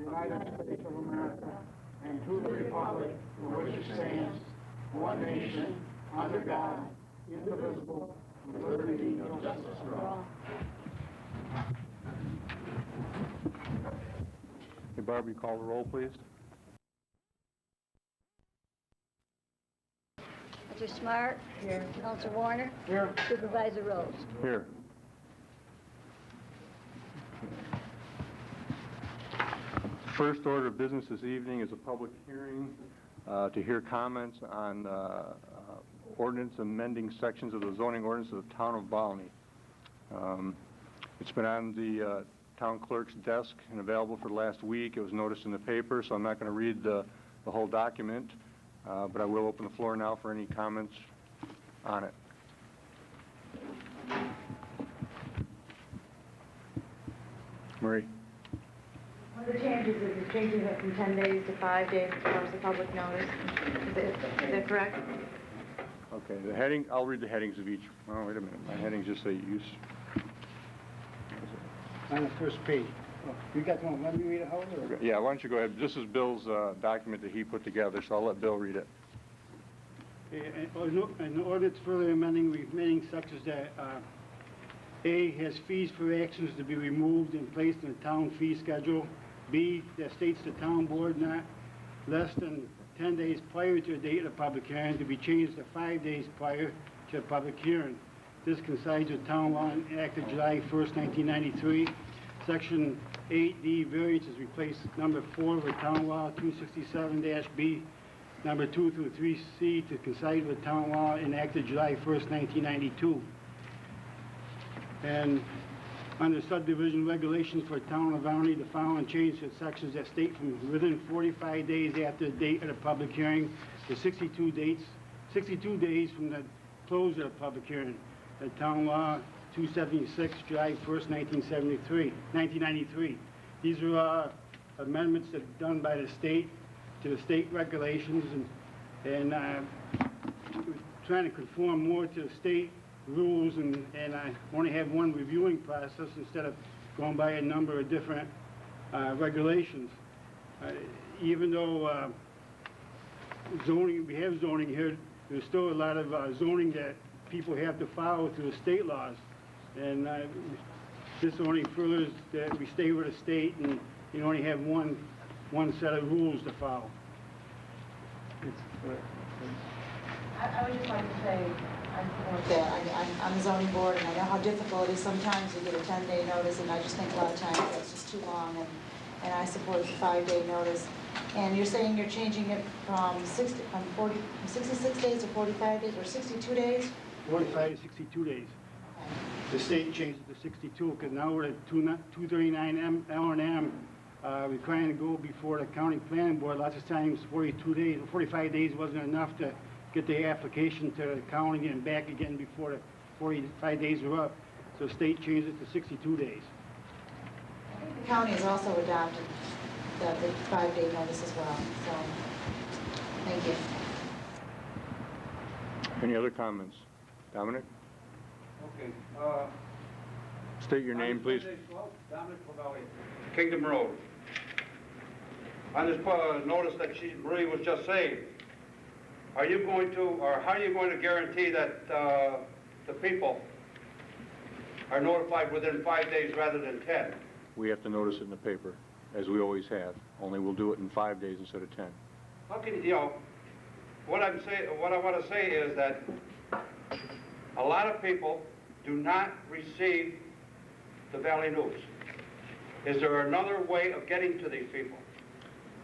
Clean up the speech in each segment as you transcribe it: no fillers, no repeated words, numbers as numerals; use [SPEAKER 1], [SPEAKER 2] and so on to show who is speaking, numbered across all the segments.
[SPEAKER 1] United States of America and to the republic for which it stands, one nation, under God, indivisible, with liberty and justice for all.
[SPEAKER 2] Hey, Barb, you call the roll, please.
[SPEAKER 3] Mr. Smart. Here. Counselor Warner.
[SPEAKER 1] Here.
[SPEAKER 3] Supervisor Rose.
[SPEAKER 2] Here. First order of business this evening is a public hearing to hear comments on ordinance amending sections of the zoning ordinance of the town of Volney. It's been on the town clerk's desk and available for the last week. It was noticed in the paper, so I'm not going to read the whole document, but I will open the floor now for any comments on it. Marie.
[SPEAKER 4] One of the changes is changing it from 10 days to 5 days as far as the public notice. Is that correct?
[SPEAKER 2] Okay, the heading, I'll read the headings of each. Oh, wait a minute. My headings just say use.
[SPEAKER 1] On the first page. Oh, you got one. Let me read it, Howard? Or?
[SPEAKER 2] Yeah, why don't you go ahead? This is Bill's document that he put together, so I'll let Bill read it.
[SPEAKER 5] An ordinance further amending remaining sections that A, has fees for actions to be removed and placed in the town fee schedule. B, that states the town board not less than 10 days prior to the date of the public hearing to be changed to 5 days prior to the public hearing. This coincides with town law enacted July 1st, 1993. Section 8D variance is replaced number 4 with town law 267-B, number 2 through 3C to coincide with town law enacted July 1st, 1992. And under subdivision regulations for town of Volney, the following change to sections that state from within 45 days after the date of the public hearing to 62 days from the close of the public hearing. The town law 276, July 1st, 1993. These are amendments that are done by the state to the state regulations and trying to conform more to the state rules and I only have one reviewing process instead of going by a number of different regulations. Even though zoning, we have zoning here, there's still a lot of zoning that people have to follow through the state laws. And this only furthers that we stay with the state and you only have one set of rules to follow.
[SPEAKER 4] I would just like to say, I'm on the zoning board and I know how difficult it is sometimes to get a 10-day notice, and I just think a lot of times that's just too long, and I support the 5-day notice. And you're saying you're changing it from 66 days to 45 days or 62 days?
[SPEAKER 5] 45 to 62 days.
[SPEAKER 4] Okay.
[SPEAKER 5] The state changed it to 62 because now we're at 239 L&M requiring to go before the county planning board. Lots of times 45 days wasn't enough to get the application to the county and back again before the 45 days were up. So the state changed it to 62 days.
[SPEAKER 4] I think the county has also adopted the 5-day notice as well, so thank you.
[SPEAKER 2] Any other comments? Dominic?
[SPEAKER 6] Okay.
[SPEAKER 2] State your name, please.
[SPEAKER 6] Dominic Pavelli, Kingdom Road. On this notice that Marie was just saying, are you going to, or how are you going to guarantee that the people are notified within 5 days rather than 10?
[SPEAKER 2] We have to notice it in the paper, as we always have. Only we'll do it in 5 days instead of 10.
[SPEAKER 6] How can you know? What I want to say is that a lot of people do not receive the Valley News. Is there another way of getting to these people?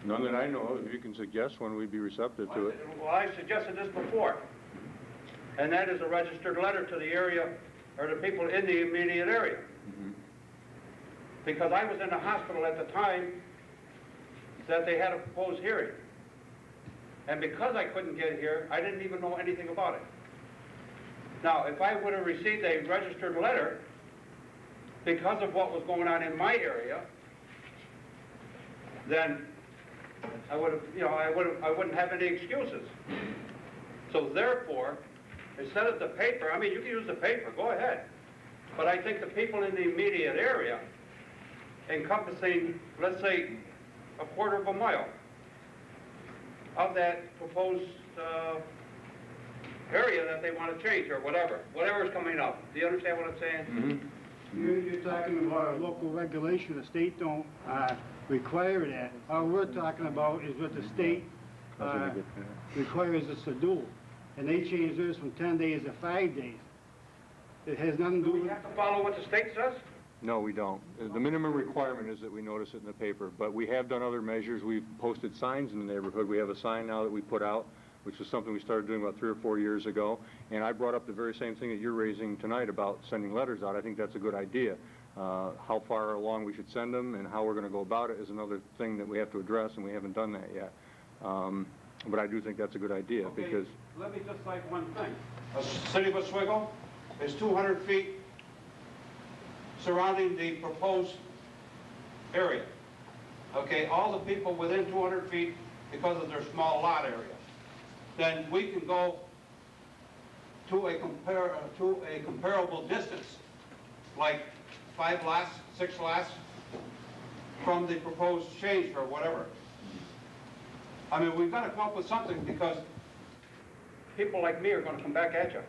[SPEAKER 2] None that I know of. If you can suggest one, we'd be receptive to it.
[SPEAKER 6] Well, I suggested this before, and that is a registered letter to the area, or the people in the immediate area.
[SPEAKER 2] Mm-hmm.
[SPEAKER 6] Because I was in the hospital at the time that they had a proposed hearing. And because I couldn't get here, I didn't even know anything about it. Now, if I would have received a registered letter because of what was going on in my area, then I would have, I wouldn't have any excuses. So therefore, instead of the paper, I mean, you can use the paper, go ahead. But I think the people in the immediate area, encompassing, let's say, a quarter of a mile of that proposed area that they want to change or whatever is coming up. Do you understand what I'm saying?
[SPEAKER 2] Mm-hmm.
[SPEAKER 5] You're talking about a local regulation. The state don't require that. All we're talking about is what the state requires us to do. And they changed theirs from 10 days to 5 days. It has nothing to
[SPEAKER 6] Do
[SPEAKER 5] do
[SPEAKER 6] we
[SPEAKER 5] with...
[SPEAKER 6] have to follow what the state says?
[SPEAKER 2] No, we don't. The minimum requirement is that we notice it in the paper, but we have done other measures. We've posted signs in the neighborhood. We have a sign now that we put out, which is something we started doing about 3 or 4 years ago. And I brought up the very same thing that you're raising tonight about sending letters out. I think that's a good idea. How far along we should send them and how we're going to go about it is another thing that we have to address, and we haven't done that yet. But I do think that's a good idea,
[SPEAKER 6] Okay,
[SPEAKER 2] because...
[SPEAKER 6] let me just cite one thing. The city of Oswego is 200 feet surrounding the proposed area. Okay, all the people within 200 feet because of their small lot area. Then we can go to a comparable distance, like 5 lots, 6 lots, from the proposed change or whatever. I mean, we've got to come up with something because people like me are going to come back at you.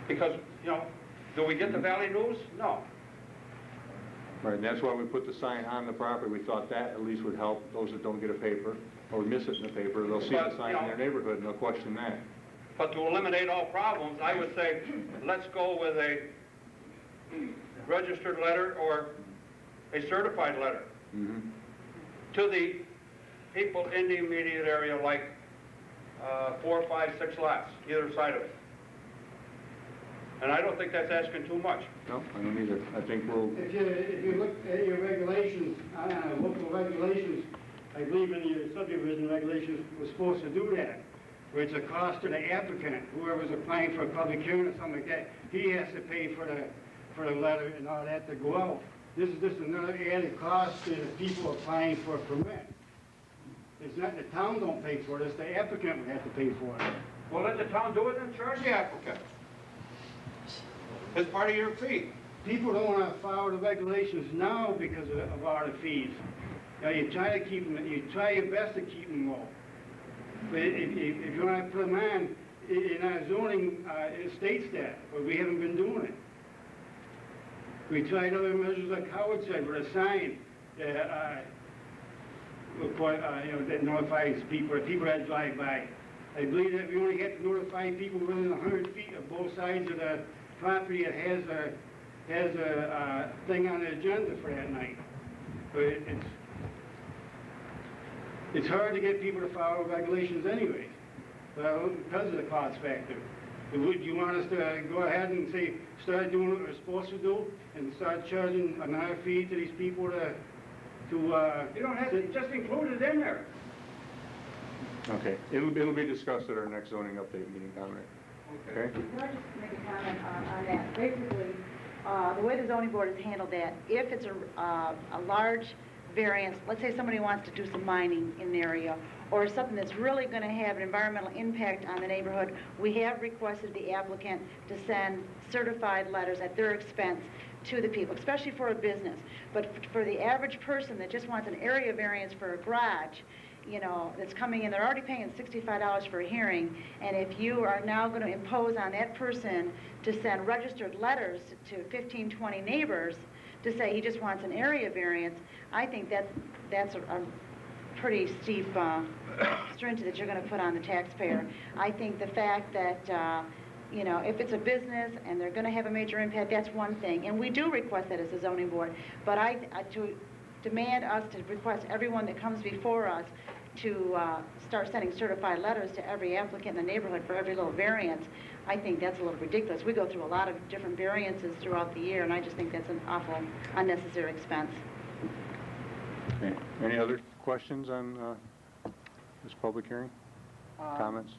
[SPEAKER 6] Because, you know, do we get the Valley News? No.
[SPEAKER 2] Right, and that's why we put the sign on the property. We thought that at least would help those that don't get a paper or miss it in the paper. They'll see the sign in their neighborhood and they'll question that.
[SPEAKER 6] But to eliminate all problems, I would say, let's go with a registered letter or a certified letter to the people in the immediate area, like 4, 5, 6 lots, either side of it. And I don't think that's asking too much.
[SPEAKER 2] No, I don't either. I think we'll...
[SPEAKER 5] If you look at your regulations, local regulations, I believe in your subdivision regulations, we're supposed to do that. Where it's a cost to the applicant, whoever's applying for a public hearing or something like that, he has to pay for the letter and all that to go out. This is just another added cost to the people applying for a permit. It's not, the town don't pay for it, it's the applicant would have to pay for it.
[SPEAKER 6] Well, let the town do it and charge the applicant. It's part of your fee.
[SPEAKER 5] People don't want to follow the regulations now because of all the fees. Now, you try to keep them, you try your best to keep them low. But if you want to put them on, in our zoning, it states that, but we haven't been doing it. We tried other measures like Howard said, with a sign that, that notifies people, the people that drive by. I believe that we only have to notify people within 100 feet of both sides of the property that has a thing on the agenda for that night. But it's hard to get people to follow regulations anyway, because of the cost factor. Would you want us to go ahead and say, start doing what we're supposed to do and start charging another fee to these people to
[SPEAKER 6] You don't have to, just include it in there.
[SPEAKER 2] Okay, it'll be discussed at our next zoning update meeting, Dominic. Okay?
[SPEAKER 4] Can I just make a comment on that? Basically, the way the zoning board has handled that, if it's a large variance, let's say somebody wants to do some mining in the area, or something that's really going to have an environmental impact on the neighborhood, we have requested the applicant to send certified letters at their expense to the people, especially for a business. But for the average person that just wants an area variance for a garage, you know, that's coming in, they're already paying $65 for a hearing, and if you are now going to impose on that person to send registered letters to 15, 20 neighbors to say he just wants an area variance, I think that's a pretty steep stringent that you're going to put on the taxpayer. I think the fact that you know, if it's a business and they're going to have a major impact, that's one thing, and we do request that as a zoning board. But to demand us to request everyone that comes before us to start sending certified letters to every applicant in the neighborhood for every little variance, I think that's a little ridiculous. We go through a lot of different variances throughout the year, and I just think that's an awful unnecessary expense.
[SPEAKER 2] Okay. Any other questions on this public hearing? Comments?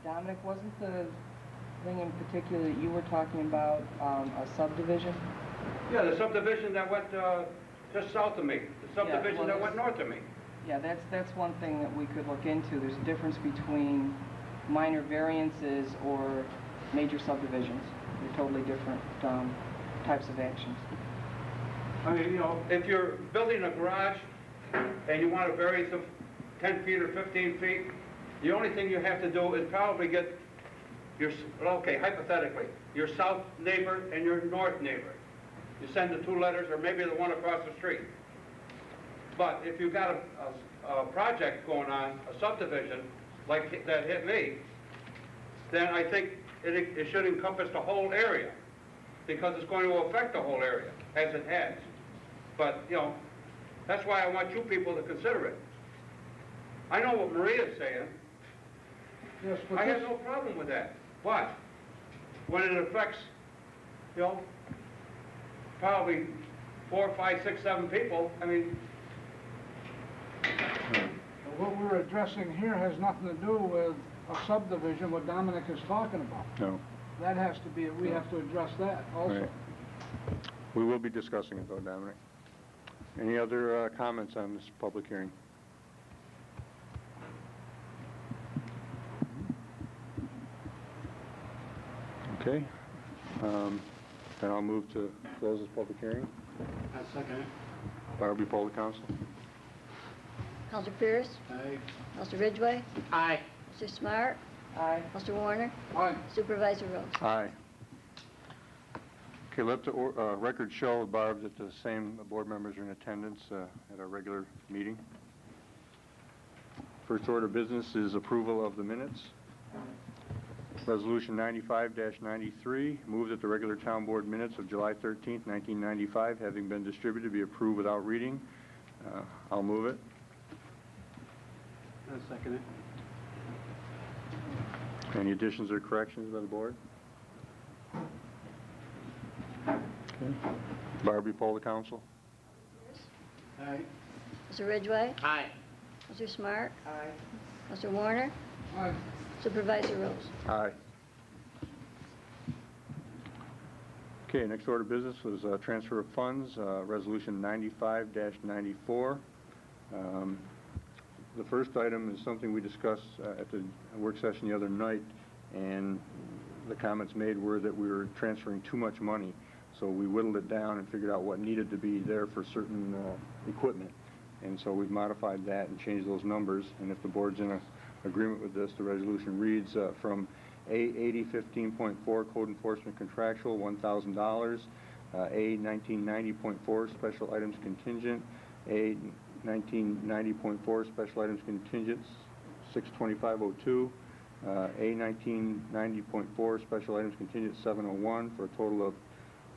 [SPEAKER 7] Dominic, wasn't the thing in particular that you were talking about a subdivision?
[SPEAKER 6] Yeah, the subdivision that went just south of me, the subdivision that went north of me.
[SPEAKER 7] Yeah, that's one thing that we could look into. There's a difference between minor variances or major subdivisions. They're totally different types of actions.
[SPEAKER 6] I mean, if you're building a garage and you want to vary some 10 feet or 15 feet, the only thing you have to do is probably get your, okay, hypothetically, your south neighbor and your north neighbor. You send the 2 letters, or maybe the one across the street. But if you've got a project going on, a subdivision, like that hit me, then I think it should encompass the whole area, because it's going to affect the whole area, as it has. But, that's why I want you people to consider it. I know what Maria's saying.
[SPEAKER 1] Yes, but
[SPEAKER 6] I have no problem with that. But when it affects, probably 4, 5, 6, 7 people, I mean,
[SPEAKER 1] what we're addressing here has nothing to do with a subdivision, what Dominic is talking about.
[SPEAKER 2] No.
[SPEAKER 1] That has to be, we have to address that also.
[SPEAKER 2] Right. We will be discussing it though, Dominic. Any other comments on this public hearing? Okay. Then I'll move to close this public hearing.
[SPEAKER 5] I second it.
[SPEAKER 2] Barbie, poll the council.
[SPEAKER 3] Counselor Pierce?
[SPEAKER 5] Aye.
[SPEAKER 3] Counselor Ridgway?
[SPEAKER 5] Aye.
[SPEAKER 3] Mr. Smart?
[SPEAKER 7] Aye.
[SPEAKER 3] Counselor Warner?
[SPEAKER 1] Aye.
[SPEAKER 3] Supervisor Rose?
[SPEAKER 2] Aye. Okay, let the record show, Barb, that the same board members are in attendance at our regular meeting. First order of business is approval of the minutes. Resolution 95-93, move that the regular town board minutes of July 13th, 1995, having been distributed, be approved without reading. I'll move it.
[SPEAKER 5] I second it.
[SPEAKER 2] Any additions or corrections by the board? Okay. Barbie, poll the council.
[SPEAKER 5] Aye.
[SPEAKER 3] Mr. Ridgway?
[SPEAKER 5] Aye.
[SPEAKER 3] Mr. Smart?
[SPEAKER 7] Aye.
[SPEAKER 3] Mr. Warner?
[SPEAKER 1] Aye.
[SPEAKER 3] Supervisor Rose?
[SPEAKER 2] Aye. Okay, next order of business was transfer of funds, resolution 95-94. The first item is something we discussed at the work session the other night, and the comments made were that we were transferring too much money. So we whittled it down and figured out what needed to be there for certain equipment. And so we've modified that and changed those numbers. And if the board's in agreement with this, the resolution reads from A8015.4 Code Enforcement Contractual, $1,000. A1990.4 Special Items Contingent. A1990.4 Special Items Contingent, $625.02. A1990.4 Special Items Contingent, $701, for a total of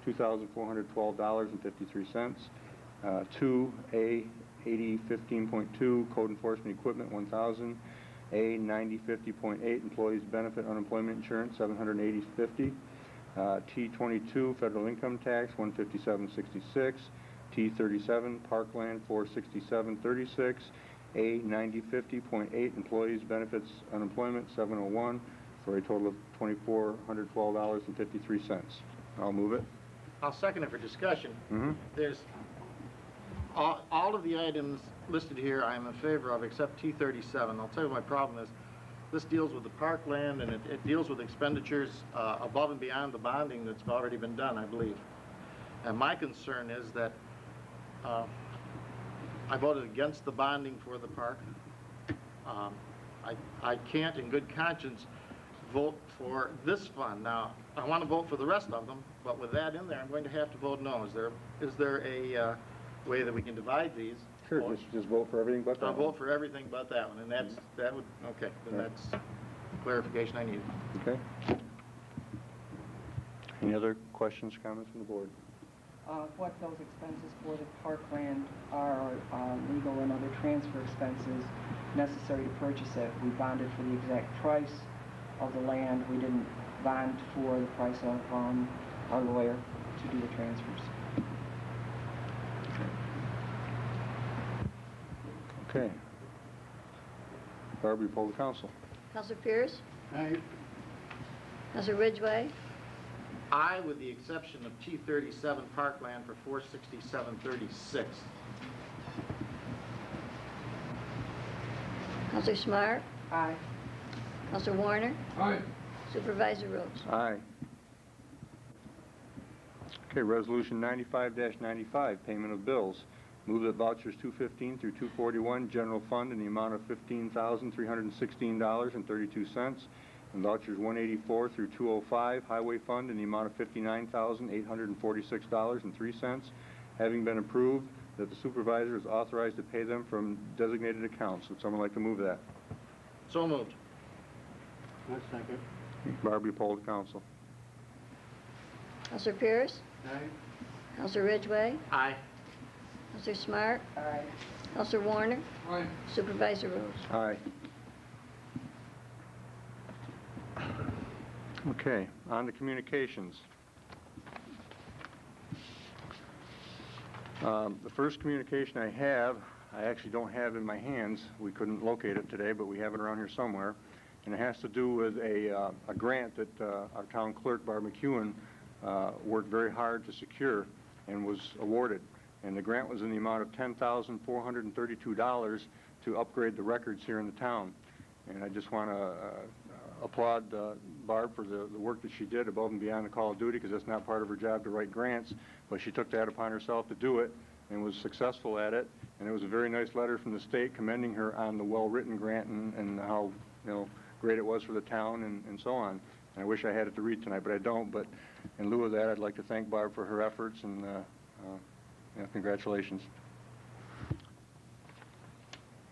[SPEAKER 2] $2,412.53. 2, A8015.2 Code Enforcement Equipment, $1,000. A9050.8 Employees Benefit Unemployment Insurance, $780.50. T22 Federal Income Tax, $157.66. T37 Parkland, $467.36. A9050.8 Employees Benefits Unemployment, $701, for a total of $2,412.53. I'll move it.
[SPEAKER 8] I'll second it for discussion.
[SPEAKER 2] Mm-hmm.
[SPEAKER 8] There's, all of the items listed here I am in favor of except T37. I'll tell you what my problem is. This deals with the parkland, and it deals with expenditures above and beyond the bonding that's already been done, I believe. And my concern is that I voted against the bonding for the park. I can't in good conscience vote for this fund. Now, I want to vote for the rest of them, but with that in there, I'm going to have to vote no. Is there a way that we can divide these?
[SPEAKER 2] Sure, just vote for everything but that
[SPEAKER 8] I'll
[SPEAKER 2] one.
[SPEAKER 8] vote for everything but that one, and that would, okay, then
[SPEAKER 2] Right.
[SPEAKER 8] that's clarification I need.
[SPEAKER 2] Okay. Any other questions, comments from the board?
[SPEAKER 7] What those expenses for the parkland are legal and other transfer expenses necessary to purchase it. We bonded for the exact price of the land. We didn't bond for the price of our lawyer to do the transfers.
[SPEAKER 2] Okay. Barbie, poll the council.
[SPEAKER 3] Counselor Pierce?
[SPEAKER 5] Aye.
[SPEAKER 3] Counselor Ridgway?
[SPEAKER 8] I, with the exception of T37 Parkland for $467.36.
[SPEAKER 3] Counselor Smart?
[SPEAKER 7] Aye.
[SPEAKER 3] Counselor Warner?
[SPEAKER 1] Aye.
[SPEAKER 3] Supervisor Rose?
[SPEAKER 2] Aye. Okay, Resolution 95-95, payment of bills. Move that vouchers 215 through 241, General Fund, in the amount of $15,316.32, and vouchers 184 through 205, Highway Fund, in the amount of $59,846.03, having been approved, that the supervisor is authorized to pay them from designated accounts. Would someone like to move that?
[SPEAKER 8] So moved.
[SPEAKER 5] One second.
[SPEAKER 2] Barb, you poll the council.
[SPEAKER 3] Counselor Pierce?
[SPEAKER 5] Aye.
[SPEAKER 3] Counselor Ridgway?
[SPEAKER 8] Aye.
[SPEAKER 3] Counselor Smart?
[SPEAKER 7] Aye.
[SPEAKER 3] Counselor Warner?
[SPEAKER 5] Aye.
[SPEAKER 3] Supervisor Rose?
[SPEAKER 2] Aye. Okay, on to communications. The first communication I have, I actually don't have in my hands. We couldn't locate it today, but we have it around here somewhere. And it has to do with a grant that our town clerk, Barb McEwen, worked very hard to secure and was awarded. And the grant was in the amount of $10,432 to upgrade the records here in the town. And I just want to applaud Barb for the work that she did above and beyond the call of duty, because that's not part of her job to write grants, but she took that upon herself to do it and was successful at it. And it was a very nice letter from the state commending her on the well-written grant and how, great it was for the town and so on. And I wish I had it to read tonight, but I don't. But in lieu of that, I'd like to thank Barb for her efforts and congratulations.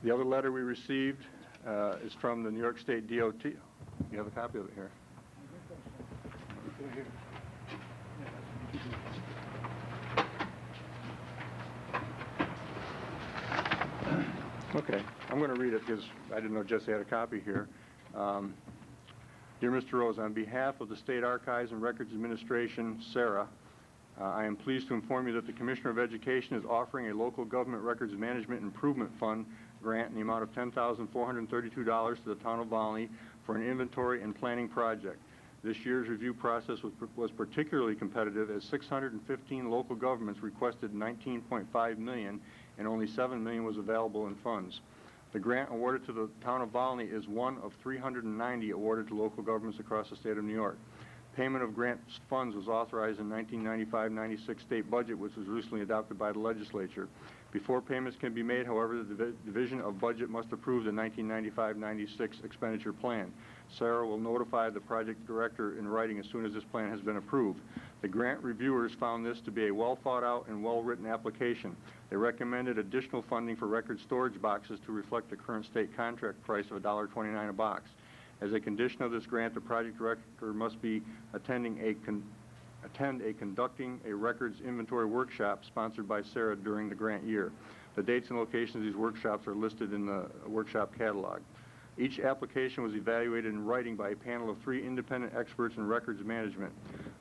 [SPEAKER 2] The other letter we received is from the New York State DOT. You have a copy of it here. Okay, I'm going to read it because I didn't know Jesse had a copy here. Dear Mr. Rose, on behalf of the State Archives and Records Administration, Sarah, I am pleased to inform you that the Commissioner of Education is offering a local government records management improvement fund grant in the amount of $10,432 to the town of Volney for an inventory and planning project. This year's review process was particularly competitive, as 615 local governments requested $19.5 million and only $7 million was available in funds. The grant awarded to the town of Volney is one of 390 awarded to local governments across the state of New York. Payment of grant funds was authorized in 1995-96 state budget, which was recently adopted by the legislature. Before payments can be made, however, the Division of Budget must approve the 1995-96 expenditure plan. Sarah will notify the project director in writing as soon as this plan has been approved. The grant reviewers found this to be a well-thought-out and well-written application. They recommended additional funding for record storage boxes to reflect the current state contract price of $1.29 a box. As a condition of this grant, the project director must be conducting a records inventory workshop sponsored by Sarah during the grant year. The dates and locations of these workshops are listed in the workshop catalog. Each application was evaluated in writing by a panel of 3 independent experts in records management,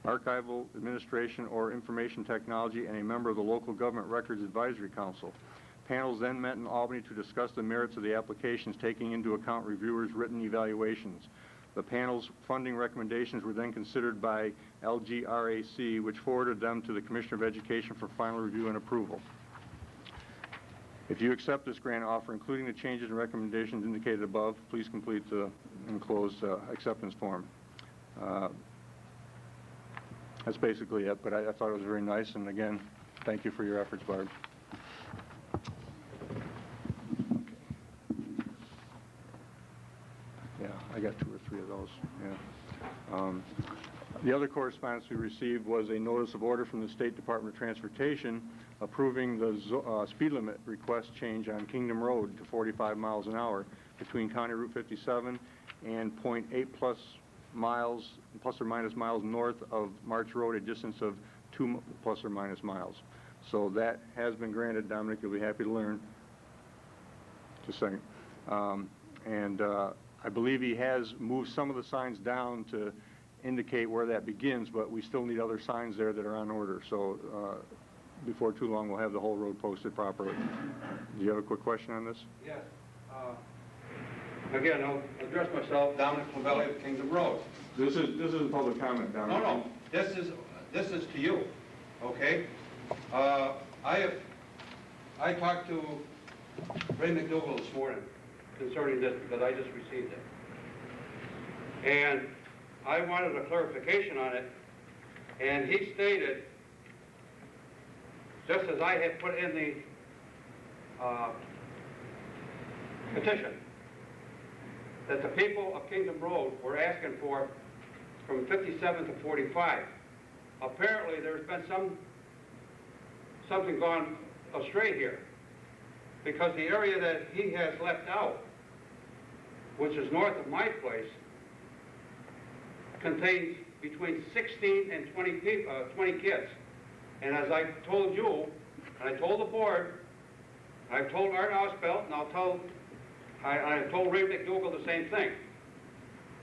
[SPEAKER 2] archival administration or information technology, and a member of the local government records advisory council. Panels then met in Albany to discuss the merits of the applications, taking into account reviewers' written evaluations. The panel's funding recommendations were then considered by LGRAC, which forwarded them to the Commissioner of Education for final review and approval. If you accept this grant offer, including the changes and recommendations indicated above, please complete the enclosed acceptance form. That's basically it, but I thought it was very nice, and again, thank you for your efforts, Barb. Yeah, I got 2 or 3 of those, yeah. The other correspondence we received was a notice of order from the State Department of Transportation approving the speed limit request change on Kingdom Road to 45 miles an hour between County Route 57 and 0.8 plus or minus miles north of March Road, a distance of 2 plus or minus miles. So that has been granted. Dominic, you'll be happy to learn. Just a second. I believe he has moved some of the signs down to indicate where that begins, but we still need other signs there that are on order. So before too long, we'll have the whole road posted properly. Do you have a quick question on this?
[SPEAKER 6] Yes. Again, I'll address myself, Dominic Clavelli of Kingdom Road.
[SPEAKER 2] This is a public comment, Dominic.
[SPEAKER 6] No, this is to you, okay? I talked to Ray McDougal this morning concerning this because I just received it. And I wanted a clarification on it, and he stated just as I had put in the petition, that the people of Kingdom Road were asking for from 57 to 45. Apparently, there's been something gone astray here, because the area that he has left out, which is north of my place, contains between 16 and 20 kids. And as I told you, and I told the board, I've told Art Ausbelt, and I've told Ray McDougal the same thing.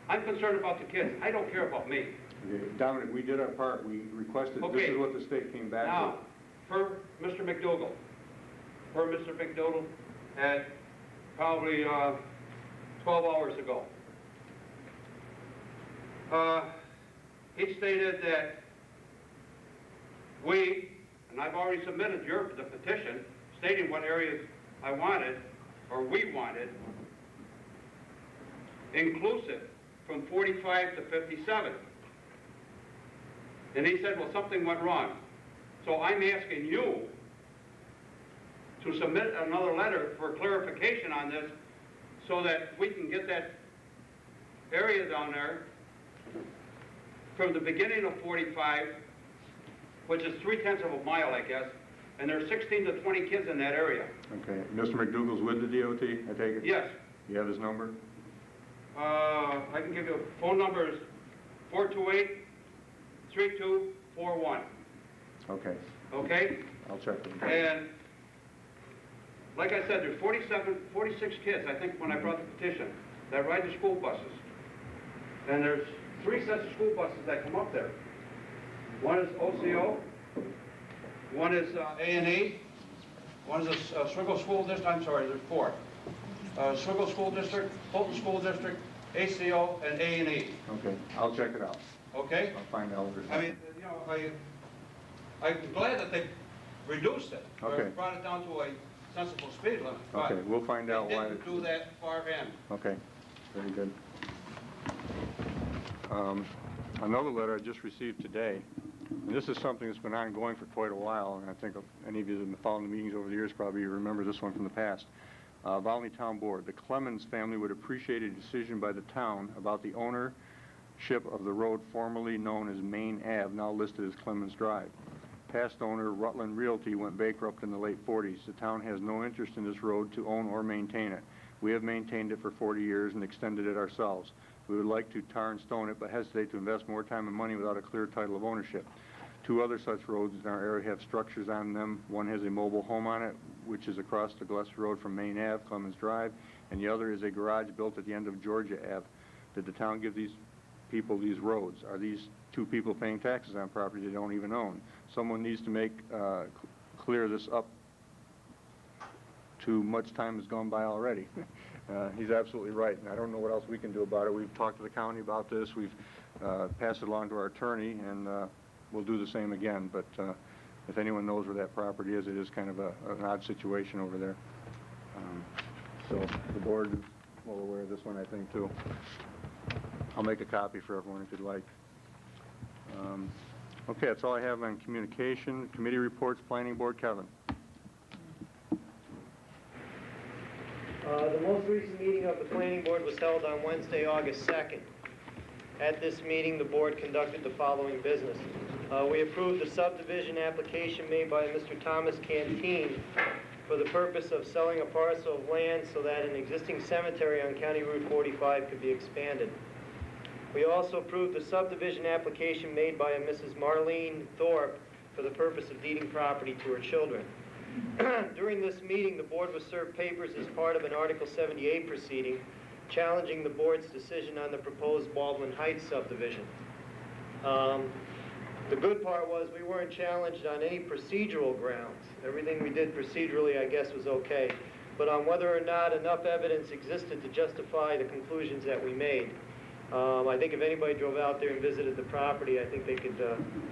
[SPEAKER 6] I'm concerned about the kids. I don't care about me.
[SPEAKER 2] Okay, Dominic, we did our part. We requested,
[SPEAKER 6] Okay.
[SPEAKER 2] this is what the state came back
[SPEAKER 6] Now,
[SPEAKER 2] with.
[SPEAKER 6] per Mr. McDougal, at probably 12 hours ago, he stated that we, and I've already submitted the petition stating what areas I wanted, or we wanted, inclusive from 45 to 57. And he said, well, something went wrong. So I'm asking you to submit another letter for clarification on this so that we can get that area down there from the beginning of 45, which is 3/10 of a mile, I guess, and there's 16 to 20 kids in that area.
[SPEAKER 2] Okay, Mr. McDougal's with the DOT, I take it?
[SPEAKER 6] Yes.
[SPEAKER 2] You have his number?
[SPEAKER 6] I can give you a phone number is 428-3241.
[SPEAKER 2] Okay,
[SPEAKER 6] Okay?
[SPEAKER 2] I'll check with him.
[SPEAKER 6] And like I said, there's 46 kids, I think, when I brought the petition, that ride the school buses. And there's 3 sets of school buses that come up there. One is OCO, one is A&E, one is a Swiggle School District, I'm sorry, there's 4. Swiggle School District, Fulton School District, ACO, and A&E.
[SPEAKER 2] Okay, I'll check it out.
[SPEAKER 6] Okay?
[SPEAKER 2] I'll find out.
[SPEAKER 6] I mean, you know, I'm glad that they reduced it, or
[SPEAKER 2] Okay.
[SPEAKER 6] brought it down to a sensible speed limit.
[SPEAKER 2] Okay, we'll find out why.
[SPEAKER 6] They didn't do that far end.
[SPEAKER 2] Okay, very good. Another letter I just received today, and this is something that's been ongoing for quite a while, and I think any of you that have been following the meetings over the years probably remember this one from the past. Volney Town Board, the Clemens family would appreciate a decision by the town about the ownership of the road formerly known as Main Ave, now listed as Clemens Drive. Past owner, Rutland Realty, went bankrupt in the late 40s. The town has no interest in this road to own or maintain it. We have maintained it for 40 years and extended it ourselves. We would like to tar and stone it, but hesitate to invest more time and money without a clear title of ownership. 2 other such roads in our area have structures on them. One has a mobile home on it, which is across the Gillespie Road from Main Ave, Clemens Drive, and the other is a garage built at the end of Georgia Ave. Did the town give these people these roads? Are these 2 people paying taxes on property they don't even own? Someone needs to make clear this up. Too much time has gone by already. He's absolutely right, and I don't know what else we can do about it. We've talked to the county about this. We've passed it along to our attorney, and we'll do the same again. But if anyone knows where that property is, it is kind of an odd situation over there. So the board is well aware of this one, I think, too. I'll make a copy for everyone if you'd like. Okay, that's all I have on communication. Committee reports, Planning Board, Kevin.
[SPEAKER 9] The most recent meeting of the Planning Board was held on Wednesday, August 2nd. At this meeting, the board conducted the following business. We approved the subdivision application made by Mr. Thomas Canteen for the purpose of selling a parcel of land so that an existing cemetery on County Route 45 could be expanded. We also approved the subdivision application made by a Mrs. Marlene Thorpe for the purpose of deeding property to her children. During this meeting, the board was served papers as part of an Article 78 proceeding challenging the board's decision on the proposed Baldwin Heights subdivision. The good part was we weren't challenged on any procedural grounds. Everything we did procedurally, I guess, was okay. But on whether or not enough evidence existed to justify the conclusions that we made. I think if anybody drove out there and visited the property, I think they could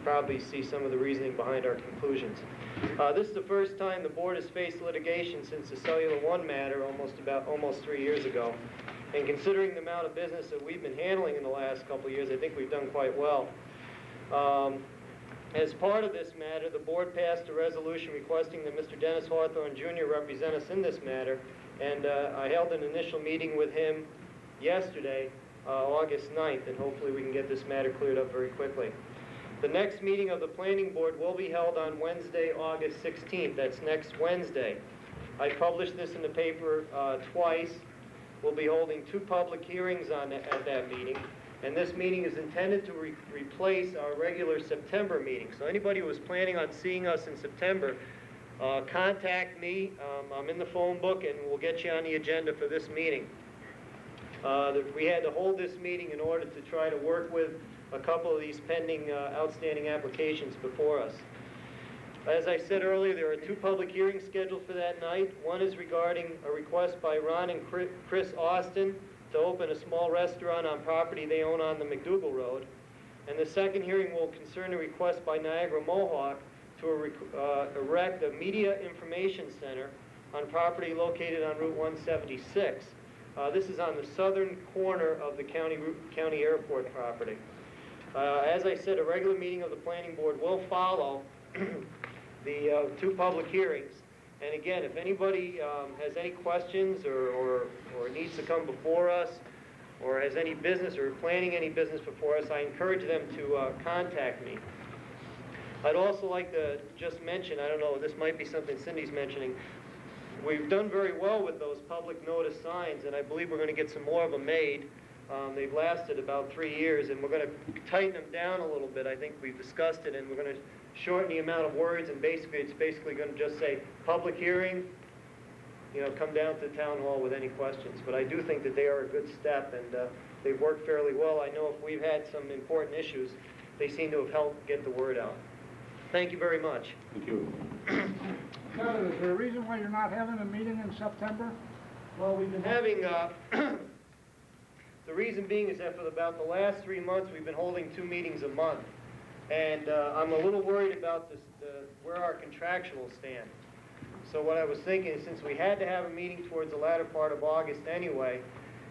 [SPEAKER 9] probably see some of the reasoning behind our conclusions. This is the first time the board has faced litigation since the Cellular One matter almost 3 years ago. And considering the amount of business that we've been handling in the last couple of years, I think we've done quite well. As part of this matter, the board passed a resolution requesting that Mr. Dennis Hawthorne Jr. represent us in this matter, and I held an initial meeting with him yesterday, August 9th, and hopefully we can get this matter cleared up very quickly. The next meeting of the planning board will be held on Wednesday, August 16th. That's next Wednesday. I published this in the paper twice. We'll be holding 2 public hearings at that meeting, and this meeting is intended to replace our regular September meeting. So anybody who was planning on seeing us in September, contact me. I'm in the phone book, and we'll get you on the agenda for this meeting. We had to hold this meeting in order to try to work with a couple of these pending outstanding applications before us. As I said earlier, there are 2 public hearings scheduled for that night. One is regarding a request by Ron and Chris Austin to open a small restaurant on property they own on the McDougal Road. And the second hearing will concern a request by Niagara Mohawk to erect a media information center on property located on Route 176. This is on the southern corner of the county airport property. As I said, a regular meeting of the planning board will follow the 2 public hearings. And again, if anybody has any questions or needs to come before us, or has any business or planning any business before us, I encourage them to contact me. I'd also like to just mention, I don't know, this might be something Cindy's mentioning, we've done very well with those public notice signs, and I believe we're going to get some more of them made. They've lasted about 3 years, and we're going to tighten them down a little bit. I think we've discussed it, and we're going to shorten the amount of words, and basically it's basically going to just say, public hearing, come down to the town hall with any questions. But I do think that they are a good step, and they've worked fairly well. I know if we've had some important issues, they seem to have helped get the word out. Thank you very much.
[SPEAKER 2] Thank you.
[SPEAKER 1] Is there a reason why you're not having a meeting in September?
[SPEAKER 9] Well, we've been having, the reason being is that for about the last 3 months, we've been holding 2 meetings a month. And I'm a little worried about where our contractuals stand. So what I was thinking is, since we had to have a meeting towards the latter part of August anyway,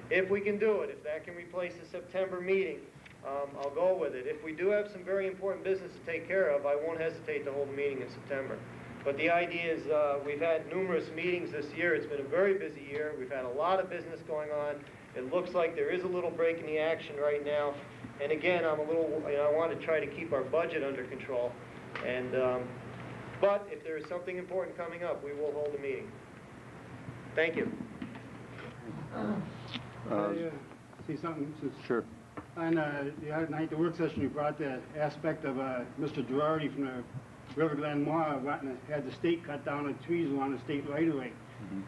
[SPEAKER 9] if we can do it, if that can replace the September meeting, I'll go with it. If we do have some very important business to take care of, I won't hesitate to hold a meeting in September. But the idea is we've had numerous meetings this year. It's been a very busy year. We've had a lot of business going on. It looks like there is a little break in the action right now. And again, I want to try to keep our budget under control. And, but if there is something important coming up, we will hold a meeting. Thank you.
[SPEAKER 5] See something?
[SPEAKER 2] Sure.
[SPEAKER 5] On the other night, the work session, you brought the aspect of Mr. Girardi from the River Glen Mall had the state cut down the trees along the state right-of-way.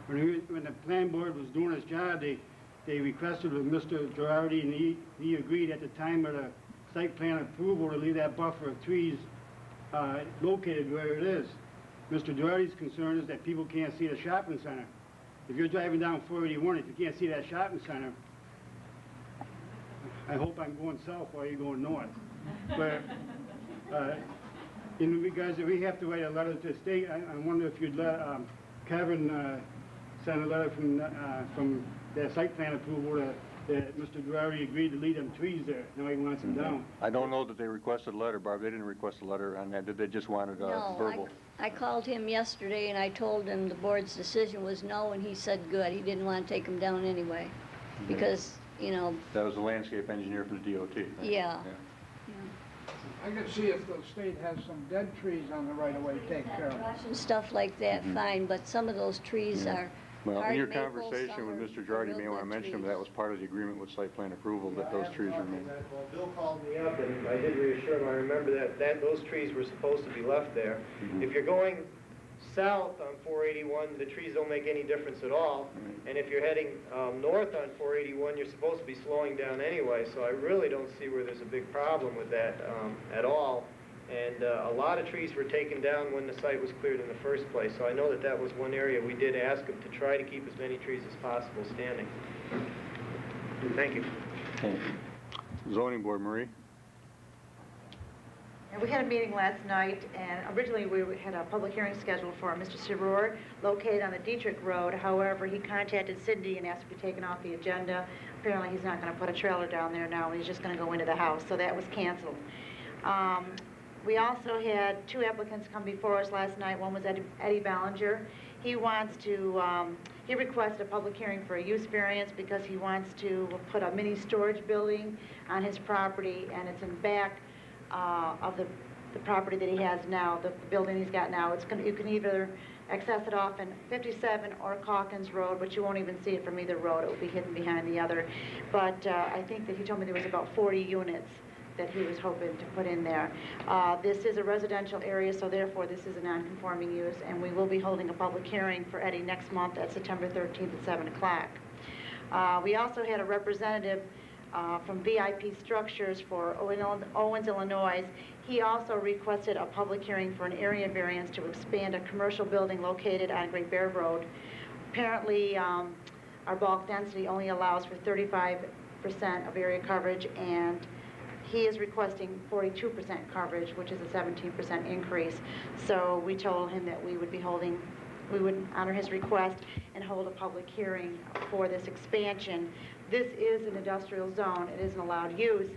[SPEAKER 5] When the plan board was doing its job, they requested with Mr. Girardi, and he agreed at the time of the site plan approval to leave that buffer of trees located where it is. Mr. Girardi's concern is that people can't see the shopping center. If you're driving down 481, if you can't see that shopping center, I hope I'm going south while you're going north. But in regards to, we have to write a letter to the state. I wonder if you'd let Kevin send a letter from their site plan approval that Mr. Girardi agreed to leave them trees there. Now he wants them down.
[SPEAKER 2] I don't know that they requested a letter, Barb. They didn't request a letter on that. Did they just wanted verbal?
[SPEAKER 3] I called him yesterday and I told him the board's decision was no, and he said good. He didn't want to take them down anyway because,
[SPEAKER 2] That was the landscape engineer from the DOT. Right?
[SPEAKER 3] Yeah.
[SPEAKER 1] I could see if the state has some dead trees on the right-of-way, take care of it.
[SPEAKER 3] Brush and stuff like that, fine, but some of those trees are
[SPEAKER 2] Well,
[SPEAKER 3] hard
[SPEAKER 2] in your
[SPEAKER 3] maple,
[SPEAKER 2] conversation
[SPEAKER 3] some
[SPEAKER 2] with
[SPEAKER 3] are
[SPEAKER 2] Mr. Girardi, you may
[SPEAKER 3] real
[SPEAKER 2] want to
[SPEAKER 3] good
[SPEAKER 2] mention him,
[SPEAKER 3] trees.
[SPEAKER 2] that was part of the agreement with site plan approval, that those trees remain.
[SPEAKER 9] Well, Bill called me up, and I did reassure him. I remember that those trees were supposed to be left there. If you're going south on 481, the trees don't make any difference at all. And if you're heading north on 481, you're supposed to be slowing down anyway. So I really don't see where there's a big problem with that at all. And a lot of trees were taken down when the site was cleared in the first place. So I know that was one area we did ask them to try to keep as many trees as possible standing. Thank you.
[SPEAKER 2] Zoning Board, Marie?
[SPEAKER 4] And we had a meeting last night, and originally we had a public hearing scheduled for Mr. Siror, located on the Dietrich Road. However, he contacted Cindy and asked to be taken off the agenda. Apparently, he's not going to put a trailer down there now, and he's just going to go into the house, so that was canceled. We also had 2 applicants come before us last night. One was Eddie Ballinger. He wants to, he requested a public hearing for a use variance because he wants to put a mini storage building on his property, and it's in back of the property that he has now, the building he's got now. You can either access it off in 57 or Calkins Road, but you won't even see it from either road. It will be hidden behind the other. But I think that he told me there was about 40 units that he was hoping to put in there. This is a residential area, so therefore this is a non-conforming use, and we will be holding a public hearing for Eddie next month at September 13th at 7 o'clock. We also had a representative from VIP Structures for Owens, Illinois. He also requested a public hearing for an area variance to expand a commercial building located on Great Bear Road. Apparently, our bulk density only allows for 35% of area coverage, and he is requesting 42% coverage, which is a 17% increase. So we told him that we would honor his request and hold a public hearing for this expansion. This is an industrial zone. It is an allowed use,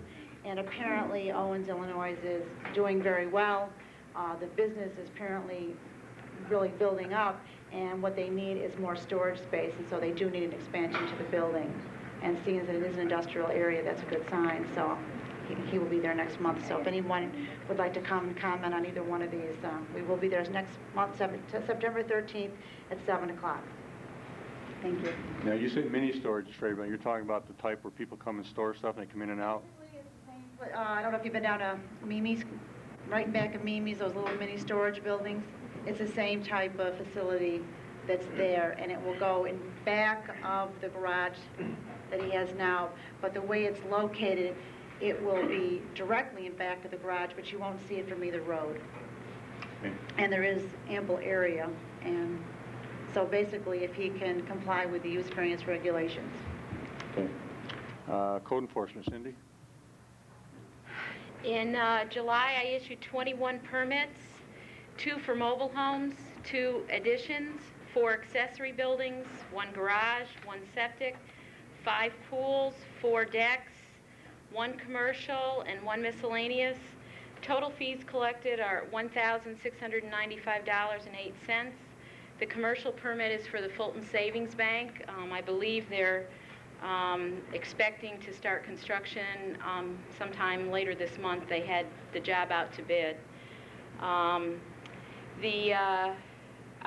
[SPEAKER 4] and apparently Owens, Illinois is doing very well. The business is apparently really building up, and what they need is more storage space, and so they do need an expansion to the building. And seeing as it is an industrial area, that's a good sign. So he will be there next month. So if anyone would like to come and comment on either one of these, we will be there next month, September 13th at 7 o'clock. Thank you.
[SPEAKER 2] Now, you said mini storage, Trey, but you're talking about the type where people come and store stuff and they come in and out?
[SPEAKER 4] I don't know if you've been down to Mimi's, right in back of Mimi's, those little mini storage buildings. It's the same type of facility that's there, and it will go in back of the garage that he has now. But the way it's located, it will be directly in back of the garage, but you won't see it from either road.
[SPEAKER 2] Okay.
[SPEAKER 4] And there is ample area, and so basically if he can comply with the use variance regulations.
[SPEAKER 2] Okay. Code enforcement, Cindy?
[SPEAKER 10] In July, I issued 21 permits, 2 for mobile homes, 2 additions, 4 accessory buildings, 1 garage, 1 septic, 5 pools, 4 decks, 1 commercial, and 1 miscellaneous. Total fees collected are $1,695.08. The commercial permit is for the Fulton Savings Bank. I believe they're expecting to start construction sometime later this month. They had the job out to bid. I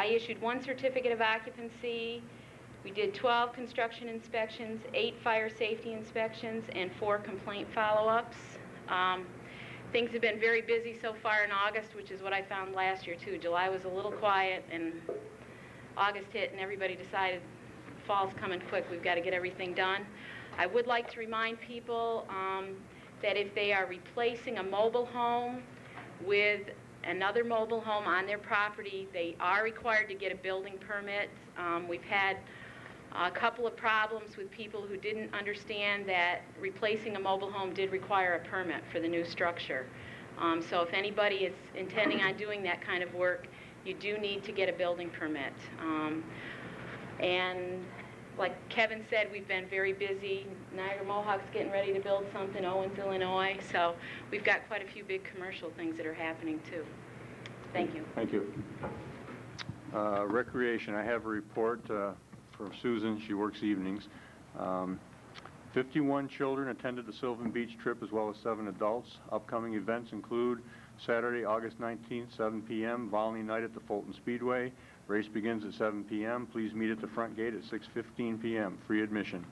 [SPEAKER 10] issued 1 certificate of occupancy. We did 12 construction inspections, 8 fire safety inspections, and 4 complaint follow-ups. Things have been very busy so far in August, which is what I found last year too. July was a little quiet, and August hit, and everybody decided fall's coming quick. We've got to get everything done. I would like to remind people that if they are replacing a mobile home with another mobile home on their property, they are required to get a building permit. We've had a couple of problems with people who didn't understand that replacing a mobile home did require a permit for the new structure. So if anybody is intending on doing that kind of work, you do need to get a building permit. And like Kevin said, we've been very busy. Niagara Mohawk's getting ready to build something, Owens, Illinois. So we've got quite a few big commercial things that are happening too. Thank you.
[SPEAKER 2] Thank you. Recreation, I have a report from Susan. She works evenings. 51 children attended the Sylvan Beach trip, as well as 7 adults. Upcoming events include Saturday, August 19th, 7 p.m., Volney night at the Fulton Speedway. Race begins at 7 p.m. Please meet at the front gate at 6:15 p.m., free admission.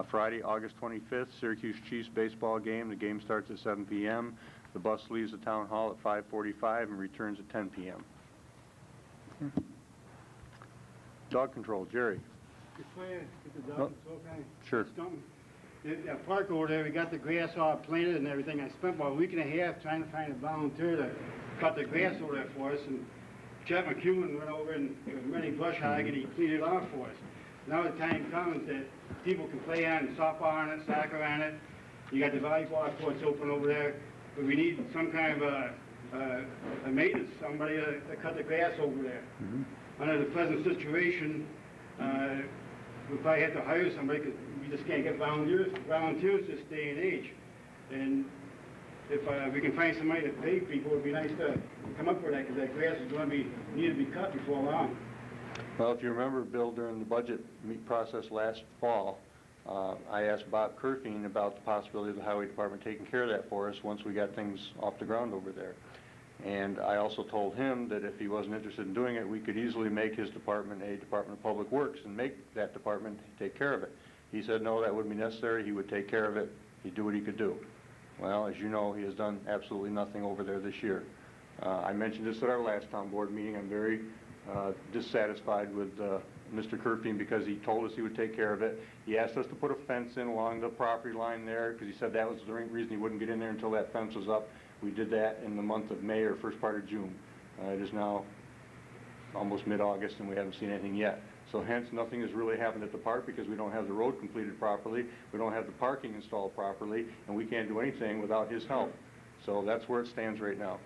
[SPEAKER 2] Friday, August 25th, Syracuse Chiefs baseball game. The game starts at 7 p.m. The bus leaves the town hall at 5:45 and returns at 10 p.m. Dog control, Jerry. Sure.
[SPEAKER 5] That park over there, we got the grass all planted and everything. I spent about a week and a half trying to find a volunteer to cut the grass over there for us, and Jeff McEwen went over and running brush hog, and he cleaned it off for us. Now the time comes that people can play on softball on it, soccer on it. You got the volleyball courts open over there, but we need some kind of a maintenance, somebody to cut the grass over there. Under the present situation, we probably have to hire somebody, because we just can't get volunteers this day and age. And if we can find somebody to pay people, it'd be nice to come up with that, because that grass is gonna need to be cut before long.
[SPEAKER 2] Well, if you remember, Bill, during the budget process last fall, I asked Bob Kerfing about the possibility of the highway department taking care of that for us once we got things off the ground over there. And I also told him that if he wasn't interested in doing it, we could easily make his department a Department of Public Works and make that department take care of it. He said, no, that wouldn't be necessary. He would take care of it. He'd do what he could do. Well, as you know, he has done absolutely nothing over there this year. I mentioned this at our last town board meeting. I'm very dissatisfied with Mr. Kerfing because he told us he would take care of it. He asked us to put a fence in along the property line there because he said that was the reason he wouldn't get in there until that fence was up. We did that in the month of May or first part of June. It is now almost mid-August and we haven't seen anything yet. So hence, nothing has really happened at the park because we don't have the road completed properly, we don't have the parking installed properly, and we can't do anything without his help. So that's where it stands right now.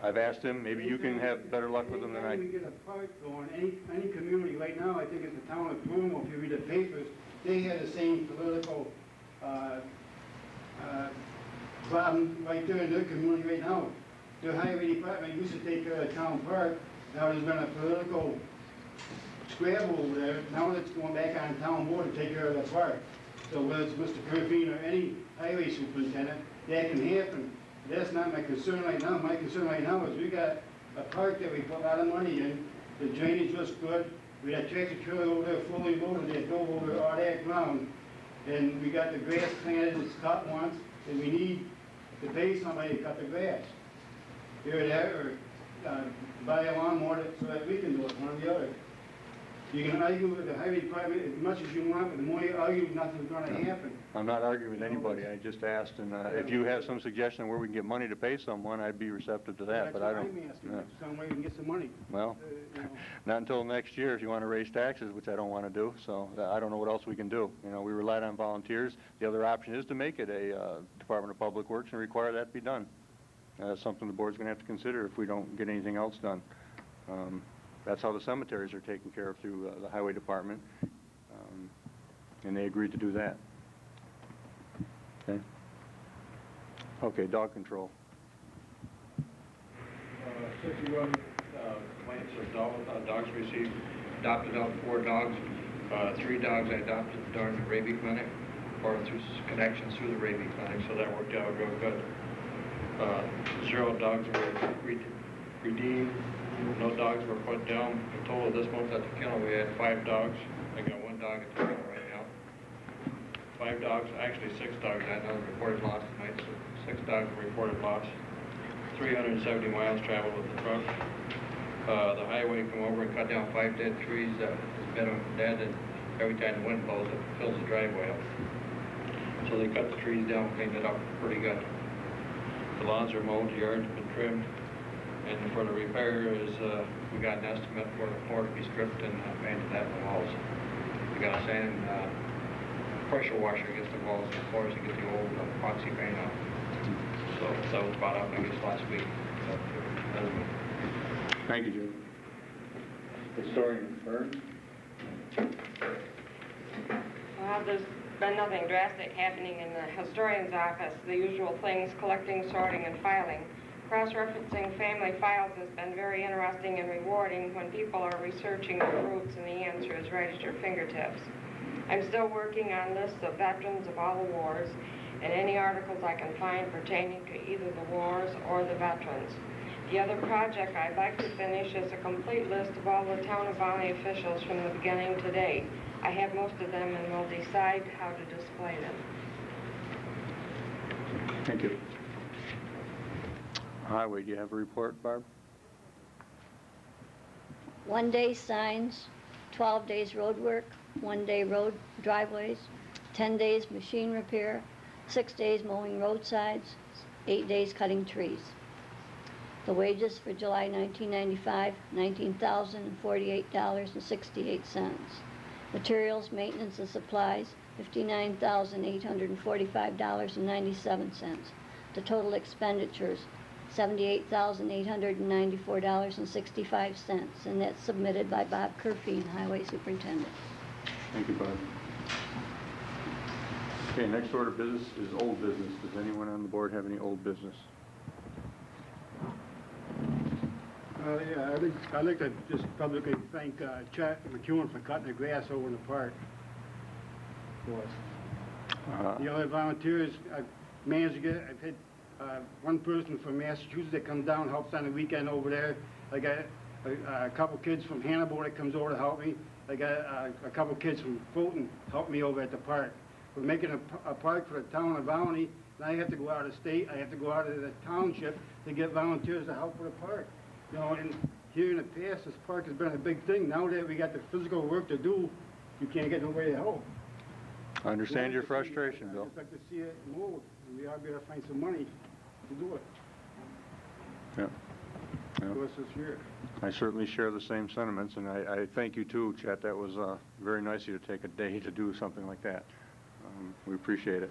[SPEAKER 2] I've asked him, maybe you can have better luck with him than I.
[SPEAKER 5] Anytime we get a park going, any community right now, I think it's the town of Broome, if you read the papers, they had the same political problem right there in their community right now. Their highway department used to take care of the town park, now there's been a political scramble over there, now it's going back on town board to take care of the park. So whether it's Mr. Kerfing or any highway superintendent, that can happen. That's not my concern right now. My concern right now is we got a park that we put a lot of money in, the drainage looks good, we got tractor trailer over there fully loaded, they drove over all that ground, and we got the grass planted, it's cut once, and we need to pay somebody to cut the grass. Either that or buy a lawnmower so that we can do it, one or the other. You can argue with the highway department as much as you want, but the more you argue, nothing's gonna happen.
[SPEAKER 2] I'm not arguing with anybody, I just asked, and if you have some suggestion where we can get money to pay someone, I'd be receptive to that, but I don't.
[SPEAKER 5] That's what I'm asking, some way we can get some money.
[SPEAKER 2] Well,
[SPEAKER 5] You know.
[SPEAKER 2] not until next year if you want to raise taxes, which I don't want to do, so I don't know what else we can do. You know, we relied on volunteers. The other option is to make it a Department of Public Works and require that to be done. That's something the board's going to have to consider if we don't get anything else done. That's how the cemeteries are taken care of through the highway department, and they agreed to do that. Okay. Okay, dog control.
[SPEAKER 6] 61 complaints of dogs received. Adopted out 4 dogs. 3 dogs I adopted during the rabies clinic, or through connections through the rabies clinic, so that worked out real good. 0 dogs were redeemed. No dogs were put down. In total this month at the kennel we had 5 dogs. I got 1 dog at the kennel right now. 5 dogs, actually 6 dogs. I had another reported loss tonight, so 6 dogs were reported lost. 370 miles traveled with the truck. The highway come over and cut down 5 dead trees that has been dead, and every time the wind blows it fills the driveway up. So they cut the trees down, cleaned it up pretty good. The lawns are mowed, the yard's been trimmed. And for the repair is, we got an estimate for the floor to be stripped and painted that in the walls. We got a sand pressure washer against the walls and the floors to get the old epoxy paint off. So that was brought up, I guess, last week.
[SPEAKER 2] Thank you, Jim.
[SPEAKER 11] Historian Byrne?
[SPEAKER 12] Well, there's been nothing drastic happening in the historian's office. The usual things, collecting, sorting, and filing. Cross-referencing family files has been very interesting and rewarding when people are researching the roots and the answer is right at your fingertips. I'm still working on lists of veterans of all the wars and any articles I can find pertaining to either the wars or the veterans. The other project I'd like to finish is a complete list of all the town of Volney officials from the beginning to date. I have most of them and will decide how to display them.
[SPEAKER 2] Thank you. Highway, do you have a report, Barb?
[SPEAKER 3] 1 day signs, 12 days road work, 1 day road driveways, 10 days machine repair, 6 days mowing roadsides, 8 days cutting trees. The wages for July 1995, $19,048.68. Materials, maintenance, and supplies, $59,845.97. The total expenditures, $78,894.65, and that's submitted by Bob Kerfing, Highway Superintendent.
[SPEAKER 2] Thank you, Barb. Okay, next order of business is old business. Does anyone on the board have any old business?
[SPEAKER 5] Yeah, I'd like to just publicly thank Chet McEwen for cutting the grass over in the park for us. The other volunteers, I've managed to get, I've had one person from Massachusetts that comes down, helps on the weekend over there. I got a couple kids from Hannibal that comes over to help me. I got a couple kids from Fulton help me over at the park. We're making a park for the town of Volney, and I have to go out of state, I have to go out of the township to get volunteers to help with the park. You know, and here in the past, this park has been a big thing. Now that we got the physical work to do, you can't get nobody to help.
[SPEAKER 2] I understand your frustration, Bill.
[SPEAKER 5] I'd like to see it move, and we ought to be able to find some money to do it.
[SPEAKER 2] Yeah. Yeah.
[SPEAKER 5] Do us this year.
[SPEAKER 2] I certainly share the same sentiments, and I thank you too, Chet. That was very nice of you to take a day to do something like that. We appreciate it.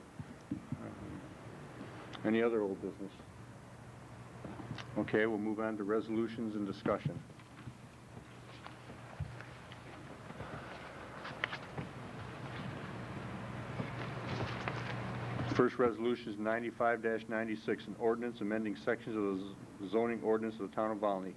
[SPEAKER 2] Any other old business? Okay, we'll move on to resolutions and discussion. First resolution is 95-96, an ordinance amending sections of the zoning ordinance of the town of Volney.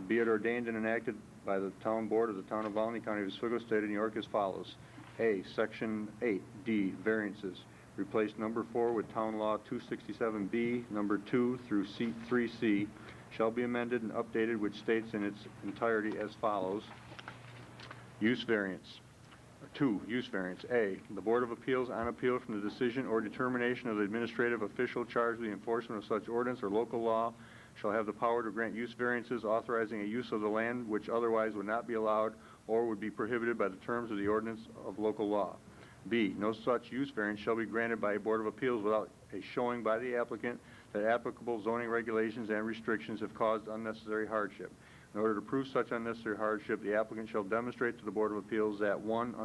[SPEAKER 2] Be it ordained and enacted by the town board of the town of Volney, county of Oswego, state of New York as follows. A, section 8D, variances. Replace number 4 with town law 267B, number 2 through 3C shall be amended and updated, which states in its entirety as follows. Use variance. 2. Use variance. A. The Board of Appeals, on appeal from the decision or determination of the administrative official charged with the enforcement of such ordinance or local law, shall have the power to grant use variances authorizing a use of the land which otherwise would not be allowed or would be prohibited by the terms of the ordinance of local law. B. No such use variance shall be granted by a Board of Appeals without a showing by the applicant that applicable zoning regulations and restrictions have caused unnecessary hardship. In order to prove such unnecessary hardship, the applicant shall demonstrate to the Board of Appeals that 1.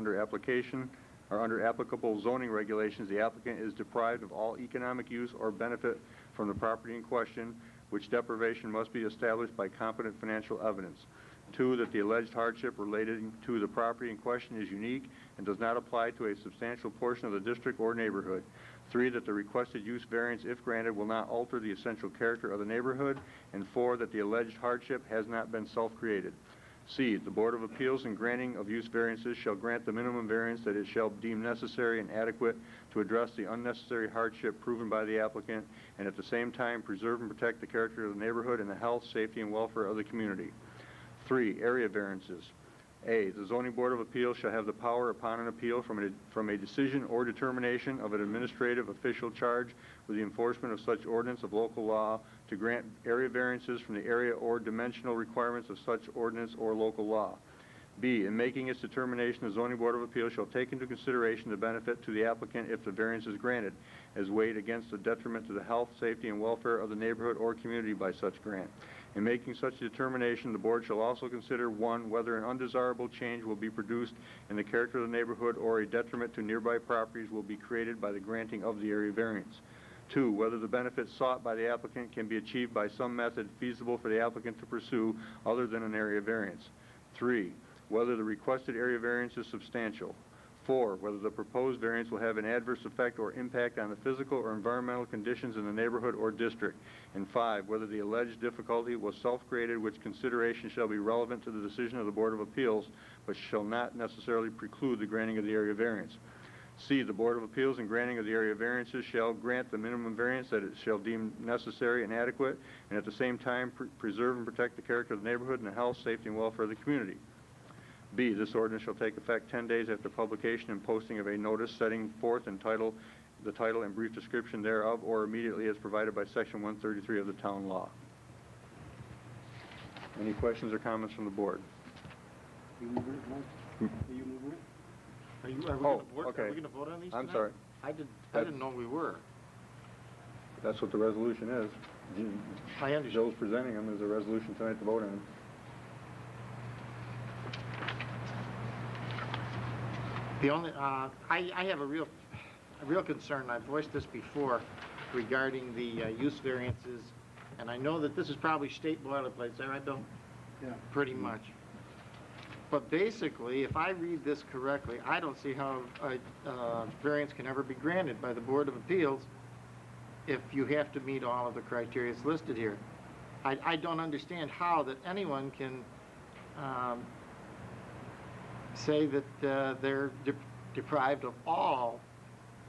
[SPEAKER 2] Under applicable zoning regulations, the applicant is deprived of all economic use or benefit from the property in question, which deprivation must be established by competent financial evidence. 2, that the alleged hardship relating to the property in question is unique and does not apply to a substantial portion of the district or neighborhood. 3, that the requested use variance, if granted, will not alter the essential character of the neighborhood. And 4, that the alleged hardship has not been self-created. C, the Board of Appeals in granting of use variances shall grant the minimum variance that it shall deem necessary and adequate to address the unnecessary hardship proven by the applicant, and at the same time preserve and protect the character of the neighborhood and the health, safety, and welfare of the community. 3, area variances. A, the Zoning Board of Appeals shall have the power upon an appeal from a decision or determination of an administrative official charged with the enforcement of such ordinance of local law to grant area variances from the area or dimensional requirements of such ordinance or local law. B, in making its determination, the Zoning Board of Appeals shall take into consideration the benefit to the applicant if the variance is granted, as weighed against the detriment to the health, safety, and welfare of the neighborhood or community by such grant. In making such determination, the board shall also consider 1, whether an undesirable change will be produced in the character of the neighborhood or a detriment to nearby properties will be created by the granting of the area variance. 2, whether the benefit sought by the applicant can be achieved by some method feasible for the applicant to pursue other than an area variance. 3, whether the requested area variance is substantial. 4, whether the proposed variance will have an adverse effect or impact on the physical or environmental conditions in the neighborhood or district. And 5, whether the alleged difficulty was self-created, which consideration shall be relevant to the decision of the Board of Appeals, but shall not necessarily preclude the granting of the area variance. C, the Board of Appeals in granting of the area variances shall grant the minimum variance that it shall deem necessary and adequate, and at the same time preserve and protect the character of the neighborhood and the health, safety, and welfare of the community. B, this ordinance shall take effect 10 days after publication and posting of a notice setting forth and the title and brief description thereof, or immediately as provided by Section 133 of the town law. Any questions or comments from the board?
[SPEAKER 5] Are you moving it, Mike? Are you moving it?
[SPEAKER 8] Are we going to vote on these
[SPEAKER 2] I'm
[SPEAKER 8] tonight?
[SPEAKER 2] sorry.
[SPEAKER 8] I didn't know we were.
[SPEAKER 2] That's what the resolution is.
[SPEAKER 8] I understand.
[SPEAKER 2] Joe's presenting them as a resolution tonight to vote on.
[SPEAKER 8] The only, I have a real concern, I've voiced this before, regarding the use variances, and I know that this is probably state boilerplate, is that right, Bill?
[SPEAKER 5] Yeah.
[SPEAKER 8] Pretty much. But basically, if I read this correctly, I don't see how a variance can ever be granted by the Board of Appeals if you have to meet all of the criteria listed here. I don't understand how that anyone can say that they're deprived of all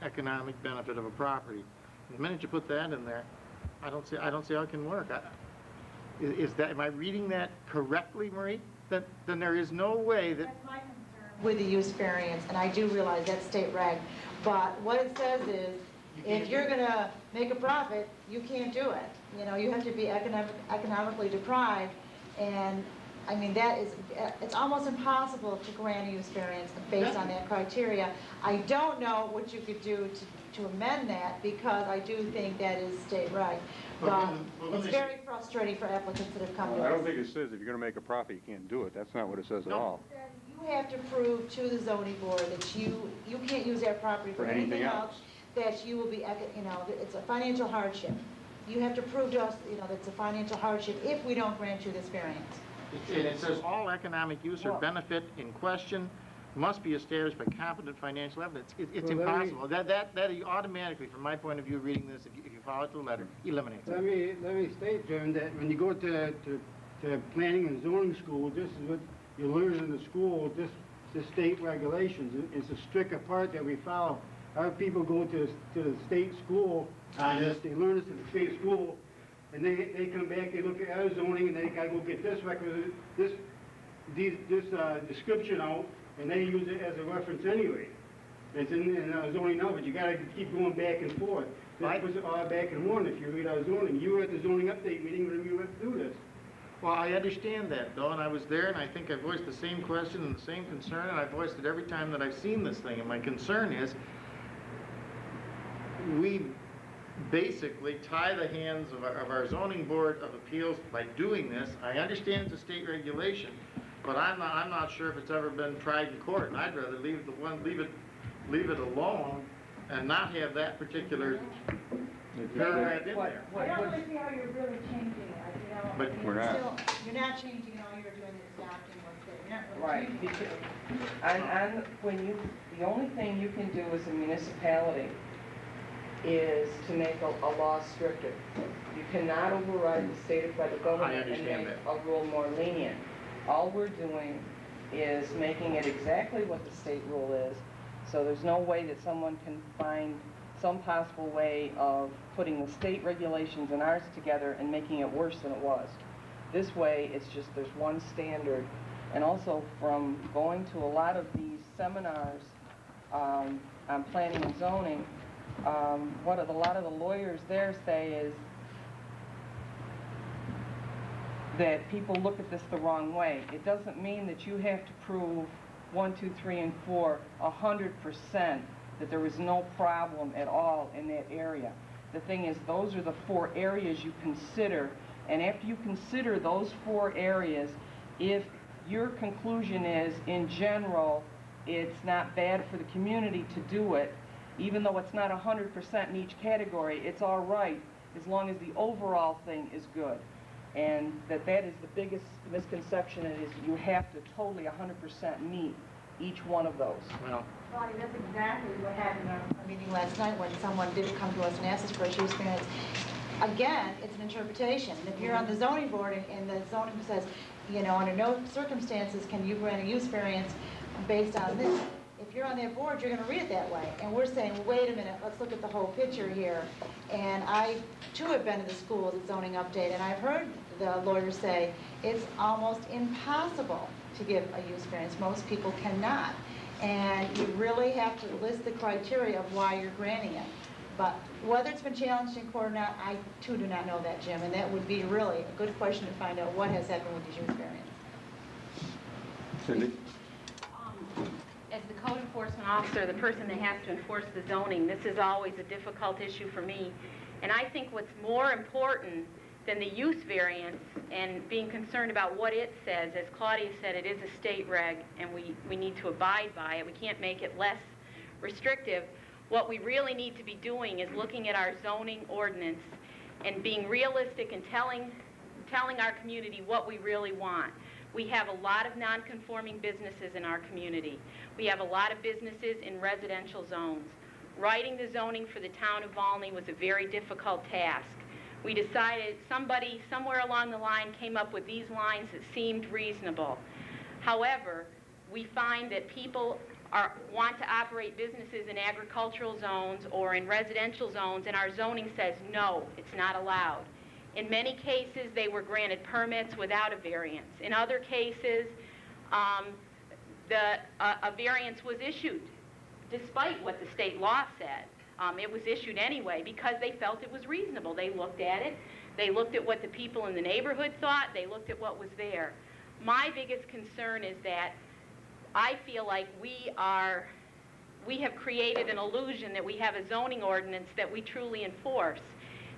[SPEAKER 8] economic benefit of a property. The minute you put that in there, I don't see how it can work. Am I reading that correctly, Marie? Then there is no way that...
[SPEAKER 4] That's my concern with the use variance, and I do realize that's state reg, but what it says is, if you're gonna make a profit, you can't do it. You know, you have to be economically deprived, and, I mean, it's almost impossible to grant a use variance based on that criteria. I don't know what you could do to amend that, because I do think that is state reg. But it's very frustrating for applicants that have come to us.
[SPEAKER 2] I don't think it says if you're going to make a profit, you can't do it. That's not what it says at all.
[SPEAKER 4] You have to prove to the zoning board that you can't use that property for anything else, that you will be, you know, it's a financial hardship. You have to prove to us, you know, that it's a financial hardship if we don't grant you this variance.
[SPEAKER 8] And it says all economic use or benefit in question must be established by competent financial evidence. It's impossible. That automatically, from my point of view, reading this, if you follow it to the letter, eliminates it.
[SPEAKER 5] Let me state, Jim, that when you go to planning and zoning school, this is what you learn in the school, the state regulations. It's a strict part that we follow. Our people go to the state school on this, they learn this in the state school, and they come back, they look at our zoning, and they gotta go get this record, this description out, and they use it as a reference anyway. It's in zoning now, but you gotta keep going back and forth. This puts it all back in one if you read our zoning. You were at the zoning update meeting when we went through this.
[SPEAKER 8] Well, I understand that, though, and I was there, and I think I voiced the same question and the same concern, and I voiced it every time that I've seen this thing. And my concern is, we basically tie the hands of our zoning board of appeals by doing this. I understand it's a state regulation, but I'm not sure if it's ever been tried in court, and I'd rather leave it alone and not have that particular paragraph in there.
[SPEAKER 4] I don't really see how you're really changing it, you know.
[SPEAKER 2] But we're not.
[SPEAKER 4] You're not changing it, all you're doing is adopting what's there. You're not really
[SPEAKER 7] Right,
[SPEAKER 4] changing it.
[SPEAKER 7] because, the only thing you can do as a municipality is to make a law stricter. You cannot override the state by the government and make a rule more lenient. All we're doing is making it exactly what the state rule is, so there's no way that someone can find some possible way of putting the state regulations and ours together and making it worse than it was. This way, it's just there's one standard. And also from going to a lot of these seminars on planning and zoning, what a lot of the lawyers there say is that people look at this the wrong way. It doesn't mean that you have to prove 1, 2, 3, and 4 100% that there was no problem at all in that area. The thing is, those are the 4 areas you consider, and after you consider those 4 areas, if your conclusion is, in general, it's not bad for the community to do it, even though it's not 100% in each category, it's all right as long as the overall thing is good. And that is the biggest misconception, is you have to totally 100% meet each one of those.
[SPEAKER 8] Well,
[SPEAKER 4] Bonnie, that's exactly what happened in our meeting last night when someone did come to us and ask us for a use variance. Again, it's an interpretation. And if you're on the zoning board and the zoning says, you know, under no circumstances can you grant a use variance based on this, if you're on that board, you're going to read it that way. And we're saying, wait a minute, let's look at the whole picture here. And I, too, have been to the schools at zoning update, and I've heard the lawyers say it's almost impossible to give a use variance. Most people cannot. And you really have to list the criteria of why you're granting it. But whether it's been challenged in court or not, I, too, do not know that, Jim. And that would be really a good question to find out what has happened with the use variance.
[SPEAKER 2] Cindy?
[SPEAKER 10] As the code enforcement officer, the person that has to enforce the zoning, this is always a difficult issue for me. And I think what's more important than the use variance and being concerned about what it says, as Claudia said, it is a state reg and we need to abide by it. We can't make it less restrictive. What we really need to be doing is looking at our zoning ordinance and being realistic and telling our community what we really want. We have a lot of non-conforming businesses in our community. We have a lot of businesses in residential zones. Writing the zoning for the town of Volney was a very difficult task. We decided, somebody somewhere along the line came up with these lines that seemed reasonable. However, we find that people want to operate businesses in agricultural zones or in residential zones, and our zoning says, no, it's not allowed. In many cases, they were granted permits without a variance. In other cases, a variance was issued, despite what the state law said. It was issued anyway because they felt it was reasonable. They looked at it. They looked at what the people in the neighborhood thought. They looked at what was there. My biggest concern is that I feel like we have created an illusion that we have a zoning ordinance that we truly enforce.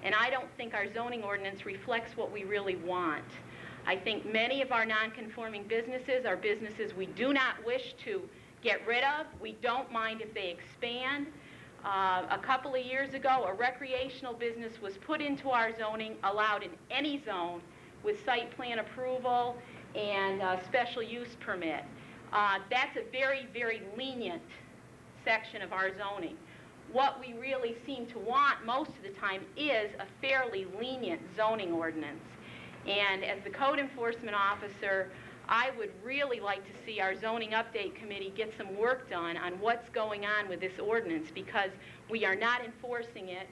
[SPEAKER 10] And I don't think our zoning ordinance reflects what we really want. I think many of our non-conforming businesses are businesses we do not wish to get rid of. We don't mind if they expand. A couple of years ago, a recreational business was put into our zoning, allowed in any zone, with site plan approval and special use permit. That's a very, very lenient section of our zoning. What we really seem to want most of the time is a fairly lenient zoning ordinance. And as the code enforcement officer, I would really like to see our zoning update committee get some work done on what's going on with this ordinance, because we are not enforcing it.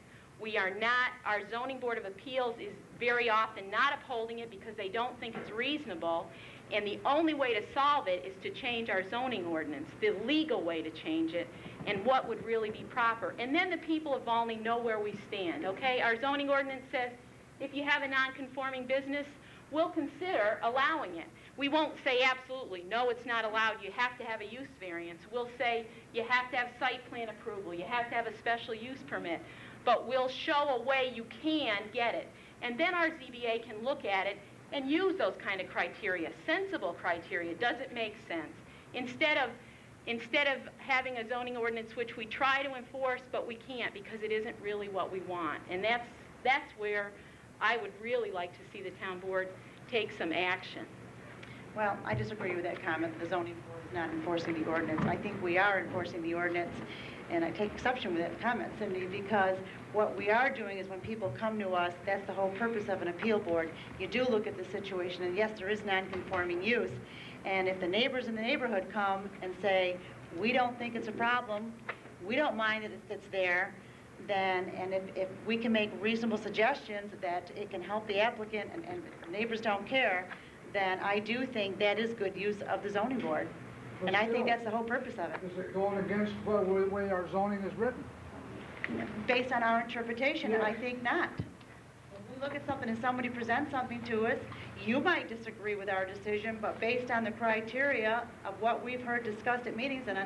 [SPEAKER 10] Our zoning board of appeals is very often not upholding it because they don't think it's reasonable. And the only way to solve it is to change our zoning ordinance, the legal way to change it, and what would really be proper. And then the people of Volney know where we stand, okay? Our zoning ordinance says if you have a non-conforming business, we'll consider allowing it. We won't say absolutely, no, it's not allowed, you have to have a use variance. We'll say you have to have site plan approval, you have to have a special use permit, but we'll show a way you can get it. And then our ZBA can look at it and use those kind of criteria, sensible criteria. Does it make sense? Instead of having a zoning ordinance which we try to enforce, but we can't because it isn't really what we want. And that's where I would really like to see the town board take some action.
[SPEAKER 4] Well, I disagree with that comment, the zoning board is not enforcing the ordinance. I think we are enforcing the ordinance, and I take exception with that comment, Cindy, because what we are doing is when people come to us, that's the whole purpose of an appeal board. You do look at the situation, and yes, there is non-conforming use, and if the neighbors in the neighborhood come and say, we don't think it's a problem, we don't mind that it's there, then, and if we can make reasonable suggestions that it can help the applicant and neighbors don't care, then I do think that is good use of the zoning board. And I think that's the whole purpose of it.
[SPEAKER 1] Is it going against the way our zoning is written?
[SPEAKER 4] Based on our interpretation, and I think not. If we look at something and somebody presents something to us, you might disagree with our decision, but based on the criteria of what we've heard discussed at meetings, and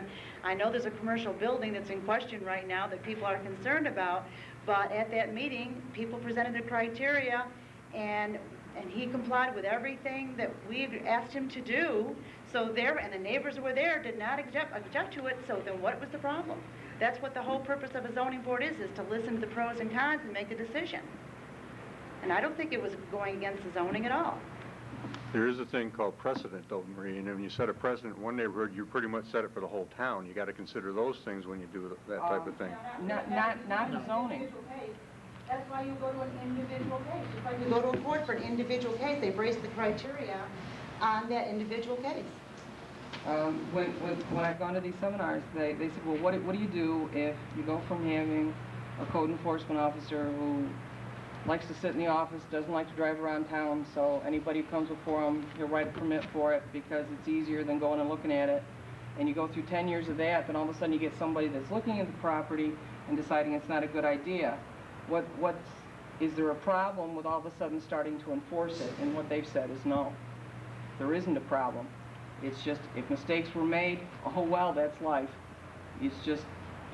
[SPEAKER 4] I know there's a commercial building that's in question right now that people are concerned about, but at that meeting, people presented the criteria, and he complied with everything that we asked him to do. So and the neighbors who were there did not object to it, so then what was the problem? That's what the whole purpose of a zoning board is to listen to the pros and cons and make a decision. And I don't think it was going against the zoning at all.
[SPEAKER 2] There is a thing called precedent, though, Marie, and when you set a precedent in one neighborhood, you pretty much set it for the whole town. You got to consider those things when you do that type of thing.
[SPEAKER 7] Not the zoning.
[SPEAKER 4] That's why you go to an individual case. Just like you go to a court for an individual case, they base the criteria on that individual case.
[SPEAKER 7] When I've gone to these seminars, they said, well, what do you do if you go from having a code enforcement officer who likes to sit in the office, doesn't like to drive around town, so anybody who comes before him, he'll write a permit for it because it's easier than going and looking at it. And you go through 10 years of that, then all of a sudden you get somebody that's looking at the property and deciding it's not a good idea. Is there a problem with all of a sudden starting to enforce it? And what they've said is no. There isn't a problem. It's just, if mistakes were made, oh well, that's life. It's just,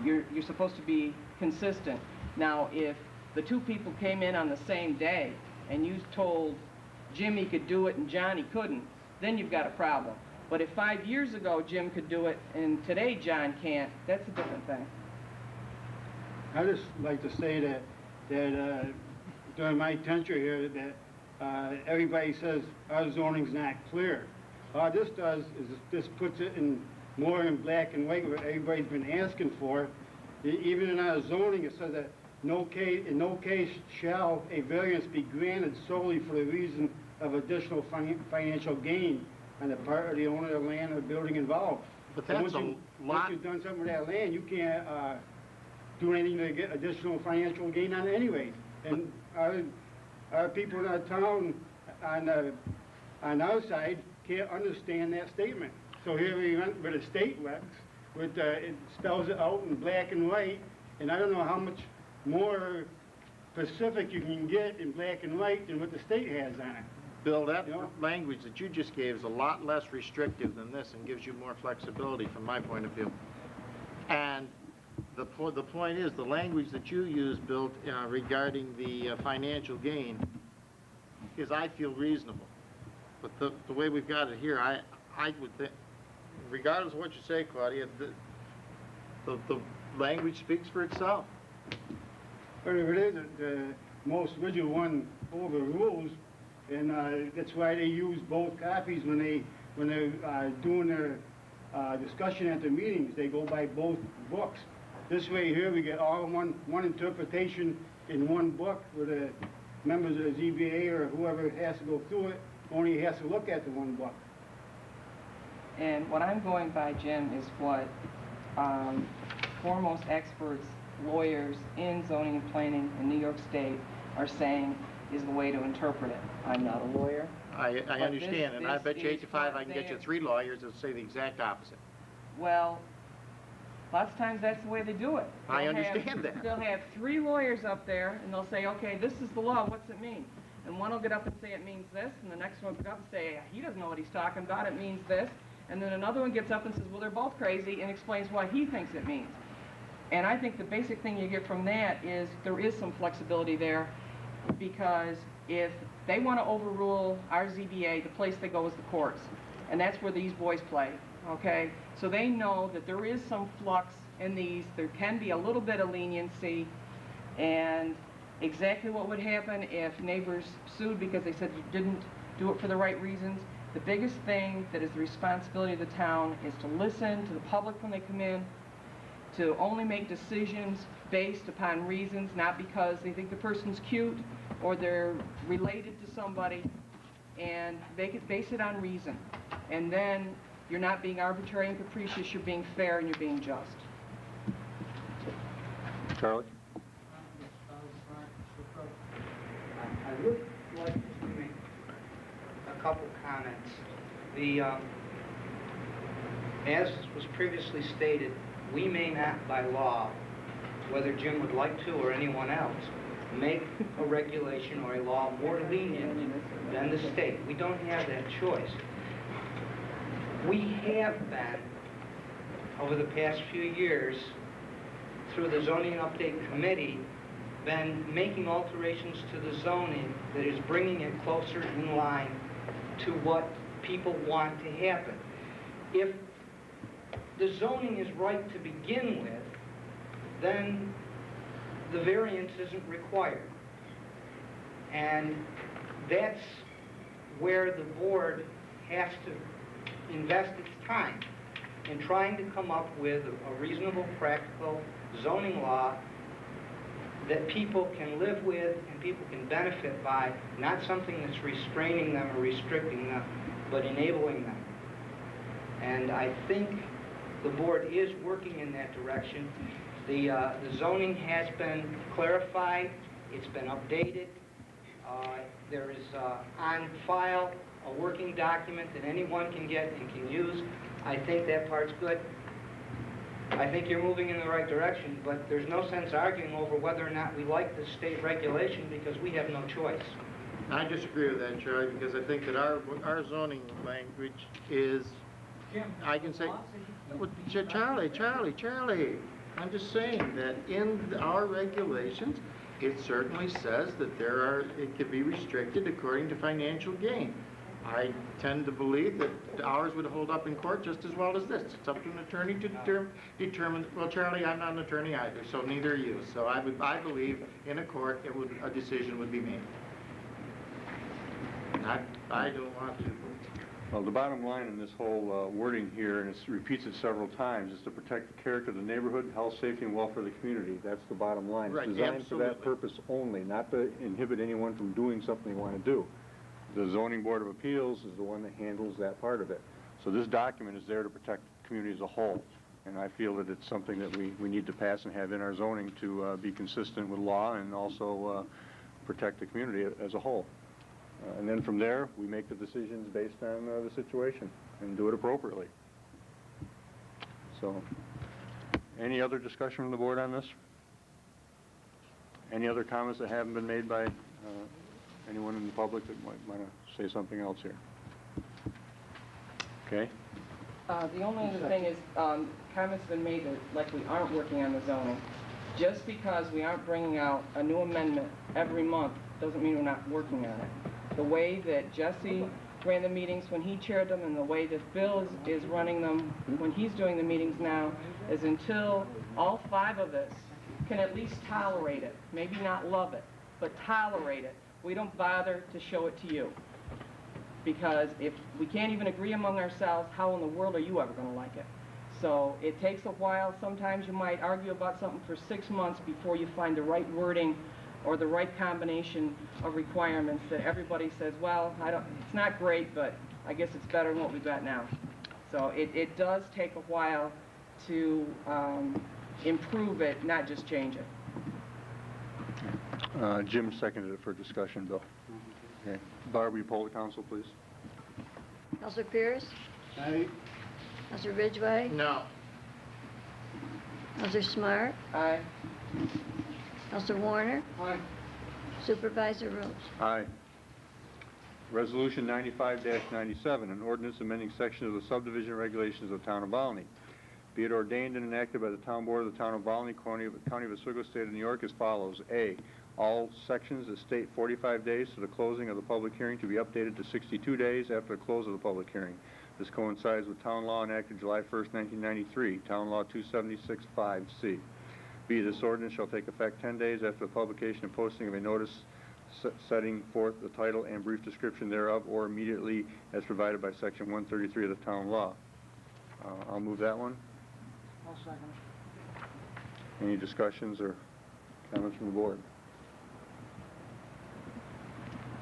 [SPEAKER 7] you're supposed to be consistent. Now, if the two people came in on the same day and you told Jimmy could do it and Johnny couldn't, then you've got a problem. But if 5 years ago Jim could do it and today John can't, that's a different thing.
[SPEAKER 5] I just like to say that during my tenure here, that everybody says our zoning's not clear. All this does is this puts it in more in black and white, what everybody's been asking for. Even in our zoning, it says that in no case shall a variance be granted solely for the reason of additional financial gain on the part of the owner of the land or the building involved.
[SPEAKER 8] But
[SPEAKER 5] So
[SPEAKER 8] that's
[SPEAKER 5] once
[SPEAKER 8] a lot.
[SPEAKER 5] you've done something with that land, you can't do anything to get additional financial gain on it anyways. And our people in our town on our side can't understand that statement. So here we went with a state regs, with it spells it out in black and white, and I don't know how much more specific you can get in black and white than what the state has on it.
[SPEAKER 8] Bill, that
[SPEAKER 5] You know?
[SPEAKER 8] language that you just gave is a lot less restrictive than this and gives you more flexibility from my point of view. And the point is, the language that you use, Bill, regarding the financial gain is, I feel, reasonable. But the way we've got it here, I would think, regardless of what you say, Claudia, the language speaks for itself.
[SPEAKER 5] But if it is, the most rigid one overrules, and that's why they use both copies when they're doing their discussion at the meetings. They go by both books. This way here, we get all one interpretation in one book, where the members of the ZBA or whoever has to go through it only has to look at the one book.
[SPEAKER 7] And what I'm going by, Jim, is what foremost experts, lawyers in zoning and planning in New York State are saying is the way to interpret it. I'm not a lawyer.
[SPEAKER 8] I understand, and I
[SPEAKER 7] this
[SPEAKER 8] bet you
[SPEAKER 7] is
[SPEAKER 8] 8 to 5 I
[SPEAKER 7] what
[SPEAKER 8] can get you
[SPEAKER 7] they're-
[SPEAKER 8] 3 lawyers that say the exact opposite.
[SPEAKER 7] Well, lots of times that's the way they do it.
[SPEAKER 8] I
[SPEAKER 7] They'll
[SPEAKER 8] understand that.
[SPEAKER 7] They'll have 3 lawyers up there, and they'll say, okay, this is the law, what's it mean? And one will get up and say it means this, and the next one will get up and say, he doesn't know what he's talking about, it means this. And then another one gets up and says, well, they're both crazy, and explains what he thinks it means. And I think the basic thing you get from that is there is some flexibility there, because if they want to overrule our ZBA, the place they go is the courts. And that's where these boys play, okay? So they know that there is some flux in these, there can be a little bit of leniency, and exactly what would happen if neighbors sued because they said you didn't do it for the right reasons. The biggest thing that is the responsibility of the town is to listen to the public when they come in, to only make decisions based upon reasons, not because they think the person's cute or they're related to somebody, and they could base it on reason. And then you're not being arbitrary and capricious, you're being fair and you're being just.
[SPEAKER 2] Charlie?
[SPEAKER 13] I would like to make a couple comments. As was previously stated, we may not by law, whether Jim would like to or anyone else, make a regulation or a law more lenient than the state. We don't have that choice. We have been, over the past few years, through the Zoning Update Committee, been making alterations to the zoning that is bringing it closer in line to what people want to happen. If the zoning is right to begin with, then the variance isn't required. And that's where the board has to invest its time in trying to come up with a reasonable, practical zoning law that people can live with and people can benefit by, not something that's restraining them or restricting them, but enabling them. And I think the board is working in that direction. The zoning has been clarified, it's been updated. There is on file a working document that anyone can get and can use. I think that part's good. I think you're moving in the right direction, but there's no sense arguing over whether or not we like the state regulation because we have no choice.
[SPEAKER 8] I disagree with that, Charlie, because I think that our zoning language is, I can say, Charlie, I'm just saying that in our regulations, it certainly says that it can be restricted according to financial gain. I tend to believe that ours would hold up in court just as well as this. It's up to an attorney to determine. Well, Charlie, I'm not an attorney either, so neither are you. So I believe in a court, a decision would be made. I don't want to
[SPEAKER 2] Well, the bottom line in this whole wording here, and it repeats it several times, is to protect the character of the neighborhood, health, safety, and welfare of the community. That's the bottom line.
[SPEAKER 8] Right,
[SPEAKER 2] It's designed for that
[SPEAKER 8] absolutely.
[SPEAKER 2] purpose only, not to inhibit anyone from doing something they want to do. The Zoning Board of Appeals is the one that handles that part of it. So this document is there to protect the community as a whole. And I feel that it's something that we need to pass and have in our zoning to be consistent with law and also protect the community as a whole. And then from there, we make the decisions based on the situation and do it appropriately. So, any other discussion from the board on this? Any other comments that haven't been made by anyone in the public that might want to say something else here? Okay?
[SPEAKER 7] The only other thing is, comments been made that, like, we aren't working on the zoning. Just because we aren't bringing out a new amendment every month doesn't mean we're not working on it. The way that Jesse ran the meetings when he chaired them and the way that Bill is running them when he's doing the meetings now is until all 5 of us can at least tolerate it, maybe not love it, but tolerate it, we don't bother to show it to you. Because if we can't even agree among ourselves, how in the world are you ever going to like it? So it takes a while. Sometimes you might argue about something for 6 months before you find the right wording or the right combination of requirements that everybody says, well, it's not great, but I guess it's better than what we've got now. So it does take a while to improve it, not just change it.
[SPEAKER 2] Jim seconded it for discussion, Bill. Okay. Barb, will you poll the council, please?
[SPEAKER 3] Counselor Pierce?
[SPEAKER 5] Aye.
[SPEAKER 3] Counselor Ridgway?
[SPEAKER 8] No.
[SPEAKER 3] Counselor Smart?
[SPEAKER 7] Aye.
[SPEAKER 3] Counselor Warner?
[SPEAKER 5] Aye.
[SPEAKER 3] Supervisor Rose?
[SPEAKER 2] Aye. Resolution 95-97, an ordinance amending section of the subdivision regulations of the town of Volney. Be it ordained and enacted by the town board of the town of Volney, County of Oswego, state of New York, as follows. A, all sections that state 45 days to the closing of the public hearing to be updated to 62 days after the close of the public hearing. This coincides with town law enacted July 1st, 1993, town law 276-5C. B, this ordinance shall take effect 10 days after the publication and posting of a notice setting forth the title and brief description thereof, or immediately as provided by section 133 of the town law. I'll move that one.
[SPEAKER 1] I'll second it.
[SPEAKER 2] Any discussions or comments from the board?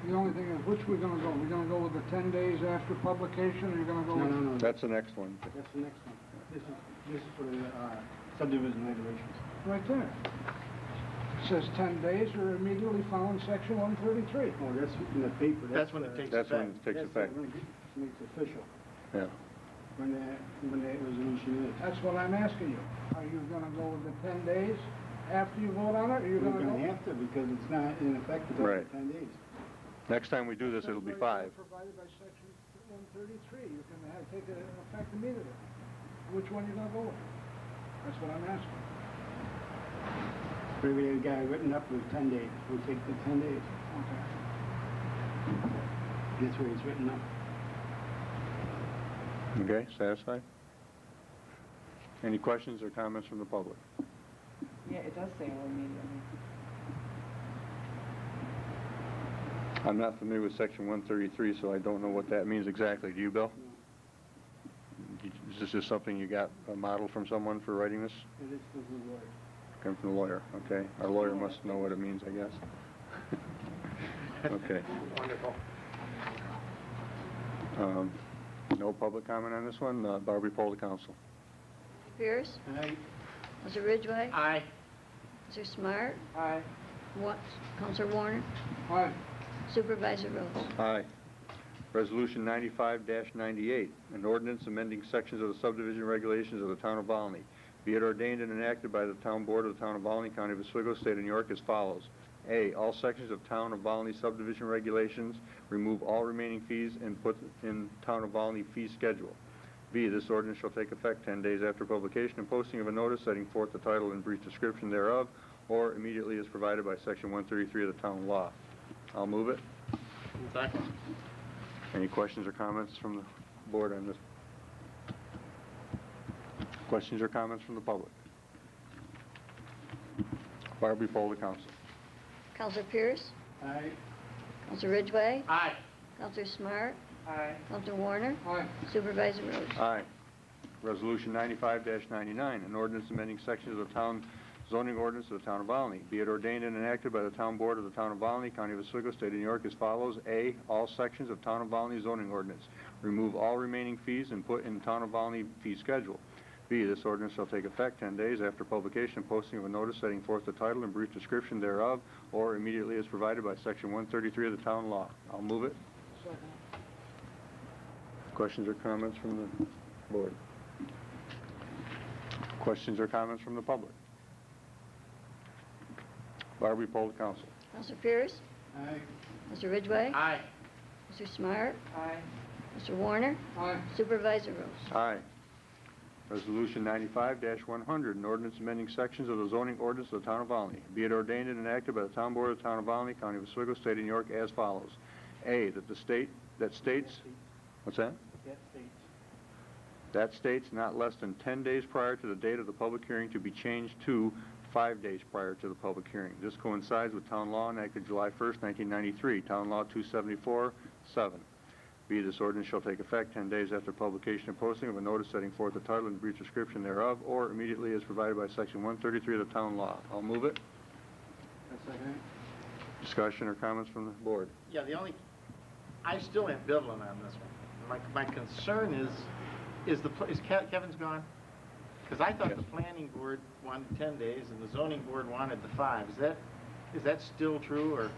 [SPEAKER 1] The only thing is, which we're gonna go? We're gonna go with the 10 days after publication, or you're gonna go with?
[SPEAKER 5] No.
[SPEAKER 2] That's the next one.
[SPEAKER 5] That's the next one. This is for the subdivision regulations.
[SPEAKER 1] Right there. It says 10 days or immediately following section 133.
[SPEAKER 5] Oh, that's in the paper.
[SPEAKER 8] That's when it takes
[SPEAKER 2] That's when
[SPEAKER 8] effect.
[SPEAKER 2] it takes effect.
[SPEAKER 5] When it makes it official,
[SPEAKER 2] Yeah.
[SPEAKER 5] when that resolution is.
[SPEAKER 1] That's what I'm asking you. Are you gonna go with the 10 days after you vote on it, or you're
[SPEAKER 5] We're
[SPEAKER 1] gonna go?
[SPEAKER 5] gonna have to, because it's not in effect until
[SPEAKER 2] Right.
[SPEAKER 5] 10 days.
[SPEAKER 2] Next time we do this, it'll be 5.
[SPEAKER 1] Provided by section 133, you can take it effect immediately. Which one you gonna go with? That's what I'm asking.
[SPEAKER 5] But we got it written up with 10 days. We'll take the 10 days.
[SPEAKER 1] Okay.
[SPEAKER 5] That's where it's written up.
[SPEAKER 2] Okay, satisfied? Any questions or comments from the public?
[SPEAKER 7] Yeah, it does say we're immediately.
[SPEAKER 2] I'm not familiar with section 133, so I don't know what that means exactly. Do you, Bill? Is this just something you got a model from someone for writing this?
[SPEAKER 5] It is for the lawyer.
[SPEAKER 2] Come from the lawyer, okay. Our lawyer must know what it means, I guess. Okay.
[SPEAKER 8] Wonderful.
[SPEAKER 2] No public comment on this one? Barbie, poll the council.
[SPEAKER 3] Pierce?
[SPEAKER 5] Aye.
[SPEAKER 3] Counselor Ridgway?
[SPEAKER 8] Aye.
[SPEAKER 3] Counselor Smart?
[SPEAKER 7] Aye.
[SPEAKER 3] Counselor Warner?
[SPEAKER 1] Aye.
[SPEAKER 3] Supervisor Rose?
[SPEAKER 2] Aye. Resolution 95-98, an ordinance amending sections of the subdivision regulations of the town of Volney. Be it ordained and enacted by the town board of the town of Volney, County of Oswego, state of New York, as follows. A, all sections of town of Volney subdivision regulations, remove all remaining fees and put in town of Volney fee schedule. B, this ordinance shall take effect 10 days after publication and posting of a notice setting forth the title and brief description thereof, or immediately as provided by section 133 of the town law. I'll move it.
[SPEAKER 8] Second.
[SPEAKER 2] Any questions or comments from the board on this? Questions or comments from the public? Barbie, poll the council.
[SPEAKER 3] Counselor Pierce?
[SPEAKER 5] Aye.
[SPEAKER 3] Counselor Ridgway?
[SPEAKER 8] Aye.
[SPEAKER 3] Counselor Smart?
[SPEAKER 7] Aye.
[SPEAKER 3] Counselor Warner?
[SPEAKER 7] Aye.
[SPEAKER 3] Supervisor Rose?
[SPEAKER 2] Aye. Resolution 95-99, an ordinance amending sections of the town zoning ordinance of the town of Volney. Be it ordained and enacted by the town board of the town of Volney, county of Oswego, state of New York as follows. A, all sections of town of Volney zoning ordinance. Remove all remaining fees and put in town of Volney fee schedule. B, this ordinance shall take effect 10 days after publication and posting of a notice setting forth the title and brief description thereof, or immediately as provided by section 133 of the town law. I'll move it. Questions or comments from the board? Questions or comments from the public? Barbie, poll the council.
[SPEAKER 3] Counselor Pierce?
[SPEAKER 5] Aye.
[SPEAKER 3] Mr. Ridgway?
[SPEAKER 8] Aye.
[SPEAKER 3] Mr. Smart?
[SPEAKER 7] Aye.
[SPEAKER 3] Mr. Warner?
[SPEAKER 7] Aye.
[SPEAKER 3] Supervisor Rose?
[SPEAKER 2] Aye. Resolution 95-100, an ordinance amending sections of the zoning ordinance of the town of Volney. Be it ordained and enacted by the town board of the town of Volney, county of Oswego, state of New York as follows. A, that states, what's that? That states not less than 10 days prior to the date of the public hearing to be changed to 5 days prior to the public hearing. This coincides with Town Law enacted July 1st, 1993, Town Law 274-7. B, this ordinance shall take effect 10 days after publication and posting of a notice setting forth the title and brief description thereof, or immediately as provided by section 133 of the town law. I'll move it. Discussion or comments from the board?
[SPEAKER 8] Yeah, I'm still ambivalent on this one. My concern is Kevin's gone? Because I thought
[SPEAKER 2] Yes.
[SPEAKER 8] the planning board wanted 10 days and the zoning board wanted the 5. Is that still true, or?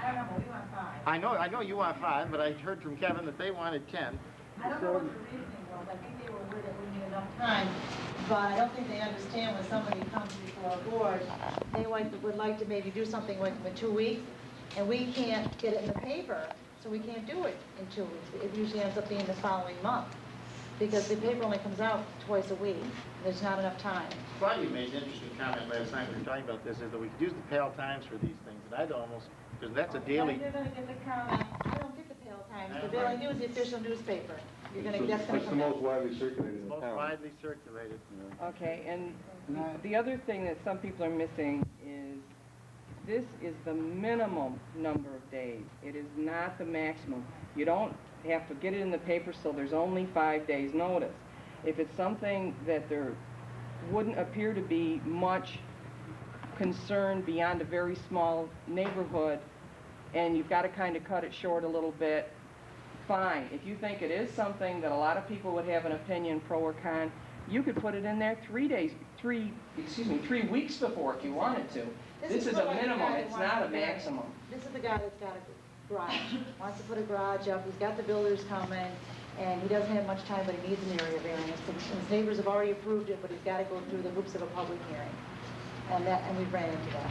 [SPEAKER 4] I don't know, but we want 5.
[SPEAKER 8] I know you want 5, but I heard from Kevin that they wanted 10.
[SPEAKER 4] I don't know what the reasoning was. I think they were aware that we need enough time, but I don't think they understand when somebody comes before a board, they would like to maybe do something with them in 2 weeks, and we can't get it in the paper, so we can't do it in 2 weeks. It usually ends up being the following month, because the paper only comes out twice a week. There's not enough time.
[SPEAKER 8] I thought you made an interesting comment last night when we were talking about this, is that we could use the Pale Times for these things, and I'd almost, because that's a daily.
[SPEAKER 4] You're gonna get the comment, I don't get the Pale Times, the Daily News, the official newspaper. That's gonna come out.
[SPEAKER 2] widely circulated
[SPEAKER 8] It's most widely circulated.
[SPEAKER 7] Okay, and the other thing that some people are missing is this is the minimum number of days. It is not the maximum. You don't have to get it in the paper, so there's only 5 days' notice. If it's something that there wouldn't appear to be much concern beyond a very small neighborhood, and you've got to kind of cut it short a little bit, fine. If you think it is something that a lot of people would have an opinion, pro or con, you could put it in there 3 weeks before if you wanted to. This is a minimum, it's not a maximum.
[SPEAKER 4] This is the guy that's got a garage, wants to put a garage up, he's got the builders coming, and he doesn't have much time, but he needs an area variance. His neighbors have already approved it, but he's got to go through the hoops of a public hearing. And we ran into that.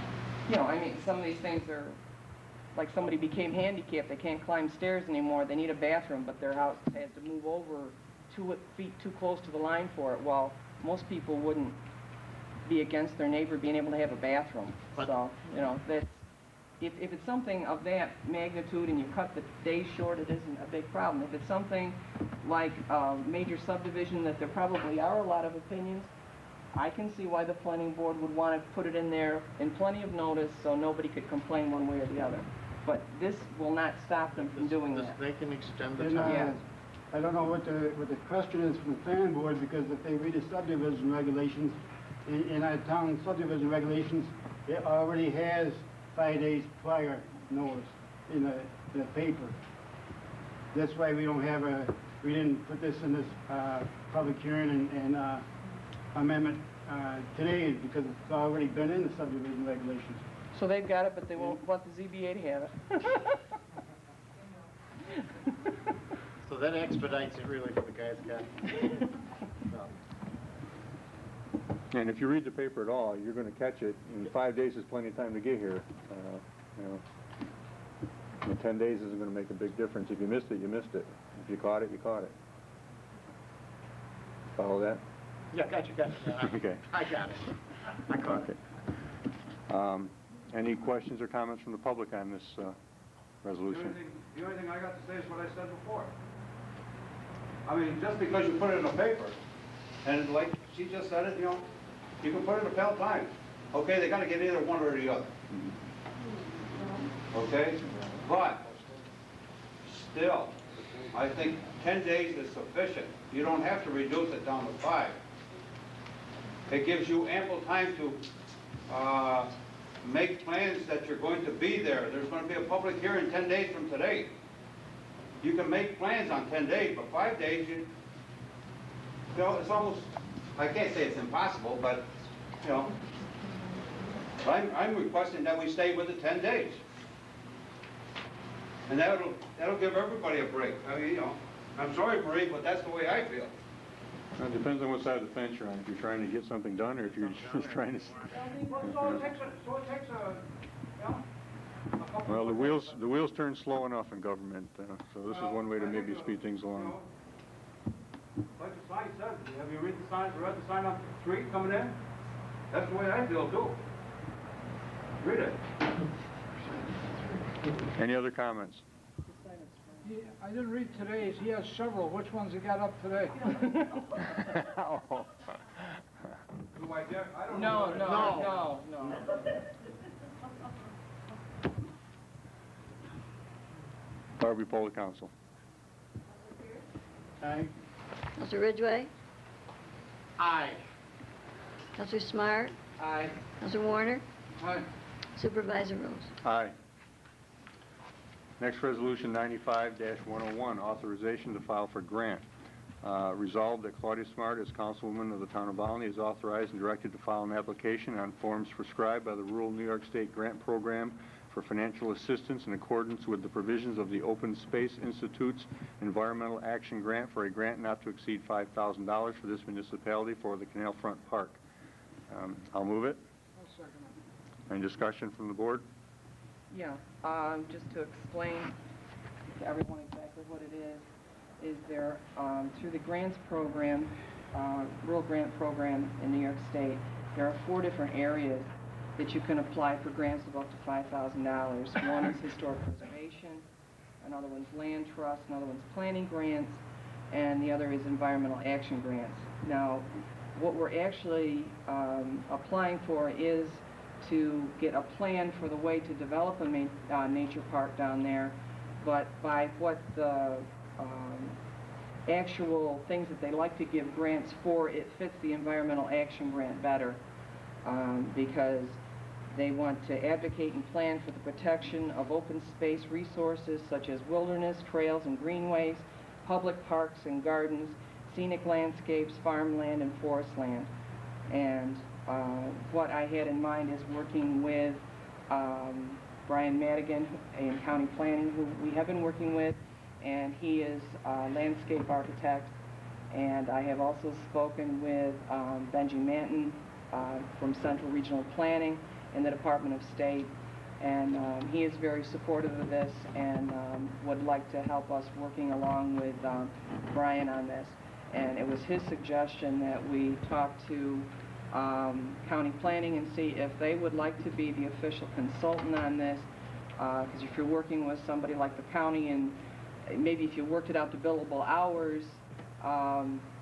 [SPEAKER 7] You know, I mean, some of these things are, like somebody became handicapped, they can't climb stairs anymore, they need a bathroom, but their house has to move over 2 feet too close to the line for it. Well, most people wouldn't be against their neighbor being able to have a bathroom. So, you know, that's, if it's something of that magnitude and you cut the days short, it isn't a big problem. If it's something like a major subdivision that there probably are a lot of opinions, I can see why the planning board would want to put it in there in plenty of notice so nobody could complain one way or the other. But this will not stop them from doing that.
[SPEAKER 8] They can extend the
[SPEAKER 5] And,
[SPEAKER 8] time.
[SPEAKER 7] Yeah.
[SPEAKER 5] I don't know what the question is from the planning board, because if they read the subdivision regulations, in our town subdivision regulations, it already has 5 days prior notice in the paper. That's why we didn't put this in this public hearing and amendment today, because it's already been in the subdivision regulations.
[SPEAKER 7] So they've got it, but they won't want the ZBA to have it.
[SPEAKER 8] So that expedites it really for the guys got.
[SPEAKER 2] And if you read the paper at all, you're going to catch it. In 5 days is plenty of time to get here. You know, and 10 days isn't going to make a big difference. If you missed it, you missed it. If you caught it, you caught it. Follow that?
[SPEAKER 8] Yeah, gotcha.
[SPEAKER 2] Okay.
[SPEAKER 8] I got it. I caught it.
[SPEAKER 2] Okay. Any questions or comments from the public on this resolution?
[SPEAKER 6] The only thing I got to say is what I said before. I mean, just because you put it in the paper, and like she just said it, you know, you can put it in the Pale Times. Okay, they got to get either one or the other. Okay? But, still, I think 10 days is sufficient. You don't have to reduce it down to 5. It gives you ample time to make plans that you're going to be there. There's going to be a public hearing 10 days from today. You can make plans on 10 days, but 5 days, you know, it's almost, I can't say it's impossible, but, you know, I'm requesting that we stay with the 10 days. And that'll give everybody a break. I mean, you know, I'm sorry, Marie, but that's the way I feel.
[SPEAKER 2] Well, it depends on what side of the fence you're on, if you're trying to get something done or if you're just trying to...
[SPEAKER 6] So it takes a, you know, a couple
[SPEAKER 2] Well, the wheels turn slow enough in government, so this is one way to maybe speed things along.
[SPEAKER 6] like the sign says, have you read the sign on the street coming in? That's the way I feel too. Read it.
[SPEAKER 2] Any other comments?
[SPEAKER 1] I didn't read today's. He has several. Which ones he got up today?
[SPEAKER 2] Oh.
[SPEAKER 6] Do I dare? I don't know.
[SPEAKER 7] No.
[SPEAKER 2] Barbie, poll the council.
[SPEAKER 5] Aye.
[SPEAKER 3] Counselor Ridgway,
[SPEAKER 8] Aye.
[SPEAKER 3] Counselor Smart,
[SPEAKER 7] Aye.
[SPEAKER 3] Counselor Warner,
[SPEAKER 1] Aye.
[SPEAKER 3] Supervisor Rose.
[SPEAKER 2] Aye. Next, Resolution 95-101, authorization to file for grant. Resolved that Claudia Smart, as Councilwoman of the Town of Volney, is authorized and directed to file an application on forms prescribed by the Rural New York State Grant Program for financial assistance in accordance with the provisions of the Open Space Institute's Environmental Action Grant for a grant not to exceed $5,000 for this municipality for the Canal Front Park. I'll move it.
[SPEAKER 1] I'll second it.
[SPEAKER 2] Any discussion from the board?
[SPEAKER 7] Yeah, just to explain to everyone exactly what it is there, through the grants program, rural grant program in New York State, there are 4 different areas that you can apply for grants of up to $5,000. One is historic preservation, another one's land trust, another one's planning grants, and the other is environmental action grants. Now, what we're actually applying for is to get a plan for the way to develop a nature park down there, but by what the actual things that they like to give grants for, it fits the environmental action grant better, because they want to advocate and plan for the protection of open space resources such as wilderness, trails and greenways, public parks and gardens, scenic landscapes, farmland and forest land. And what I had in mind is working with Brian Madigan in County Planning, who we have been working with, and he is a landscape architect. And I have also spoken with Benji Manton from Central Regional Planning in the Department of State, and he is very supportive of this and would like to help us working along with Brian on this. And it was his suggestion that we talk to County Planning and see if they would like to be the official consultant on this, because if you're working with somebody like the county and maybe if you worked it out to billable hours,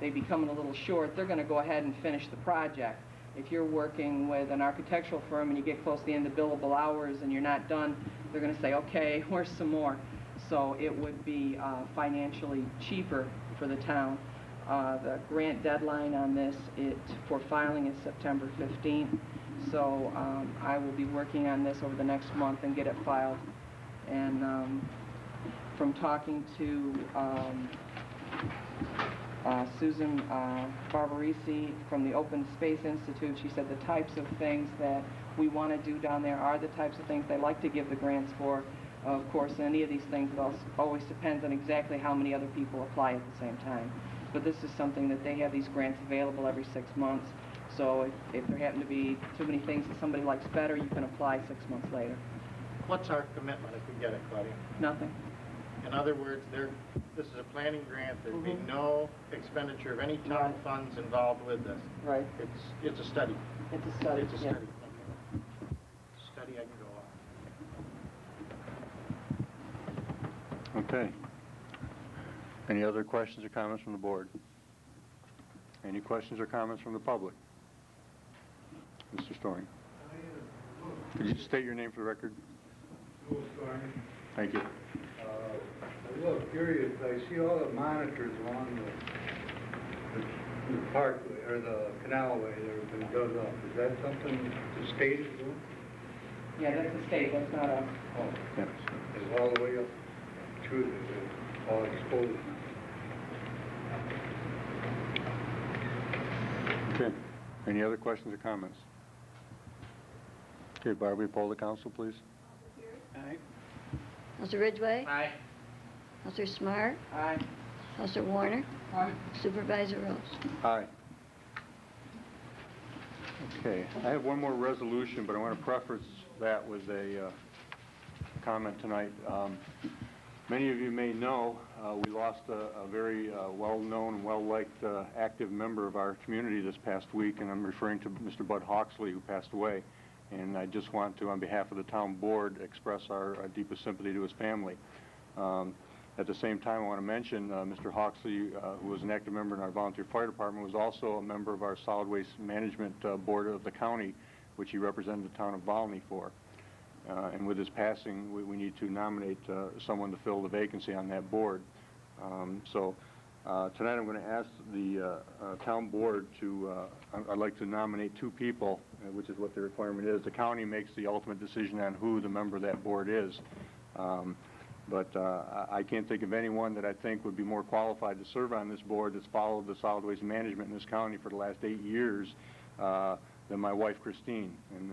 [SPEAKER 7] they be coming a little short, they're going to go ahead and finish the project. If you're working with an architectural firm and you get close to the end of billable hours and you're not done, they're going to say, okay, where's some more? So it would be financially cheaper for the town. The grant deadline on this for filing is September 15th. So I will be working on this over the next month and get it filed. And from talking to Susan Barbarisi from the Open Space Institute, she said the types of things that we want to do down there are the types of things they like to give the grants for. Of course, any of these things, it always depends on exactly how many other people apply at the same time. But this is something that they have these grants available every 6 months. So if there happen to be too many things that somebody likes better, you can apply 6 months later.
[SPEAKER 8] What's our commitment if we get it, Claudia?
[SPEAKER 7] Nothing.
[SPEAKER 8] In other words, this is a planning grant. There'd be no expenditure of any town funds involved with this.
[SPEAKER 7] Right.
[SPEAKER 8] It's a study.
[SPEAKER 7] It's a study.
[SPEAKER 8] It's a
[SPEAKER 7] yeah.
[SPEAKER 8] study. Okay. Study I can go on.
[SPEAKER 2] Okay. Any other questions or comments from the board? Any questions or comments from the public? Mr. Storing. Could you state your name for the record? Thank you.
[SPEAKER 11] I'm a little curious, I see all the monitors along the parkway, or the canalway that have been dug up. Is that something the state is doing?
[SPEAKER 7] Yeah, that's the state, that's not us.
[SPEAKER 11] Oh, it's all the way up to the, all exposed now.
[SPEAKER 2] Okay. Any other questions or comments? Okay, Barbie, poll the council, please.
[SPEAKER 5] Aye.
[SPEAKER 3] Counselor Ridgway?
[SPEAKER 5] Aye.
[SPEAKER 3] Counselor Smart?
[SPEAKER 7] Aye.
[SPEAKER 3] Counselor Warner?
[SPEAKER 5] Aye.
[SPEAKER 3] Supervisor Rose?
[SPEAKER 2] Aye. Okay, I have one more resolution, but I want to preface that with a comment tonight. Many of you may know we lost a very well-known and well-liked active member of our community this past week, and I'm referring to Mr. Bud Hawksley, who passed away. And I just want to, on behalf of the town board, express our deepest sympathy to his family. At the same time, I want to mention Mr. Hawksley, who was an active member in our volunteer fire department, was also a member of our solid waste management board of the county, which he represented the town of Volney for. And with his passing, we need to nominate someone to fill the vacancy on that board. Tonight I'm going to ask the town board to, I'd like to nominate two people, which is what the requirement is. The county makes the ultimate decision on who the member of that board is. But I can't think of anyone that I think would be more qualified to serve on this board that's followed the solid waste management in this county for the last 8 years than my wife, Christine. And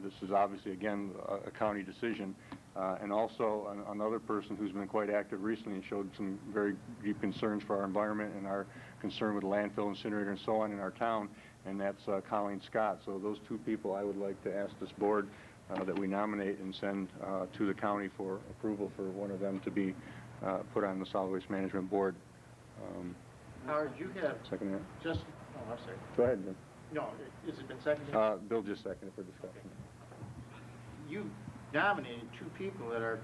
[SPEAKER 2] this is obviously, again, a county decision. And also another person who's been quite active recently and showed some very deep concerns for our environment and our concern with landfill, incinerator, and so on in our town, and that's Colleen Scott. So those two people I would like to ask this board that we nominate and send to the county for approval for one of them to be put on the solid waste management board.
[SPEAKER 8] Howard, you have
[SPEAKER 2] Second that?
[SPEAKER 8] just, oh, I'm sorry.
[SPEAKER 2] Go ahead, Jim.
[SPEAKER 8] No, has it been seconded?
[SPEAKER 2] Bill just seconded for discussion.
[SPEAKER 8] You nominated two people that are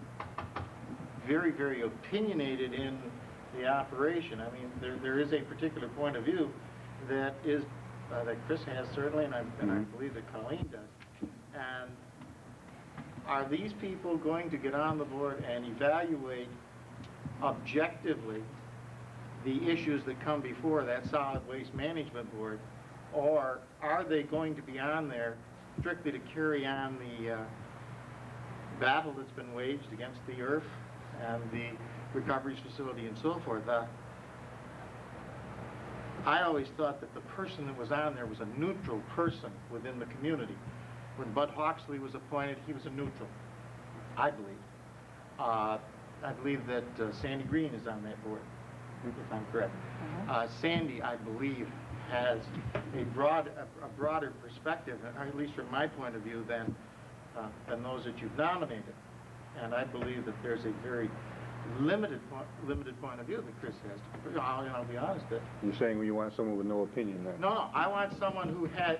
[SPEAKER 8] very, very opinionated in the operation. I mean, there is a particular point of view that is, that Chris has certainly, and I believe that Colleen does. And are these people going to get on the board and evaluate objectively the issues that come before that solid waste management board, or are they going to be on there strictly to carry on the battle that's been waged against the IRF and the recovery facility and so forth? I always thought that the person that was on there was a neutral person within the community. When Bud Hawksley was appointed, he was a neutral, I believe. I believe that Sandy Green is on that board, if I'm correct. Sandy, I believe, has a broader perspective, at least from my point of view, than those that you've nominated. And I believe that there's a very limited point of view that Chris has. I'll be honest.
[SPEAKER 2] You're saying you want someone with no opinion then?
[SPEAKER 8] No, I want someone who has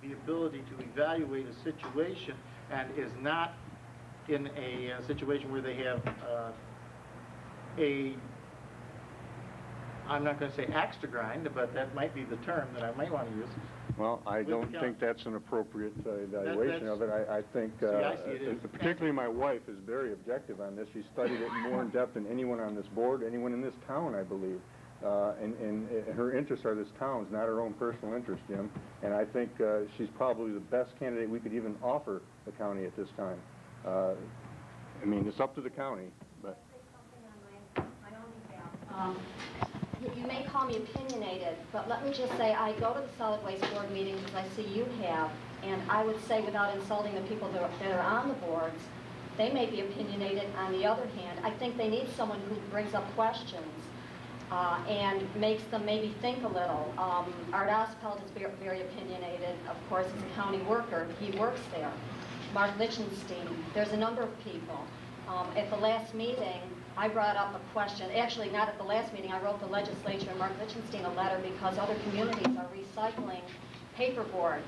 [SPEAKER 8] the ability to evaluate a situation and is not in a situation where they have I'm not going to say axe to grind, but that might be the term that I might want to use.
[SPEAKER 2] Well, I don't think that's an appropriate evaluation of it. I think,
[SPEAKER 8] See, I see it as
[SPEAKER 2] particularly my wife is very objective on this. She studied it more in depth than anyone on this board, anyone in this town, I believe. And her interests are this town's, not her own personal interest, Jim. And I think she's probably the best candidate we could even offer the county at this time. I mean, it's up to the county, but...
[SPEAKER 14] You may call me opinionated, but let me just say I go to the solid waste board meetings as I see you have, and I would say without insulting the people that are on the boards, they may be opinionated. On the other hand, I think they need someone who brings up questions and makes them maybe think a little. Art Ospelt is very opinionated, of course, as a county worker. He works there. Mark Lichtenstein, there's a number of people. At the last meeting, I brought up a question, actually not at the last meeting, I wrote the legislature and Mark Lichtenstein a letter because other communities are recycling paperboard,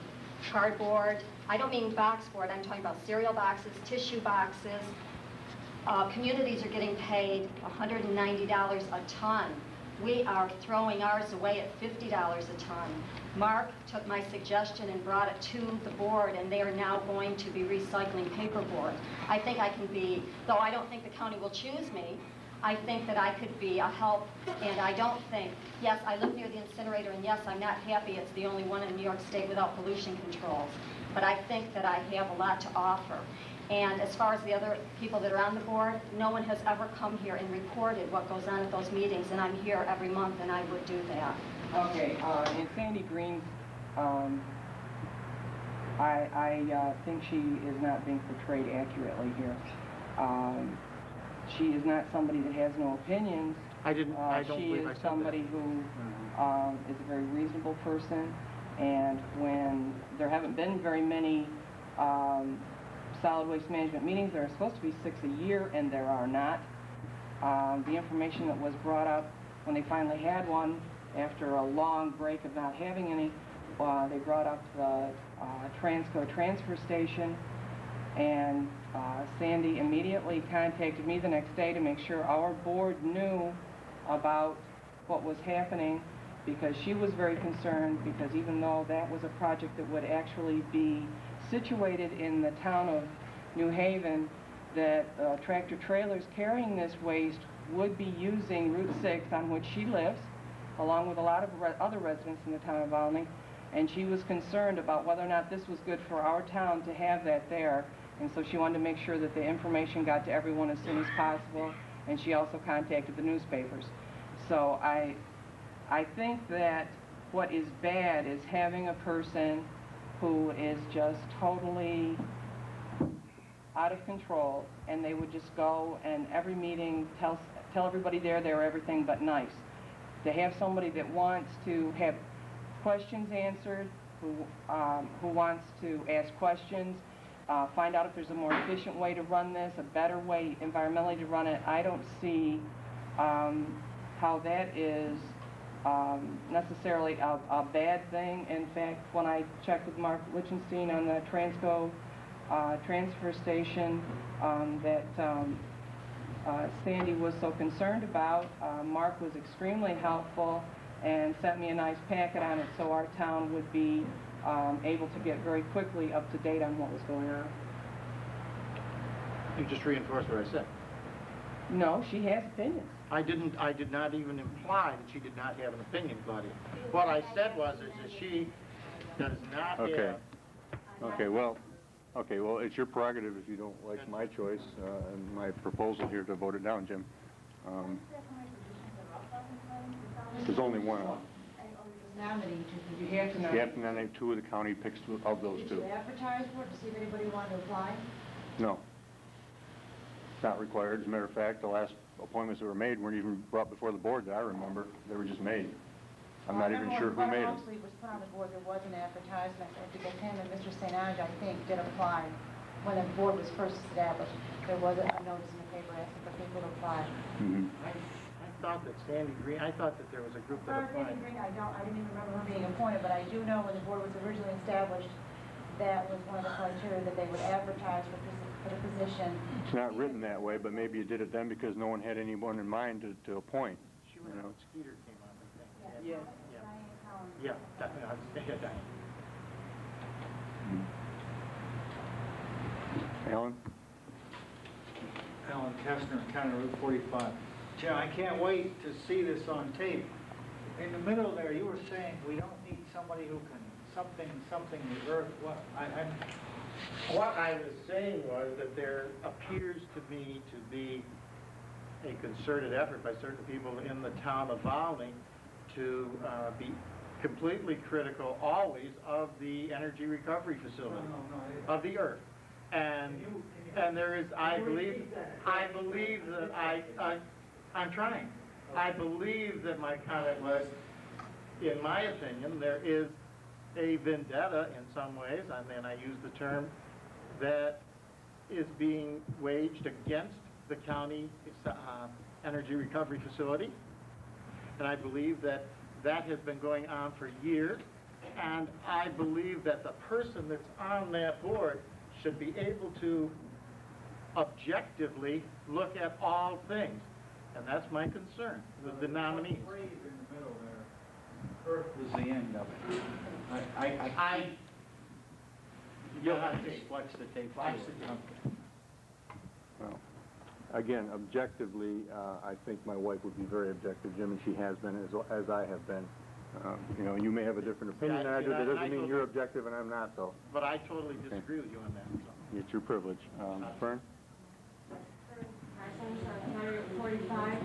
[SPEAKER 14] cardboard, I don't mean boxboard, I'm talking about cereal boxes, tissue boxes. Communities are getting paid $190 a ton We are throwing ours away at $50 a ton. Mark took my suggestion and brought it to the board, and they are now going to be recycling paperboard. I think I can be, though I don't think the county will choose me, I think that I could be a help, and I don't think, yes, I live near the incinerator, and yes, I'm not happy it's the only one in New York State without pollution controls, but I think that I have a lot to offer. And as far as the other people that are on the board, no one has ever come here and reported what goes on at those meetings, and I'm here every month, and I would do that.
[SPEAKER 7] Okay, in Sandy Green's, I think she is not being portrayed accurately here. She is not somebody that has no opinions.
[SPEAKER 8] I don't believe I said that.
[SPEAKER 7] She is somebody who is a very reasonable person, and when there haven't been very many solid waste management meetings, there are supposed to be 6 a year, and there are not. The information that was brought up when they finally had one, after a long break of not having any, they brought up the Transco transfer station, and Sandy immediately contacted me the next day to make sure our board knew about what was happening, because she was very concerned, because even though that was a project that would actually be situated in the town of New Haven, that tractor trailers carrying this waste would be using Route 6, on which she lives, along with a lot of other residents in the town of Volney, and she was concerned about whether or not this was good for our town to have that there, and so she wanted to make sure that the information got to everyone as soon as possible, and she also contacted the newspapers. So I think that what is bad is having a person who is just totally out of control, and they would just go and every meeting tell everybody they're everything but nice. To have somebody that wants to have questions answered, who wants to ask questions, find out if there's a more efficient way to run this, a better way environmentally to run it, I don't see how that is necessarily a bad thing. In fact, when I checked with Mark Lichtenstein on the Transco transfer station that Sandy was so concerned about, Mark was extremely helpful and sent me a nice packet on it, so our town would be able to get very quickly up to date on what was going on.
[SPEAKER 8] You just reinforced what I said.
[SPEAKER 7] No, she has opinions.
[SPEAKER 8] I did not even imply that she did not have an opinion, Claudia. What I said was is that she does not
[SPEAKER 2] Okay.
[SPEAKER 8] have...
[SPEAKER 2] Okay, well, it's your prerogative if you don't like my choice and my proposal here to vote it down, Jim. There's only one.
[SPEAKER 7] You have to know.
[SPEAKER 2] You have to nominate 2 of the county picks of those 2.
[SPEAKER 4] Did you advertise for it to see if anybody wanted to apply?
[SPEAKER 2] No. It's not required. As a matter of fact, the last appointments that were made weren't even brought before the board that I remember. They were just made. I'm not even sure who made them.
[SPEAKER 4] When was put on the board, there was an advertisement, because him and Mr. St. Ange, I think, did apply when the board was first established. There was a notice in the paper asking for people to apply.
[SPEAKER 2] Mm-hmm.
[SPEAKER 8] I thought that Sandy Green, I thought that there was a group that applied.
[SPEAKER 4] Sandy Green, I didn't even remember her being appointed, but I do know when the board was originally established, that was one of the criteria that they would advertise for the position.
[SPEAKER 2] It's not written that way, but maybe you did it then because no one had anyone in mind to appoint.
[SPEAKER 8] She went out, Skeeter came on, I think.
[SPEAKER 7] Yeah.
[SPEAKER 8] Yeah, Diane.
[SPEAKER 2] Alan?
[SPEAKER 11] Alan Kestner, County Route 45. Jim, I can't wait to see this on tape. In the middle there, you were saying we don't need somebody who can something the earth. What I was saying was that there appears to me to be
[SPEAKER 8] A concerted effort by certain people in the town of Volney to be completely critical always of the energy recovery facility of the earth, and there is, I believe that I'm trying. I believe that my comment was, in my opinion, there is a vendetta in some ways, and I use the term, that is being waged against the county energy recovery facility, and I believe that that has been going on for years, and I believe that the person that's on that board should be able to objectively look at all things. And that's my concern with the nominees.
[SPEAKER 11] The phrase in the middle there, Earth was the end of it. You'll have to watch the tape.
[SPEAKER 2] Well, again, objectively, I think my wife would be very objective, Jim, and she has been, as I have been. You know, you may have a different opinion than I do. That doesn't mean you're objective and I'm not, though.
[SPEAKER 8] But I totally disagree with you on that, so.
[SPEAKER 2] It's your privilege. Fern?
[SPEAKER 12] Number 45.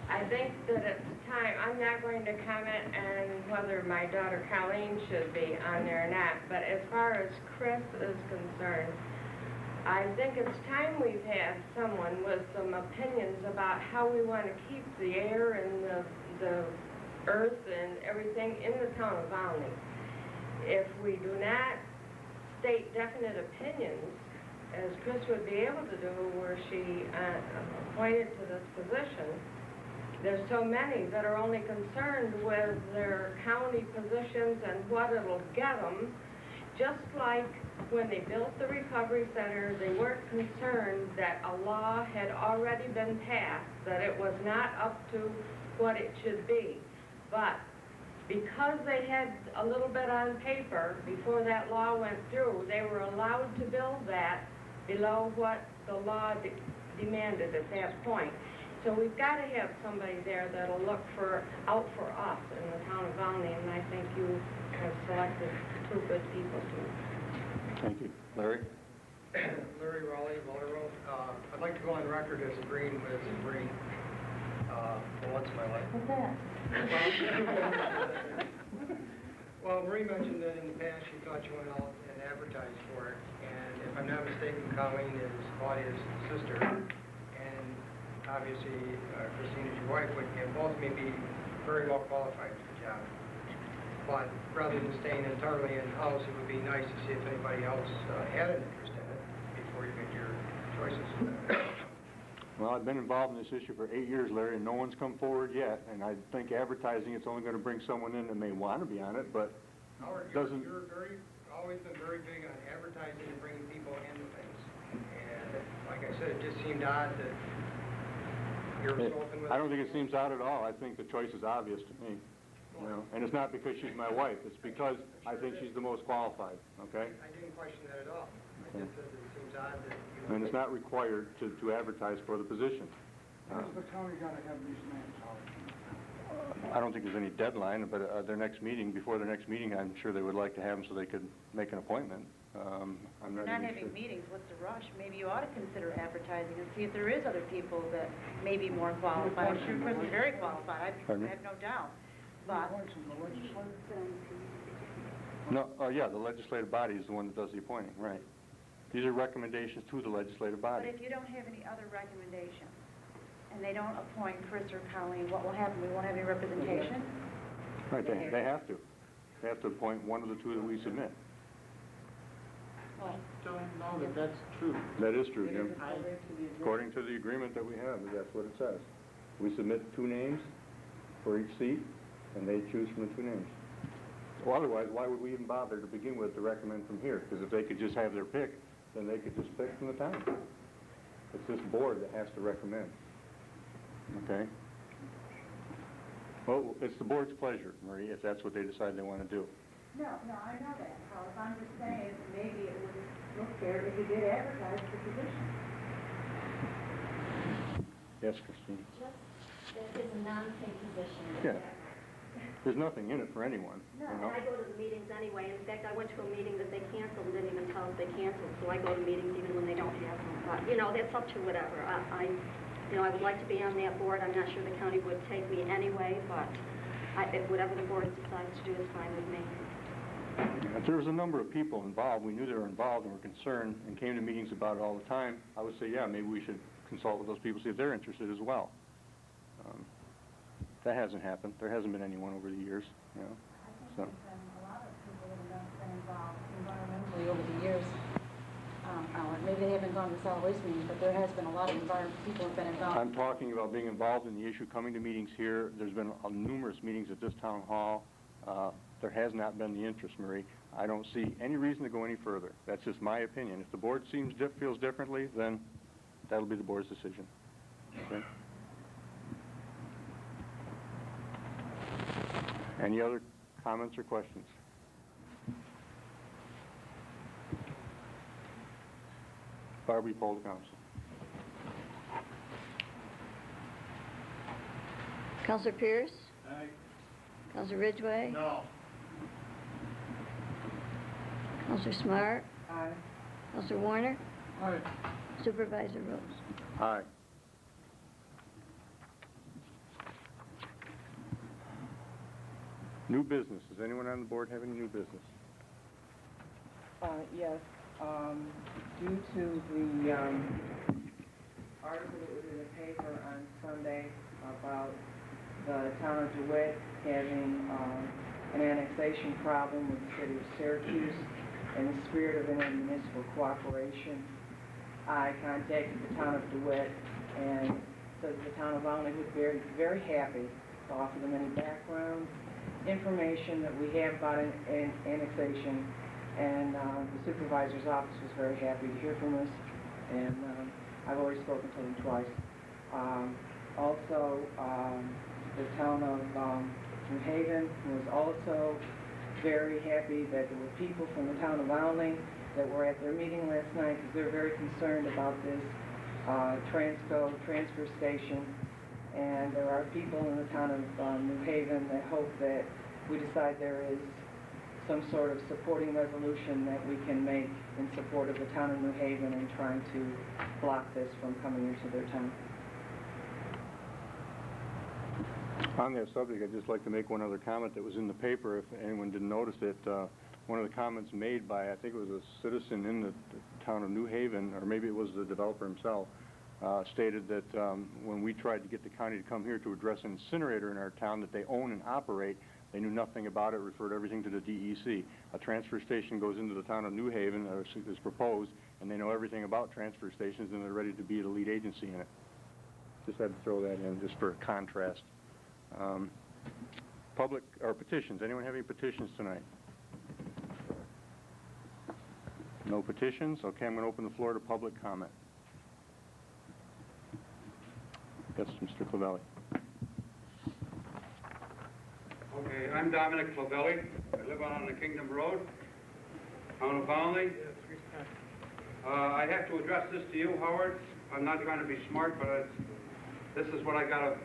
[SPEAKER 12] I think that it's time, I'm not going to comment on whether my daughter Colleen should be on there or not, but as far as Chris is concerned, I think it's time we've had someone with some opinions about how we want to keep the air and the earth and everything in the town of Volney. If we do not state definite opinions, as Chris would be able to do were she appointed to this position, there's so many that are only concerned with their county positions and what it'll get them. Just like when they built the recovery center, they weren't concerned that a law had already been passed, that it was not up to what it should be. But because they had a little bit on paper before that law went through, they were allowed to build that below what the law demanded at that point. So we've got to have somebody there that'll look out for us in the town of Volney, and I think you have selected two good people to.
[SPEAKER 2] Thank you. Larry?
[SPEAKER 15] Larry Raleigh, Walter. I'd like to go on record as agreeing with Marie for once in my life.
[SPEAKER 4] What's that?
[SPEAKER 15] Well, Marie mentioned that in the past she thought you went out and advertised for it, and if I'm not mistaken, Colleen is Claudia's sister, and obviously Christine is your wife, and both may be very well qualified for the job. But rather than staying entirely in-house, it would be nice to see if anybody else had an interest in it before you make your choices.
[SPEAKER 2] Well, I've been involved in this issue for 8 years, Larry, and no one's come forward yet. And I think advertising, it's only going to bring someone in that may want to be on it, but doesn't...
[SPEAKER 15] You're always been very big on advertising and bringing people into things. And like I said, it just seemed odd that you're consulting with...
[SPEAKER 2] I don't think it seems odd at all. I think the choice is obvious to me. You know, and it's not because she's my wife. It's because I think she's the most qualified, okay?
[SPEAKER 15] I didn't question that at all. I just said that it seems odd that you...
[SPEAKER 2] And it's not required to advertise for the position.
[SPEAKER 1] When's the county got to have these names out?
[SPEAKER 2] I don't think there's any deadline, but before their next meeting, I'm sure they would like to have them so they could make an appointment. I'm
[SPEAKER 4] We're
[SPEAKER 2] not
[SPEAKER 4] not
[SPEAKER 2] even
[SPEAKER 4] having
[SPEAKER 2] sure.
[SPEAKER 4] meetings, what's the rush? Maybe you ought to consider advertising and see if there is other people that may be more qualified. I'm sure Chris is very qualified, I
[SPEAKER 2] Pardon me?
[SPEAKER 4] have no doubt. But
[SPEAKER 2] No, yeah, the legislative body is the one that does the appointing, right. These are recommendations to the legislative
[SPEAKER 4] But
[SPEAKER 2] body.
[SPEAKER 4] if you don't have any other recommendations, and they don't appoint Chris or Colleen, what will happen? We won't have any representation?
[SPEAKER 2] Right, they have to. They have to appoint one of the two that we submit.
[SPEAKER 8] I don't know that that's true.
[SPEAKER 2] That is true, Jim. According to the agreement that we have, that's what it says. We submit 2 names for each seat, and they choose from the 2 names. Well, otherwise, why would we even bother to begin with to recommend from here? Because if they could just have their pick, then they could just pick from the town. It's this board that has to recommend. Okay? Well, it's the board's pleasure, Marie, if that's what they decide they want to do.
[SPEAKER 4] No, I know that, Carlos. I'm just saying, maybe it would look fair if you did advertise the position.
[SPEAKER 2] Yes, Christine?
[SPEAKER 3] It is a non-paid position.
[SPEAKER 2] Yeah. There's nothing in it for anyone.
[SPEAKER 3] No,
[SPEAKER 2] you
[SPEAKER 3] and
[SPEAKER 2] know?
[SPEAKER 3] I go to the meetings anyway. In fact, I went to a meeting that they canceled and didn't even tell us they canceled. So I go to meetings even when they don't have them. But, you know, that's up to whatever. I would like to be on that board. I'm not sure the county would take me anyway, but if whatever the board decides to do is fine with me.
[SPEAKER 2] If there was a number of people involved, we knew they were involved and were concerned and came to meetings about it all the time, I would say, yeah, maybe we should consult with those people, see if they're interested as well. That hasn't happened. There hasn't been anyone over the years, you know. So.
[SPEAKER 4] A lot of people that have been involved environmentally over the years. Maybe they haven't gone to solid waste meetings, but there has been a lot of people have been involved.
[SPEAKER 2] I'm talking about being involved in the issue, coming to meetings here. There's been numerous meetings at this town hall. There has not been the interest, Marie. I don't see any reason to go any further. That's just my opinion. If the board feels differently, then that'll be the board's decision. Okay? Any other comments or questions? Barbie, poll the council.
[SPEAKER 3] Counselor Pierce?
[SPEAKER 5] Aye.
[SPEAKER 3] Counselor Ridgway?
[SPEAKER 8] No.
[SPEAKER 3] Counselor Smart?
[SPEAKER 7] Aye.
[SPEAKER 3] Counselor Warner?
[SPEAKER 5] Aye.
[SPEAKER 3] Supervisor Rose?
[SPEAKER 2] Aye. New business. Does anyone on the board have any new business?
[SPEAKER 7] Yes, due to the article that was in the paper on Sunday about the town of DeWitt having an annexation problem with the city of Syracuse, in the spirit of intermunicipal cooperation, I contacted the town of DeWitt and said the town of Volney would be very, very happy to offer them any background information that we have about an annexation. And the supervisor's office was very happy to hear from us, and I've already spoken to them twice. Also, the town of New Haven was also very happy that there were people from the town of Volney that were at their meeting last night, because they're very concerned about this transco transfer station. And there are people in the town of New Haven that hope that we decide there is some sort of supporting resolution that we can make in support of the town of New Haven and trying to block this from coming into their town.
[SPEAKER 2] On that subject, I'd just like to make one other comment that was in the paper, if anyone didn't notice it. One of the comments made by, I think it was a citizen in the town of New Haven, or maybe it was the developer himself, stated that when we tried to get the county to come here to address an incinerator in our town that they own and operate, they knew nothing about it, referred everything to the DEC. A transfer station goes into the town of New Haven, or is proposed, and they know everything about transfer stations, and they're ready to be the lead agency in it. Just had to throw that in, just for contrast. Public, or petitions. Anyone have any petitions tonight? No petitions? Okay, I'm going to open the floor to public comment. Yes, Mr. Clavelli.
[SPEAKER 6] Okay, I'm Dominic Clavelli. I live on the Kingdom Road, town of Volney. I have to address this to you, Howard. I'm not trying to be smart, but this is what I got.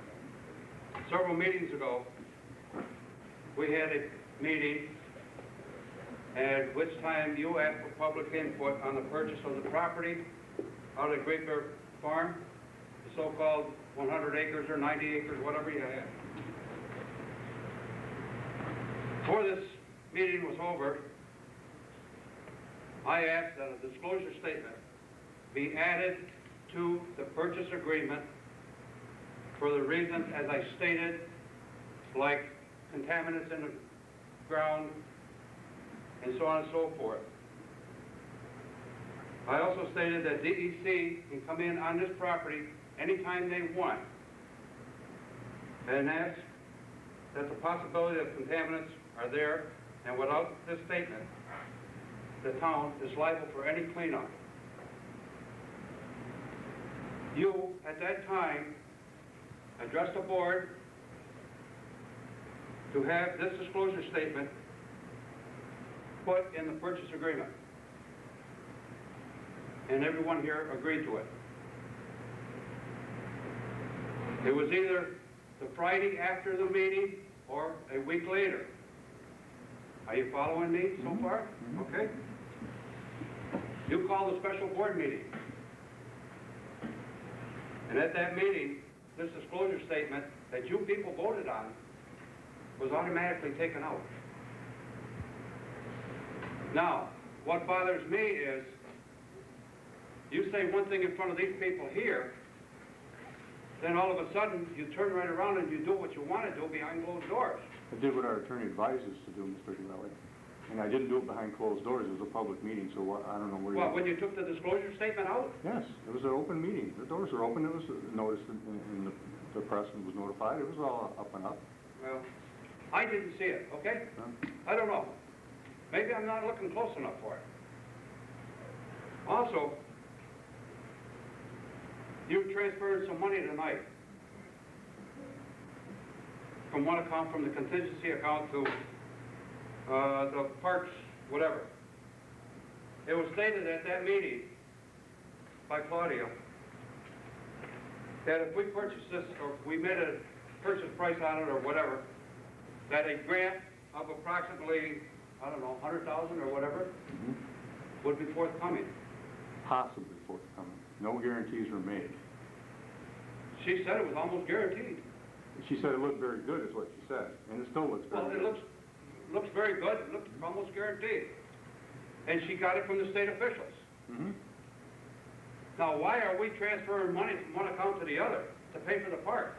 [SPEAKER 6] Several meetings ago, we had a meeting at which time you asked for public input on the purchase of the property out at Great Bear Farm, the so-called 100 acres or 90 acres, whatever you had. Before this meeting was over, I asked that a disclosure statement be added to the purchase agreement for the reasons, as I stated, like contaminants in the ground and so on and so forth. I also stated that DEC can come in on this property anytime they want and ask that the possibility of contaminants are there, and without this statement, the town is liable for any cleanup. You, at that time, addressed the board to have this disclosure statement put in the purchase agreement. And everyone here agreed to it. It was either the Friday after the meeting or a week later. Are you following me so far? Okay. You called a special board meeting. And at that meeting, this disclosure statement that you people voted on was automatically taken out. Now, what bothers me is you say one thing in front of these people here, then all of a sudden you turn right around and you do what you want to do behind closed doors.
[SPEAKER 2] I did what our attorney advised us to do, Mr. Clavelli. And I didn't do it behind closed doors. It was a public meeting, so I don't know where
[SPEAKER 6] Well, when you took the disclosure statement out?
[SPEAKER 2] Yes, it was an open meeting. The doors were open. It was noticed in the press and was notified. It was all up and up.
[SPEAKER 6] Well, I didn't see it, okay? I don't know. Maybe I'm not looking close enough for it. Also, you transferred some money tonight from one account, from the contingency account to the parks, whatever. It was stated at that meeting by Claudia that if we purchased this, or if we made a purchase price on it or whatever, that a grant of approximately, I don't know, 100,000 or whatever, would be forthcoming.
[SPEAKER 2] Possibly forthcoming. No guarantees were made.
[SPEAKER 6] She said it was almost guaranteed.
[SPEAKER 2] She said it looked very good, is what she said, and it still looks very
[SPEAKER 6] Well,
[SPEAKER 2] good.
[SPEAKER 6] it looks very good. It looks almost guaranteed. And she got it from the state officials. Now, why are we transferring money from one account to the other to pay for the park?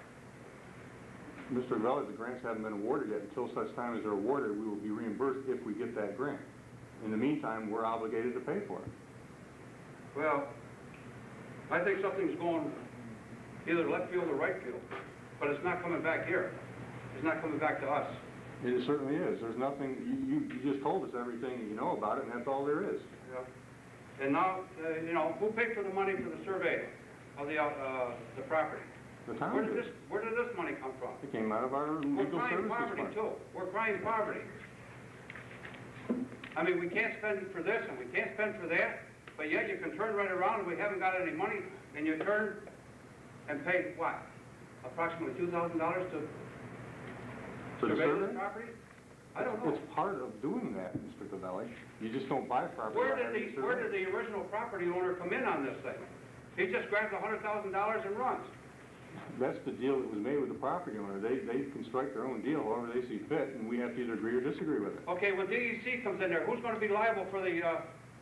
[SPEAKER 2] Mr. Valley, the grants haven't been awarded yet. Until such time as they're awarded, we will be reimbursed if we get that grant. In the meantime, we're obligated to pay for it.
[SPEAKER 6] Well, I think something's going either left field or right field, but it's not coming back here. It's not coming back to us.
[SPEAKER 2] It certainly is. There's nothing, you just told us everything you know about it, and that's all there is.
[SPEAKER 6] Yeah. And now, you know, who paid for the money for the survey of the property?
[SPEAKER 2] The town
[SPEAKER 6] Where
[SPEAKER 2] did.
[SPEAKER 6] did this money come from?
[SPEAKER 2] It came out of our
[SPEAKER 6] We're
[SPEAKER 2] legal
[SPEAKER 6] crying
[SPEAKER 2] services
[SPEAKER 6] poverty
[SPEAKER 2] fund.
[SPEAKER 6] too. We're crying poverty. I mean, we can't spend for this and we can't spend for that, but yet you can turn right around and we haven't got any money, and you turn and pay what? Approximately $2,000 to
[SPEAKER 2] For the
[SPEAKER 6] survey
[SPEAKER 2] survey?
[SPEAKER 6] this property? I don't know.
[SPEAKER 2] It's part of doing that, Mr. Cavelli. You just don't buy property.
[SPEAKER 6] Where
[SPEAKER 2] without having
[SPEAKER 6] did
[SPEAKER 2] it
[SPEAKER 6] where did
[SPEAKER 2] surveyed.
[SPEAKER 6] the original property owner come in on this thing? He just grabs $100,000 and runs.
[SPEAKER 2] That's the deal that was made with the property owner. They can strike their own deal however they see fit, and we have to either agree or disagree with it.
[SPEAKER 6] Okay, when DEC comes in there, who's going to be liable for the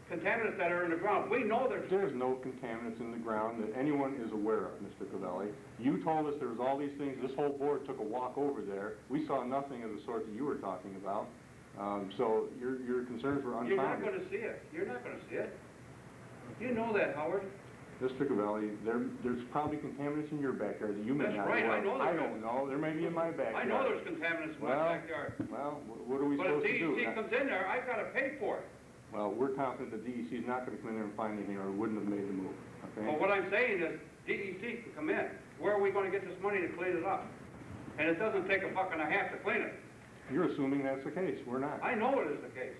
[SPEAKER 6] contaminants that are in the ground? We know
[SPEAKER 2] There's no contaminants in the ground that anyone is aware of, Mr. Cavelli. You told us there was all these things. This whole board took a walk over there. We saw nothing of the sort that you were talking about. So your concerns were unfounded.
[SPEAKER 6] You're not going to see it. You're not going to see it. You know that, Howard.
[SPEAKER 2] Mr. Cavelli, there's probably contaminants in your backyard that you may
[SPEAKER 6] That's
[SPEAKER 2] not
[SPEAKER 6] right,
[SPEAKER 2] know
[SPEAKER 6] I
[SPEAKER 2] of.
[SPEAKER 6] know
[SPEAKER 2] I
[SPEAKER 6] there
[SPEAKER 2] don't know. There may be in my backyard.
[SPEAKER 6] I know there's contaminants in my backyard.
[SPEAKER 2] Well, what are we
[SPEAKER 6] But if
[SPEAKER 2] supposed to do?
[SPEAKER 6] DEC comes in there, I've got to pay for it.
[SPEAKER 2] Well, we're confident that DEC is not going to come in there and find anything, or wouldn't have made the move, okay?
[SPEAKER 6] Well, what I'm saying is, DEC can come in. Where are we going to get this money to clean it up? And it doesn't take $1.50 to clean it.
[SPEAKER 2] You're assuming that's the case. We're not.
[SPEAKER 6] I know it is the case.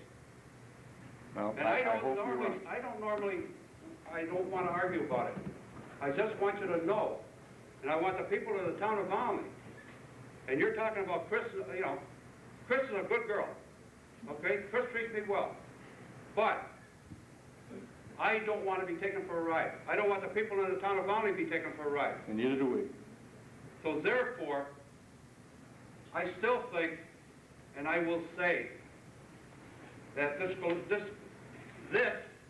[SPEAKER 2] Well,
[SPEAKER 6] And I
[SPEAKER 2] hope you're
[SPEAKER 6] don't I don't want to argue about it. I just want you to know, and I want the people of the town of Volney, and you're talking about Chris, you know, Chris is a good girl, okay? Chris treats me well, but I don't want to be taken for a ride. I don't want the people in the town of Volney to be taken for a ride.
[SPEAKER 2] And neither do we.
[SPEAKER 6] So therefore, I still think, and I will say, that this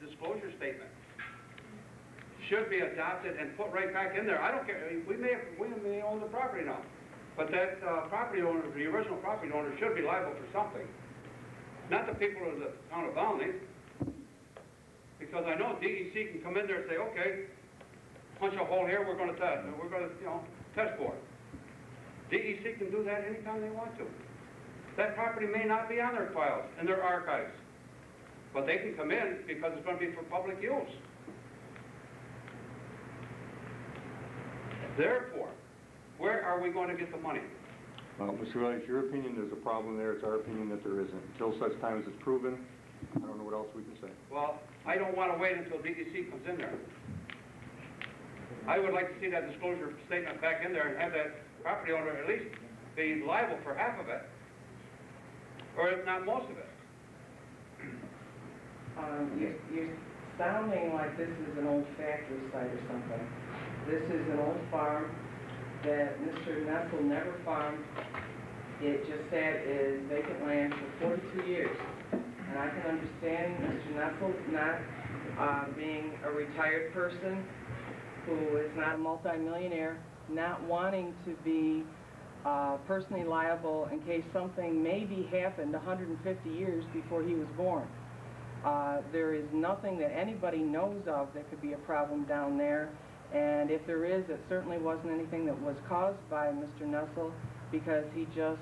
[SPEAKER 6] disclosure statement should be adopted and put right back in there. I don't care. We may own the property now, but that property owner, the original property owner, should be liable for something. Not the people of the town of Volney, because I know DEC can come in there and say, okay, punch a hole here. We're going to test for it. DEC can do that anytime they want to. That property may not be on their files and their archives, but they can come in because it's going to be for public use. Therefore, where are we going to get the money?
[SPEAKER 2] Well, Mr. Riley, it's your opinion there's a problem there. It's our opinion that there isn't. Until such time as it's proven, I don't know what else we can say.
[SPEAKER 6] Well, I don't want to wait until DEC comes in there. I would like to see that disclosure statement back in there and have that property owner at least be liable for half of it, or if not most of it.
[SPEAKER 7] You're sounding like this is an old factory site or something. This is an old farm that Mr. Nessel never farmed. It just sat as vacant land for 42 years. And I can understand Mr. Nessel not being a retired person who is not a multimillionaire, not wanting to be personally liable in case something maybe happened 150 years before he was born. There is nothing that anybody knows of that could be a problem down there. And if there is, it certainly wasn't anything that was caused by Mr. Nessel, because he just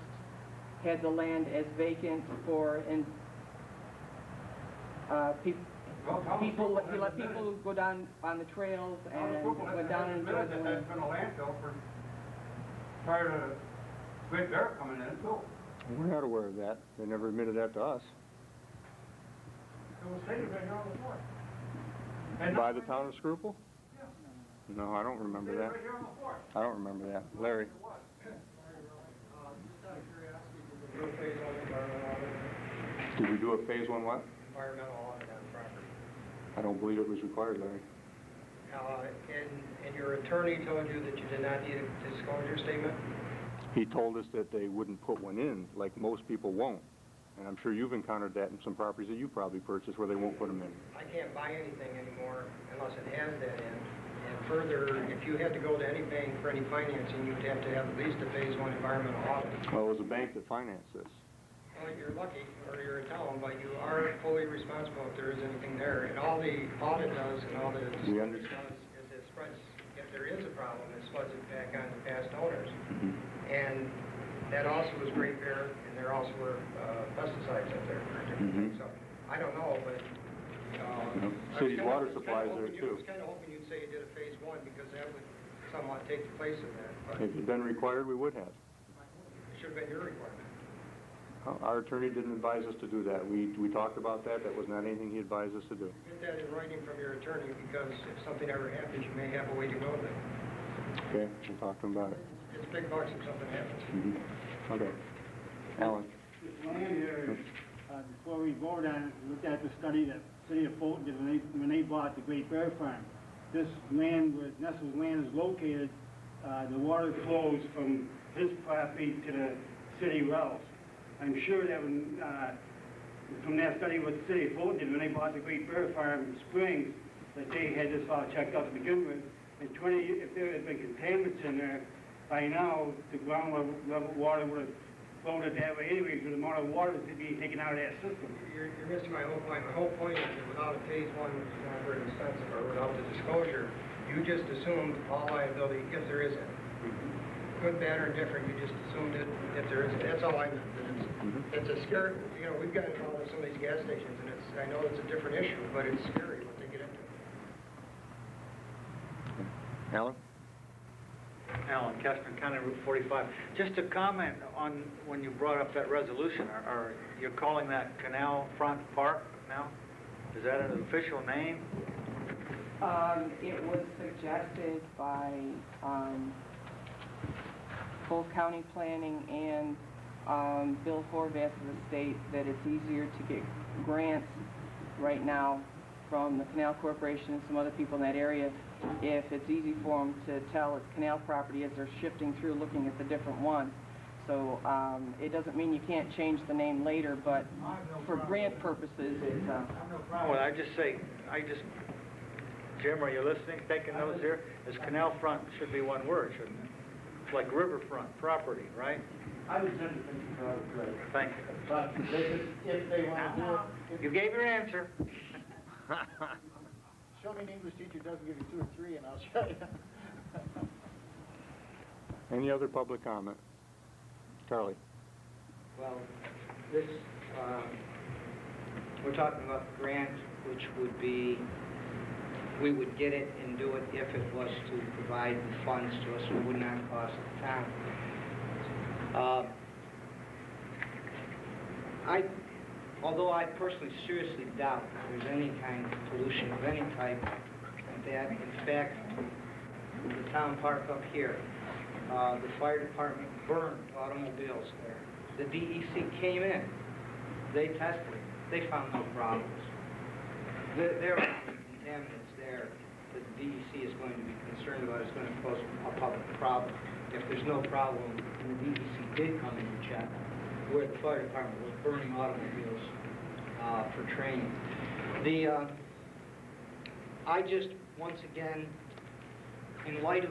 [SPEAKER 7] had the land as vacant for people. He let people go down on the trails and went down and enjoyed the land.
[SPEAKER 6] That's been a landfill for prior to Great Bear coming in too.
[SPEAKER 2] We're not aware of that. They never admitted that to us.
[SPEAKER 6] It was stated right here on the floor.
[SPEAKER 2] By the town of Scruple?
[SPEAKER 6] Yeah.
[SPEAKER 2] No, I don't remember that.
[SPEAKER 6] Right here on the floor.
[SPEAKER 2] I don't remember that. Larry?
[SPEAKER 15] Just out of curiosity, did they do a phase one environmental audit?
[SPEAKER 2] Did we do a phase one what?
[SPEAKER 15] Environmental audit on property.
[SPEAKER 2] I don't believe it was required, Larry.
[SPEAKER 15] And your attorney told you that you did not need a disclosure statement?
[SPEAKER 2] He told us that they wouldn't put one in, like most people won't. And I'm sure you've encountered that in some properties that you probably purchased where they won't put them in.
[SPEAKER 15] I can't buy anything anymore unless it has that in. And further, if you had to go to any bank for any financing, you'd have to have at least a phase one environmental audit.
[SPEAKER 2] Well, it was a bank that financed this.
[SPEAKER 15] Well, you're lucky, or you're a town, but you are fully responsible if there is anything there. And all the audit does and all the disclosure does is it spreads, if there is a problem, it spreads it back on the past owners. And that also was Great Bear, and there also were pesticides up there for different things. So I don't know, but
[SPEAKER 2] City's water supply is there
[SPEAKER 15] I
[SPEAKER 2] too.
[SPEAKER 15] was kind of hoping you'd say you did a phase one because that would somewhat take the place of that. But
[SPEAKER 2] If it had been required, we would have.
[SPEAKER 15] it should have been your requirement.
[SPEAKER 2] Our attorney didn't advise us to do that. We talked about that. That was not anything he advised us to do.
[SPEAKER 15] Get that in writing from your attorney because if something ever happens, you may have a way to go then.
[SPEAKER 2] Okay, we'll talk to him about it.
[SPEAKER 15] It's big bucks if something happens.
[SPEAKER 2] Okay. Alan?
[SPEAKER 5] This land here, before we voted on it, we looked at the study that City of Fulton did when they bought the Great Bear Farm. This land, where Nestle's land is located, the water flows from his property to the city wells. I'm sure that when, from that study what the City of Fulton did when they bought the Great Bear Farm Springs, that they had this all checked out to begin with. And if there had been contaminants in there, by now the groundwater water would have floated that way anyways, with the amount of water to be taken out of that system.
[SPEAKER 15] You're missing my whole point. My whole point is that without a phase one, which is not very expensive, or without the disclosure, you just assumed all liability if there is any. Good, bad, or indifferent, you just assumed it if there is. That's all I meant. It's a scary, you know, we've got involved in some of these gas stations, and I know it's a different issue, but it's scary what they get into.
[SPEAKER 2] Alan?
[SPEAKER 11] Alan Kestner, County Route 45. Just a comment on when you brought up that resolution, you're calling that Canal Front Park now? Is that an official name?
[SPEAKER 7] It was suggested by both county planning and Bill Horvath of the state that it's easier to get grants right now from the Canal Corporation and some other people in that area if it's easy for them to tell it's canal property as they're shifting through looking at the different ones. So it doesn't mean you can't change the name later, but for grant purposes, it's...
[SPEAKER 11] I have no problem with it. Jim, are you listening, taking notes here? As canal front should be one word, shouldn't it? It's like riverfront property, right?
[SPEAKER 8] I was thinking that was great.
[SPEAKER 11] Thank you.
[SPEAKER 8] But if they want to do it...
[SPEAKER 11] You gave your answer.
[SPEAKER 8] Show me an English teacher who doesn't give you 2 or 3 and I'll show you.
[SPEAKER 2] Any other public comment? Charlie?
[SPEAKER 13] Well, this, we're talking about the grant, which would be, we would get it and do it if it was to provide the funds to us. It would not cost the town. Although I personally seriously doubt there's any kind of pollution of any type like that. In fact, the town park up here, the fire department burned automobiles there. The DEC came in, they tested it, they found no problems. There are contaminants there that the DEC is going to be concerned about. It's going to pose a public problem. If there's no problem, and the DEC did come in and check, where the fire department was burning automobiles for training. I just, once again, in light of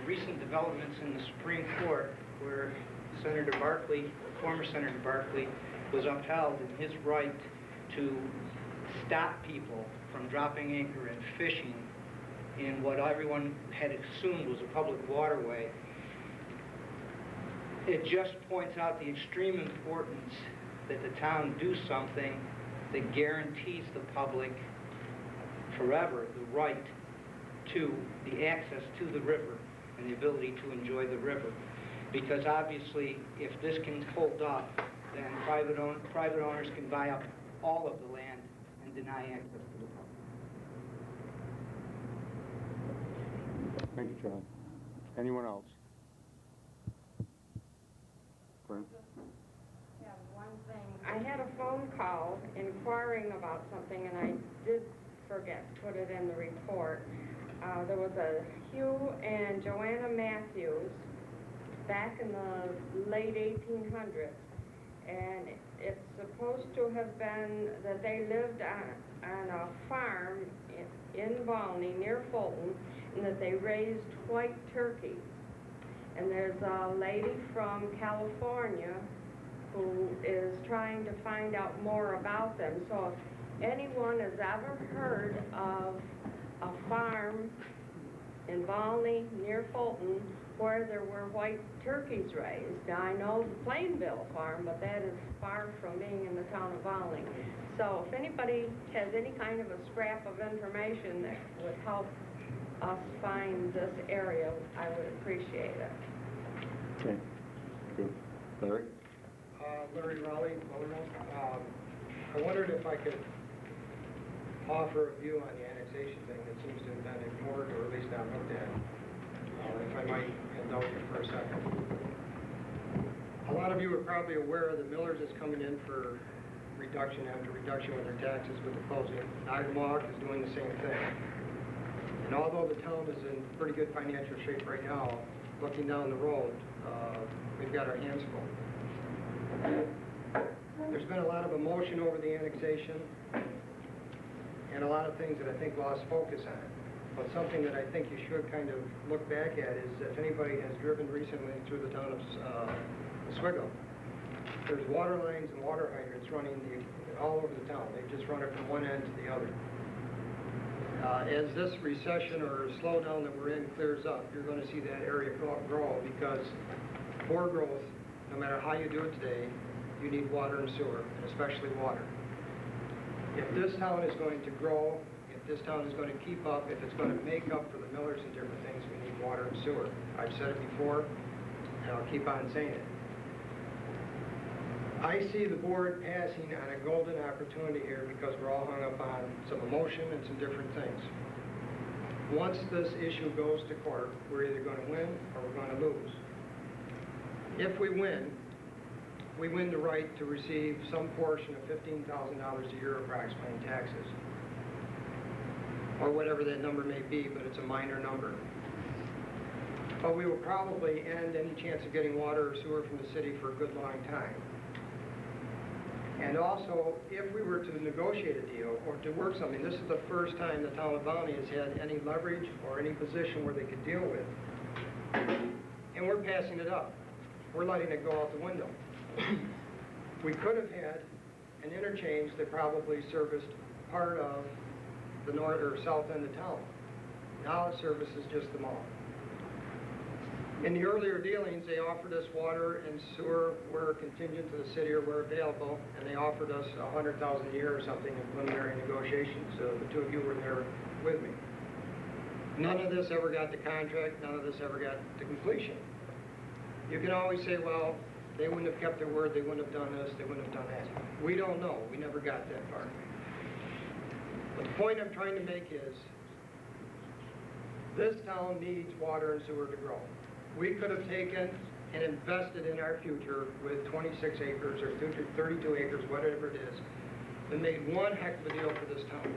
[SPEAKER 13] recent developments in the Supreme Court, where Senator Barkley, former Senator Barkley, was upheld in his right to stop people from dropping anchor and fishing in what everyone had assumed was a public waterway, it just points out the extreme importance that the town do something that guarantees the public forever the right to the access to the river and the ability to enjoy the river. Because obviously, if this can hold up, then private owners can buy up all of the land and deny access to the public.
[SPEAKER 2] Thank you, John. Anyone else? Brent?
[SPEAKER 12] Yeah, one thing. I had a phone call inquiring about something, and I did forget to put it in the report. There was a Hugh and Joanna Matthews back in the late 1800s, and it's supposed to have been that they lived on a farm in Volney near Fulton, and that they raised white turkeys. And there's a lady from California who is trying to find out more about them. So if anyone has ever heard of a farm in Volney near Fulton where there were white turkeys raised. Now I know the Plainville farm, but that is far from being in the town of Volney. So if anybody has any kind of a scrap of information that would help us find this area, I would appreciate it.
[SPEAKER 2] Okay, good. Larry?
[SPEAKER 15] Larry Raleigh, I wondered if I could offer a view on the annexation thing that seems to have been ignored, or at least not looked at. If I might indulge you for a second. A lot of you are probably aware that Miller's is coming in for reduction after reduction with their taxes with the closing. Niagara is doing the same thing. And although the town is in pretty good financial shape right now, looking down the road, we've got our hands full. There's been a lot of emotion over the annexation and a lot of things that I think lost focus on. But something that I think you should kind of look back at is if anybody has driven recently through the town of Oswego, there's water lines and water hydrants running all over the town. They just run it from one end to the other. As this recession or slowdown that we're in clears up, you're going to see that area grow because for growth, no matter how you do it today, you need water and sewer, and especially water. If this town is going to grow, if this town is going to keep up, if it's going to make up for the Millers and different things, we need water and sewer. I've said it before, and I'll keep on saying it. I see the board passing on a golden opportunity here because we're all hung up on some emotion and some different things. Once this issue goes to court, we're either going to win or we're going to lose. If we win the right to receive some portion of $15,000 a year approximately in taxes, or whatever that number may be, but it's a minor number. But we will probably end any chance of getting water or sewer from the city for a good long time. And also, if we were to negotiate a deal or to work something, this is the first time the town of Volney has had any leverage or any position where they could deal with. And we're passing it up. We're letting it go out the window. We could have had an interchange that probably serviced part of the north or south end of town. Now it services just the mall. In the earlier dealings, they offered us water and sewer were contingent to the city or were available, and they offered us $100,000 a year or something in preliminary negotiations. So the two of you were there with me. None of this ever got to contract. None of this ever got to completion. You can always say, well, they wouldn't have kept their word. They wouldn't have done this. They wouldn't have done that. We don't know. We never got that far. But the point I'm trying to make is this town needs water and sewer to grow. We could have taken and invested in our future with 26 acres or 32 acres, whatever it is, and made one heck of a deal for this town.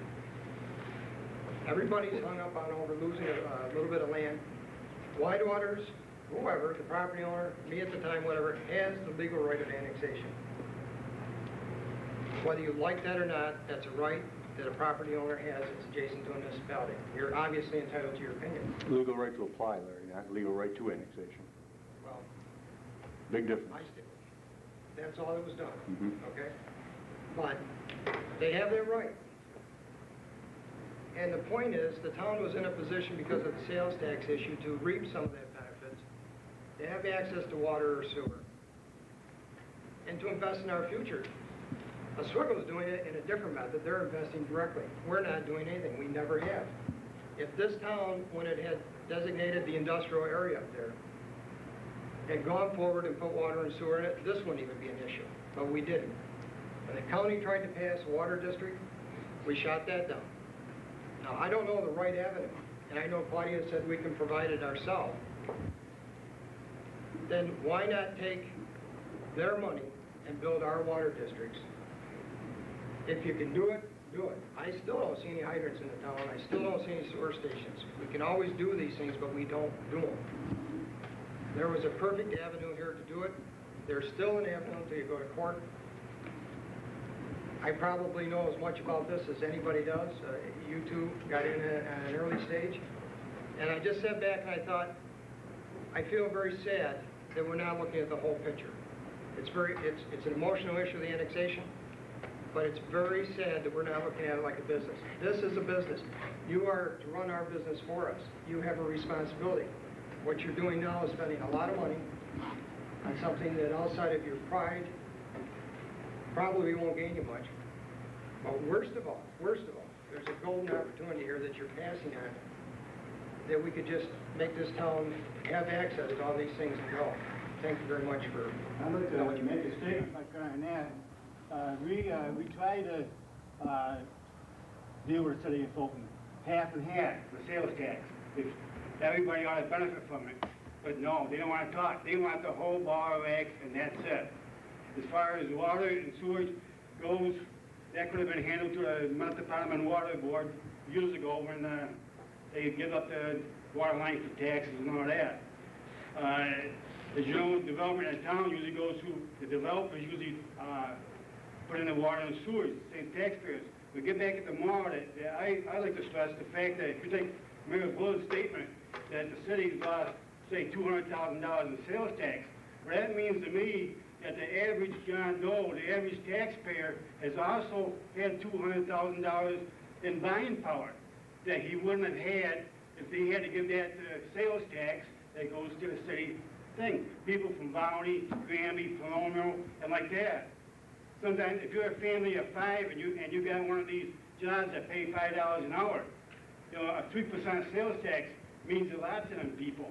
[SPEAKER 15] Everybody's hung up on over losing a little bit of land. Whitewaters, whoever, the property owner, me at the time, whatever, has the legal right of annexation. Whether you like that or not, that's a right that a property owner has that's adjacent to a municipality. You're obviously entitled to your opinion.
[SPEAKER 2] Legal right to apply, Larry, not legal right to annexation.
[SPEAKER 15] Well,
[SPEAKER 2] Big difference.
[SPEAKER 15] that's all that was done, okay? But they have their right. And the point is, the town was in a position because of the sales tax issue to reap some of that benefits, to have access to water or sewer, and to invest in our future. Oswego's doing it in a different method. They're investing directly. We're not doing anything. We never have. If this town, when it had designated the industrial area up there, had gone forward and put water and sewer in it, this wouldn't even be an issue, but we didn't. When the county tried to pass a water district, we shot that down. Now, I don't know the right avenue, and I know Claudia said we can provide it ourselves. Then why not take their money and build our water districts? If you can do it, do it. I still don't see any hydrants in the town. I still don't see any sewer stations. We can always do these things, but we don't do them. There was a perfect avenue here to do it. There's still an avenue until you go to court. I probably know as much about this as anybody does. You two got in at an early stage. And I just sat back and I thought, I feel very sad that we're not looking at the whole picture. It's an emotional issue, the annexation, but it's very sad that we're not looking at it like a business. This is a business. You are to run our business for us. You have a responsibility. What you're doing now is spending a lot of money on something that outside of your pride probably won't gain you much. But worst of all, there's a golden opportunity here that you're passing on, that we could just make this town have access to all these things and go. Thank you very much for...
[SPEAKER 5] I'd like to make a statement on that. We try to deal with the city of Fulton half and half, the sales tax. If everybody ought to benefit from it. But no, they don't want to talk. They want the whole ball of wax, and that's it. As far as water and sewage goes, that could have been handled to the Metropolitan Water Board years ago when they give up the water line for taxes and all that. As you know, development in town usually goes through, the developers usually put in the water and sewage, same taxpayers. But get back at the mall, I like to stress the fact that if you take Mayor Bullock's statement that the city's lost, say, $200,000 in sales tax, well, that means to me that the average John Doe, the average taxpayer, has also had $200,000 in buying power that he wouldn't have had if they had to give that sales tax that goes to the city thing. People from Volney, Granby, Palermo, and like that. Sometimes if you're a family of 5 and you got one of these jobs that pay $5 an hour, you know, a 3% sales tax means a lot to them people.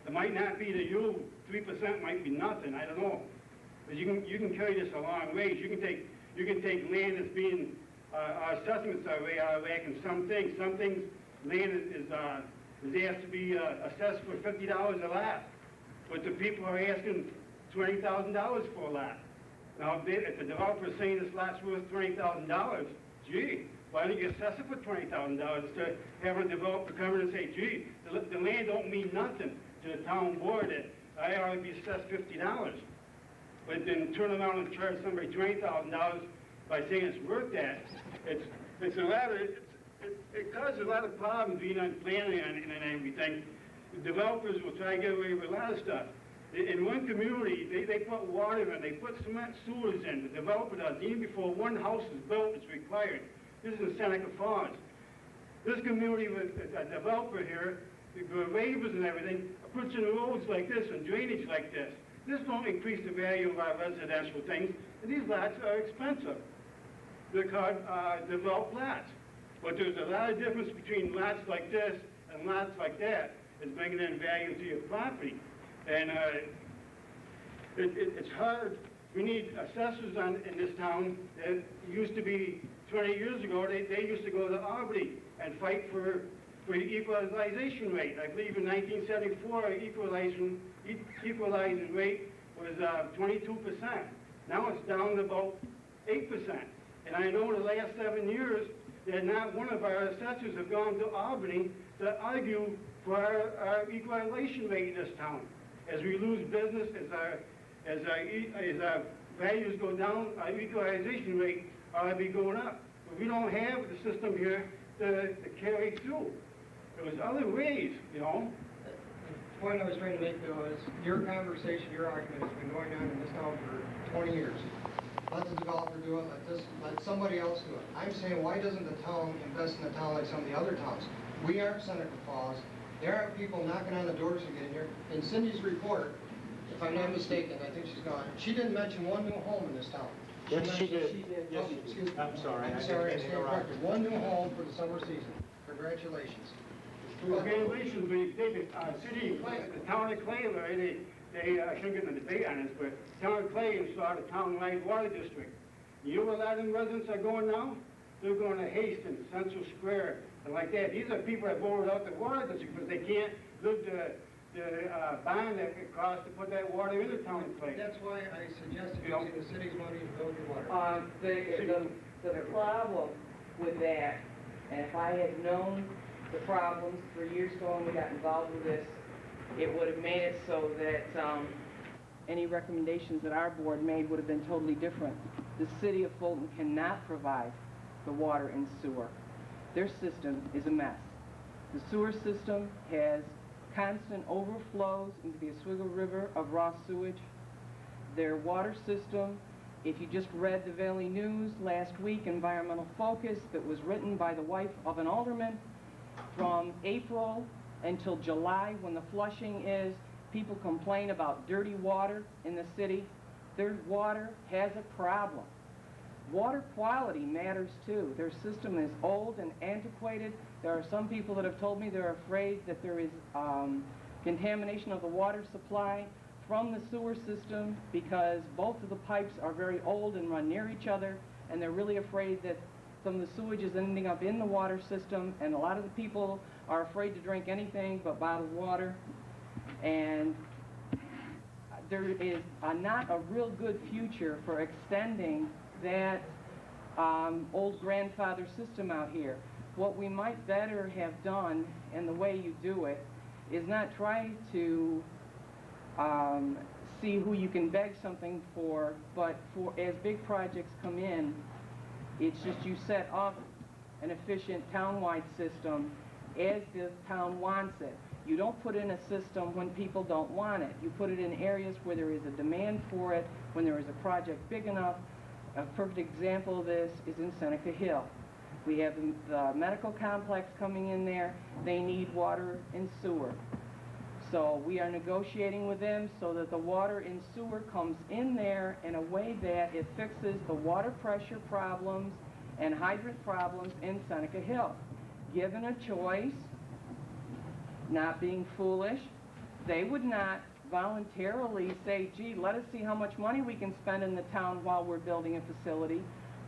[SPEAKER 5] It might not be to you, 3% might be nothing, I don't know. But you can carry this a long ways. You can take land that's being, our assessments are way out of whack in some things. Some things, land is asked to be assessed for $50 a lot. But the people are asking $20,000 for a lot. Now, if the developer is saying this lot's worth $20,000, gee, why don't you assess it for $20,000 instead of having a developer come in and say, gee, the land don't mean nothing to the town board that I ought to be assessed $50. But then turn around and charge somebody $20,000 by saying it's worth that. It causes a lot of problems being on planning and everything. The developers will try to get away with a lot of stuff. In one community, they put water in, they put cement sewers in, the developer does. Even before one house is built, it's required. This is in Seneca Falls. This community with a developer here, the waivers and everything, puts in roads like this and drainage like this. This don't increase the value of our residential things, and these lots are expensive. They're called developed lots. But there's a lot of difference between lots like this and lots like that. It's bringing in value to your property. And it's hard. We need assessors in this town. It used to be 20 years ago, they used to go to Albany and fight for the equalization rate. I believe in 1974, equalizing rate was 22%. Now it's down to about 8%. And I know the last 7 years that not one of our assessors have gone to Albany to argue for our equalization rate in this town. As we lose business, as our values go down, our equalization rate ought to be going up. But we don't have the system here to carry through. There was other ways, you know.
[SPEAKER 15] The point I was trying to make, though, is your conversation, your argument has been going on in this town for 20 years. Let the developer do it, let somebody else do it. I'm saying, why doesn't the town invest in the town like some of the other towns? We aren't Seneca Falls. There are people knocking on the doors to get in here. In Cindy's report, if I'm not mistaken, I think she's gone, she didn't mention one new home in this town.
[SPEAKER 5] Yes, she did.
[SPEAKER 15] Yes, excuse me.
[SPEAKER 5] I'm sorry.
[SPEAKER 15] I'm sorry, I stand corrected. One new home for the summer season. Congratulations.
[SPEAKER 5] Congratulations, we did it. The town of Clayton, I shouldn't get in a debate on this, but Town of Clay installed a town-wide water district. You know where a lot of them residents are going now? They're going to Hastings, Central Square, and like that. These are people that voted out the water district because they can't live the bond that it costs to put that water in the Town of Clay.
[SPEAKER 15] That's why I suggested using the city's money to build your water.
[SPEAKER 7] The problem with that, and if I had known the problems 3 years ago when we got involved with this, it would have made it so that any recommendations that our board made would have been totally different. The city of Fulton cannot provide the water and sewer. Their system is a mess. The sewer system has constant overflows into the Oswego River of raw sewage. Their water system, if you just read the Valley News last week, Environmental Focus, that was written by the wife of an alderman, from April until July, when the flushing is, people complain about dirty water in the city. Their water has a problem. Water quality matters too. Their system is old and antiquated. There are some people that have told me they're afraid that there is contamination of the water supply from the sewer system because both of the pipes are very old and run near each other, and they're really afraid that some of the sewage is ending up in the water system, and a lot of the people are afraid to drink anything but bottled water. And there is not a real good future for extending that old grandfather system out here. What we might better have done, and the way you do it, is not try to see who you can beg something for, but for as big projects come in, it's just you set up an efficient town-wide system as the town wants it. You don't put in a system when people don't want it. You put it in areas where there is a demand for it, when there is a project big enough. A perfect example of this is in Seneca Hill. We have the medical complex coming in there. They need water and sewer. So we are negotiating with them so that the water and sewer comes in there in a way that it fixes the water pressure problems and hydrant problems in Seneca Hill. Given a choice, not being foolish, they would not voluntarily say, gee, let us see how much money we can spend in the town while we're building a facility.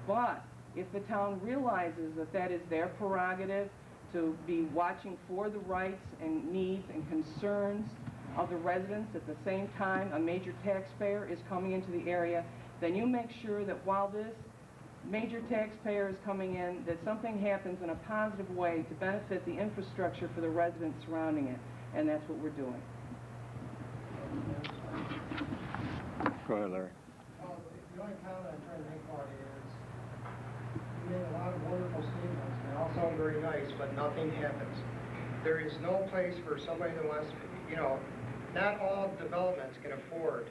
[SPEAKER 7] But if the town realizes that that is their prerogative to be watching for the rights and needs and concerns of the residents, at the same time a major taxpayer is coming into the area, then you make sure that while this major taxpayer is coming in, that something happens in a positive way to benefit the infrastructure for the residents surrounding it. And that's what we're doing.
[SPEAKER 2] Go ahead, Larry.
[SPEAKER 15] The only comment I'm trying to make about it is, you made a lot of wonderful statements, they all sound very nice, but nothing happens. There is no place for somebody that wants to, you know, not all developments can afford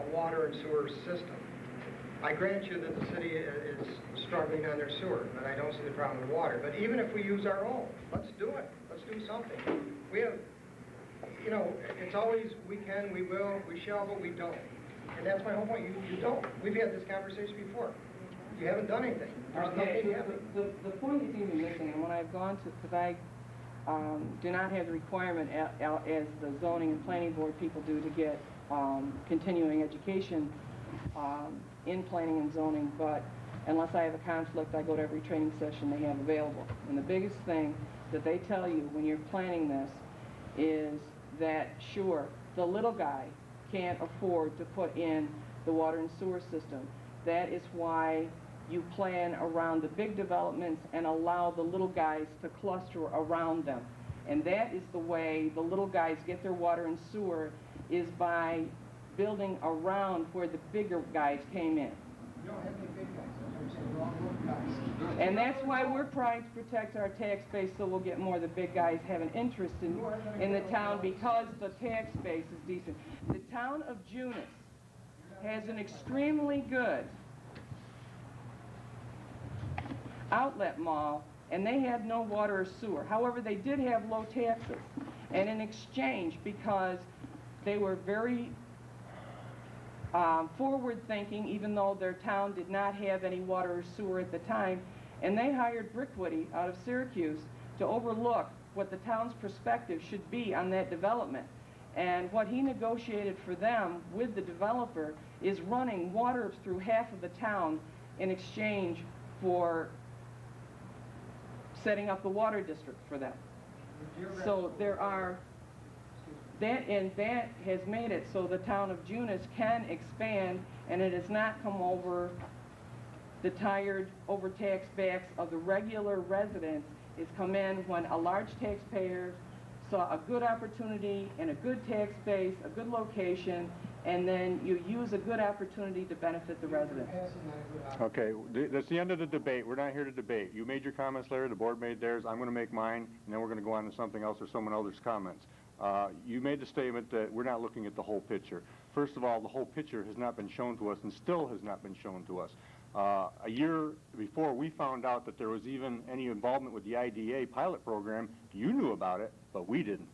[SPEAKER 15] a water and sewer system. I grant you that the city is struggling on their sewer, but I don't see the problem with water. But even if we use our own, let's do it. Let's do something. We have, you know, it's always we can, we will, we shall, but we don't. And that's my whole point. You don't. We've had this conversation before. You haven't done anything. There's nothing happening.
[SPEAKER 7] The point is even missing, and when I've gone to, because I do not have the requirement as the zoning and planning board people do to get continuing education in planning and zoning, but unless I have a conflict, I go to every training session they have available. And the biggest thing that they tell you when you're planning this is that, sure, the little guy can't afford to put in the water and sewer system. That is why you plan around the big developments and allow the little guys to cluster around them. And that is the way the little guys get their water and sewer, is by building around where the bigger guys came in.
[SPEAKER 15] You don't have any big guys. That's what I'm saying. We're all little guys.
[SPEAKER 7] And that's why we're trying to protect our tax base, so we'll get more of the big guys have an interest in the town, because the tax base is decent. The town of Junis has an extremely good outlet mall, and they had no water or sewer. However, they did have low taxes. And in exchange, because they were very forward-thinking, even though their town did not have any water or sewer at the time, and they hired Brickwoody out of Syracuse to overlook what the town's perspective should be on that development. And what he negotiated for them with the developer is running water through half of the town in exchange for setting up the water district for them. So there are, that has made it so the town of Junis can expand, and it has not come over the tired, overtaxed backs of the regular residents. It's come in when a large taxpayer saw a good opportunity in a good tax base, a good location, and then you use a good opportunity to benefit the residents.
[SPEAKER 2] Okay, that's the end of the debate. We're not here to debate. You made your comments, Larry, the board made theirs, I'm going to make mine, and then we're going to go on to something else or someone else's comments. You made the statement that we're not looking at the whole picture. First of all, the whole picture has not been shown to us and still has not been shown to us. A year before we found out that there was even any involvement with the IDA pilot program, you knew about it, but we didn't.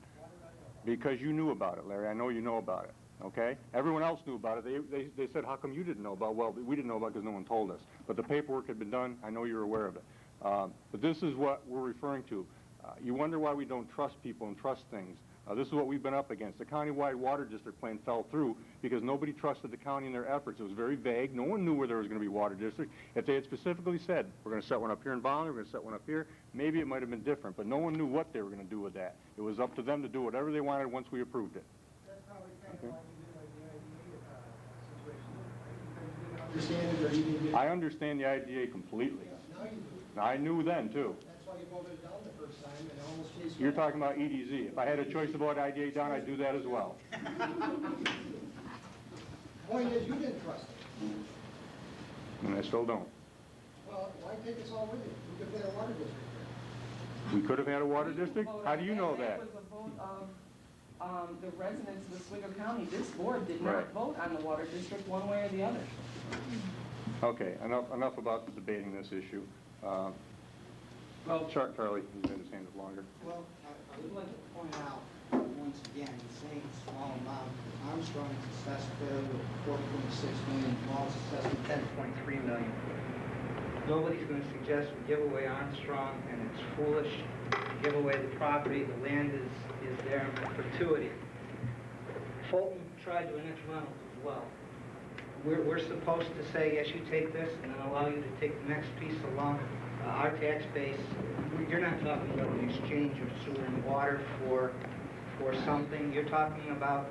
[SPEAKER 2] Because you knew about it, Larry. I know you know about it. Okay? Everyone else knew about it. They said, how come you didn't know about it? Well, we didn't know about it because no one told us. But the paperwork had been done. I know you're aware of it. But this is what we're referring to. You wonder why we don't trust people and trust things. This is what we've been up against. The countywide water district plan fell through because nobody trusted the county in their efforts. It was very vague. No one knew where there was going to be water district. If they had specifically said, we're going to set one up here in Volney, we're going to set one up here, maybe it might have been different. But no one knew what they were going to do with that. It was up to them to do whatever they wanted once we approved it.
[SPEAKER 15] That's probably kind of
[SPEAKER 2] Okay.
[SPEAKER 15] why you did like the IDA situation. You couldn't understand it or you didn't get it.
[SPEAKER 2] I understand the IDA completely.
[SPEAKER 15] Now you do.
[SPEAKER 2] I knew then, too.
[SPEAKER 15] That's why you voted it down the first time and almost chased.
[SPEAKER 2] You're talking about EDZ. If I had a choice to vote IDA down, I'd do that as well.
[SPEAKER 15] Point is, you didn't trust it.
[SPEAKER 2] And I still don't.
[SPEAKER 15] Well, why take us all with you? We could get a water district here.
[SPEAKER 2] We could have had a water district? How do you know that?
[SPEAKER 7] That was a vote of the residents of Oswego County. This board did not
[SPEAKER 2] Right.
[SPEAKER 7] vote on the water district one way or the other.
[SPEAKER 2] Okay, enough about debating this issue. Charlie, he's had his hand up longer.
[SPEAKER 13] Well, I would like to point out, once again, the same small amount, Armstrong is assessed with 4.6 million, Walls assessed with 10.3 million. Nobody's going to suggest we give away Armstrong, and it's foolish to give away the property. The land is there in perpetuity. Fulton tried to annex Reynolds as well. We're supposed to say, yes, you take this, and then allow you to take the next piece along. Our tax base, you're not talking about an exchange of sewer and water for something. You're talking about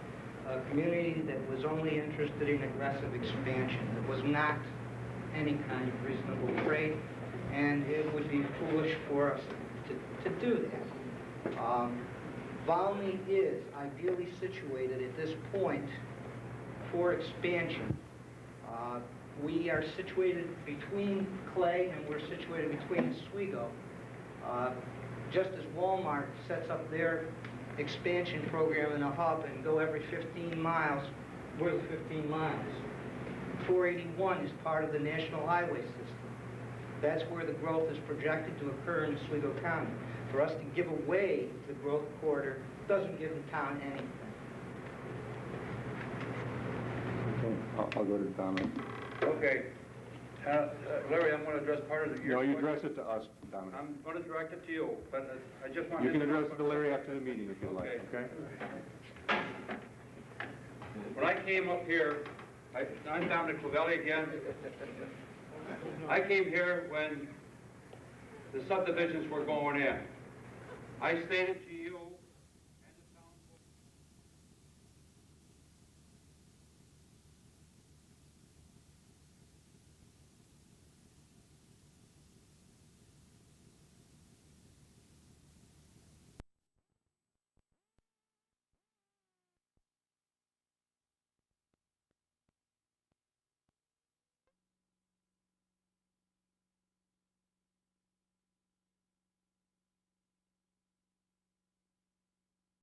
[SPEAKER 13] a community that was only interested in aggressive expansion. It was not any kind of reasonable trade, and it would be foolish for us to do that. Volney is ideally situated at this point for expansion. We are situated between Clay and we're situated between Oswego. Just as Walmart sets up their expansion program in a hub and go every 15 miles, we're the 15 miles. 481 is part of the national highway system. That's where the growth is projected to occur in Oswego County. For us to give away the growth corridor doesn't give the town anything.
[SPEAKER 2] Okay, I'll go to Dominic.
[SPEAKER 6] Okay. Larry, I'm going to address part of your...
[SPEAKER 2] No, you address it to us, Dominic.
[SPEAKER 6] I'm going to direct it to you, but I just want...
[SPEAKER 2] You can address it to Larry after the meeting if you like, okay?
[SPEAKER 6] When I came up here, I'm Dominic Clavelli again. I came here when the subdivisions were going in. I stated to you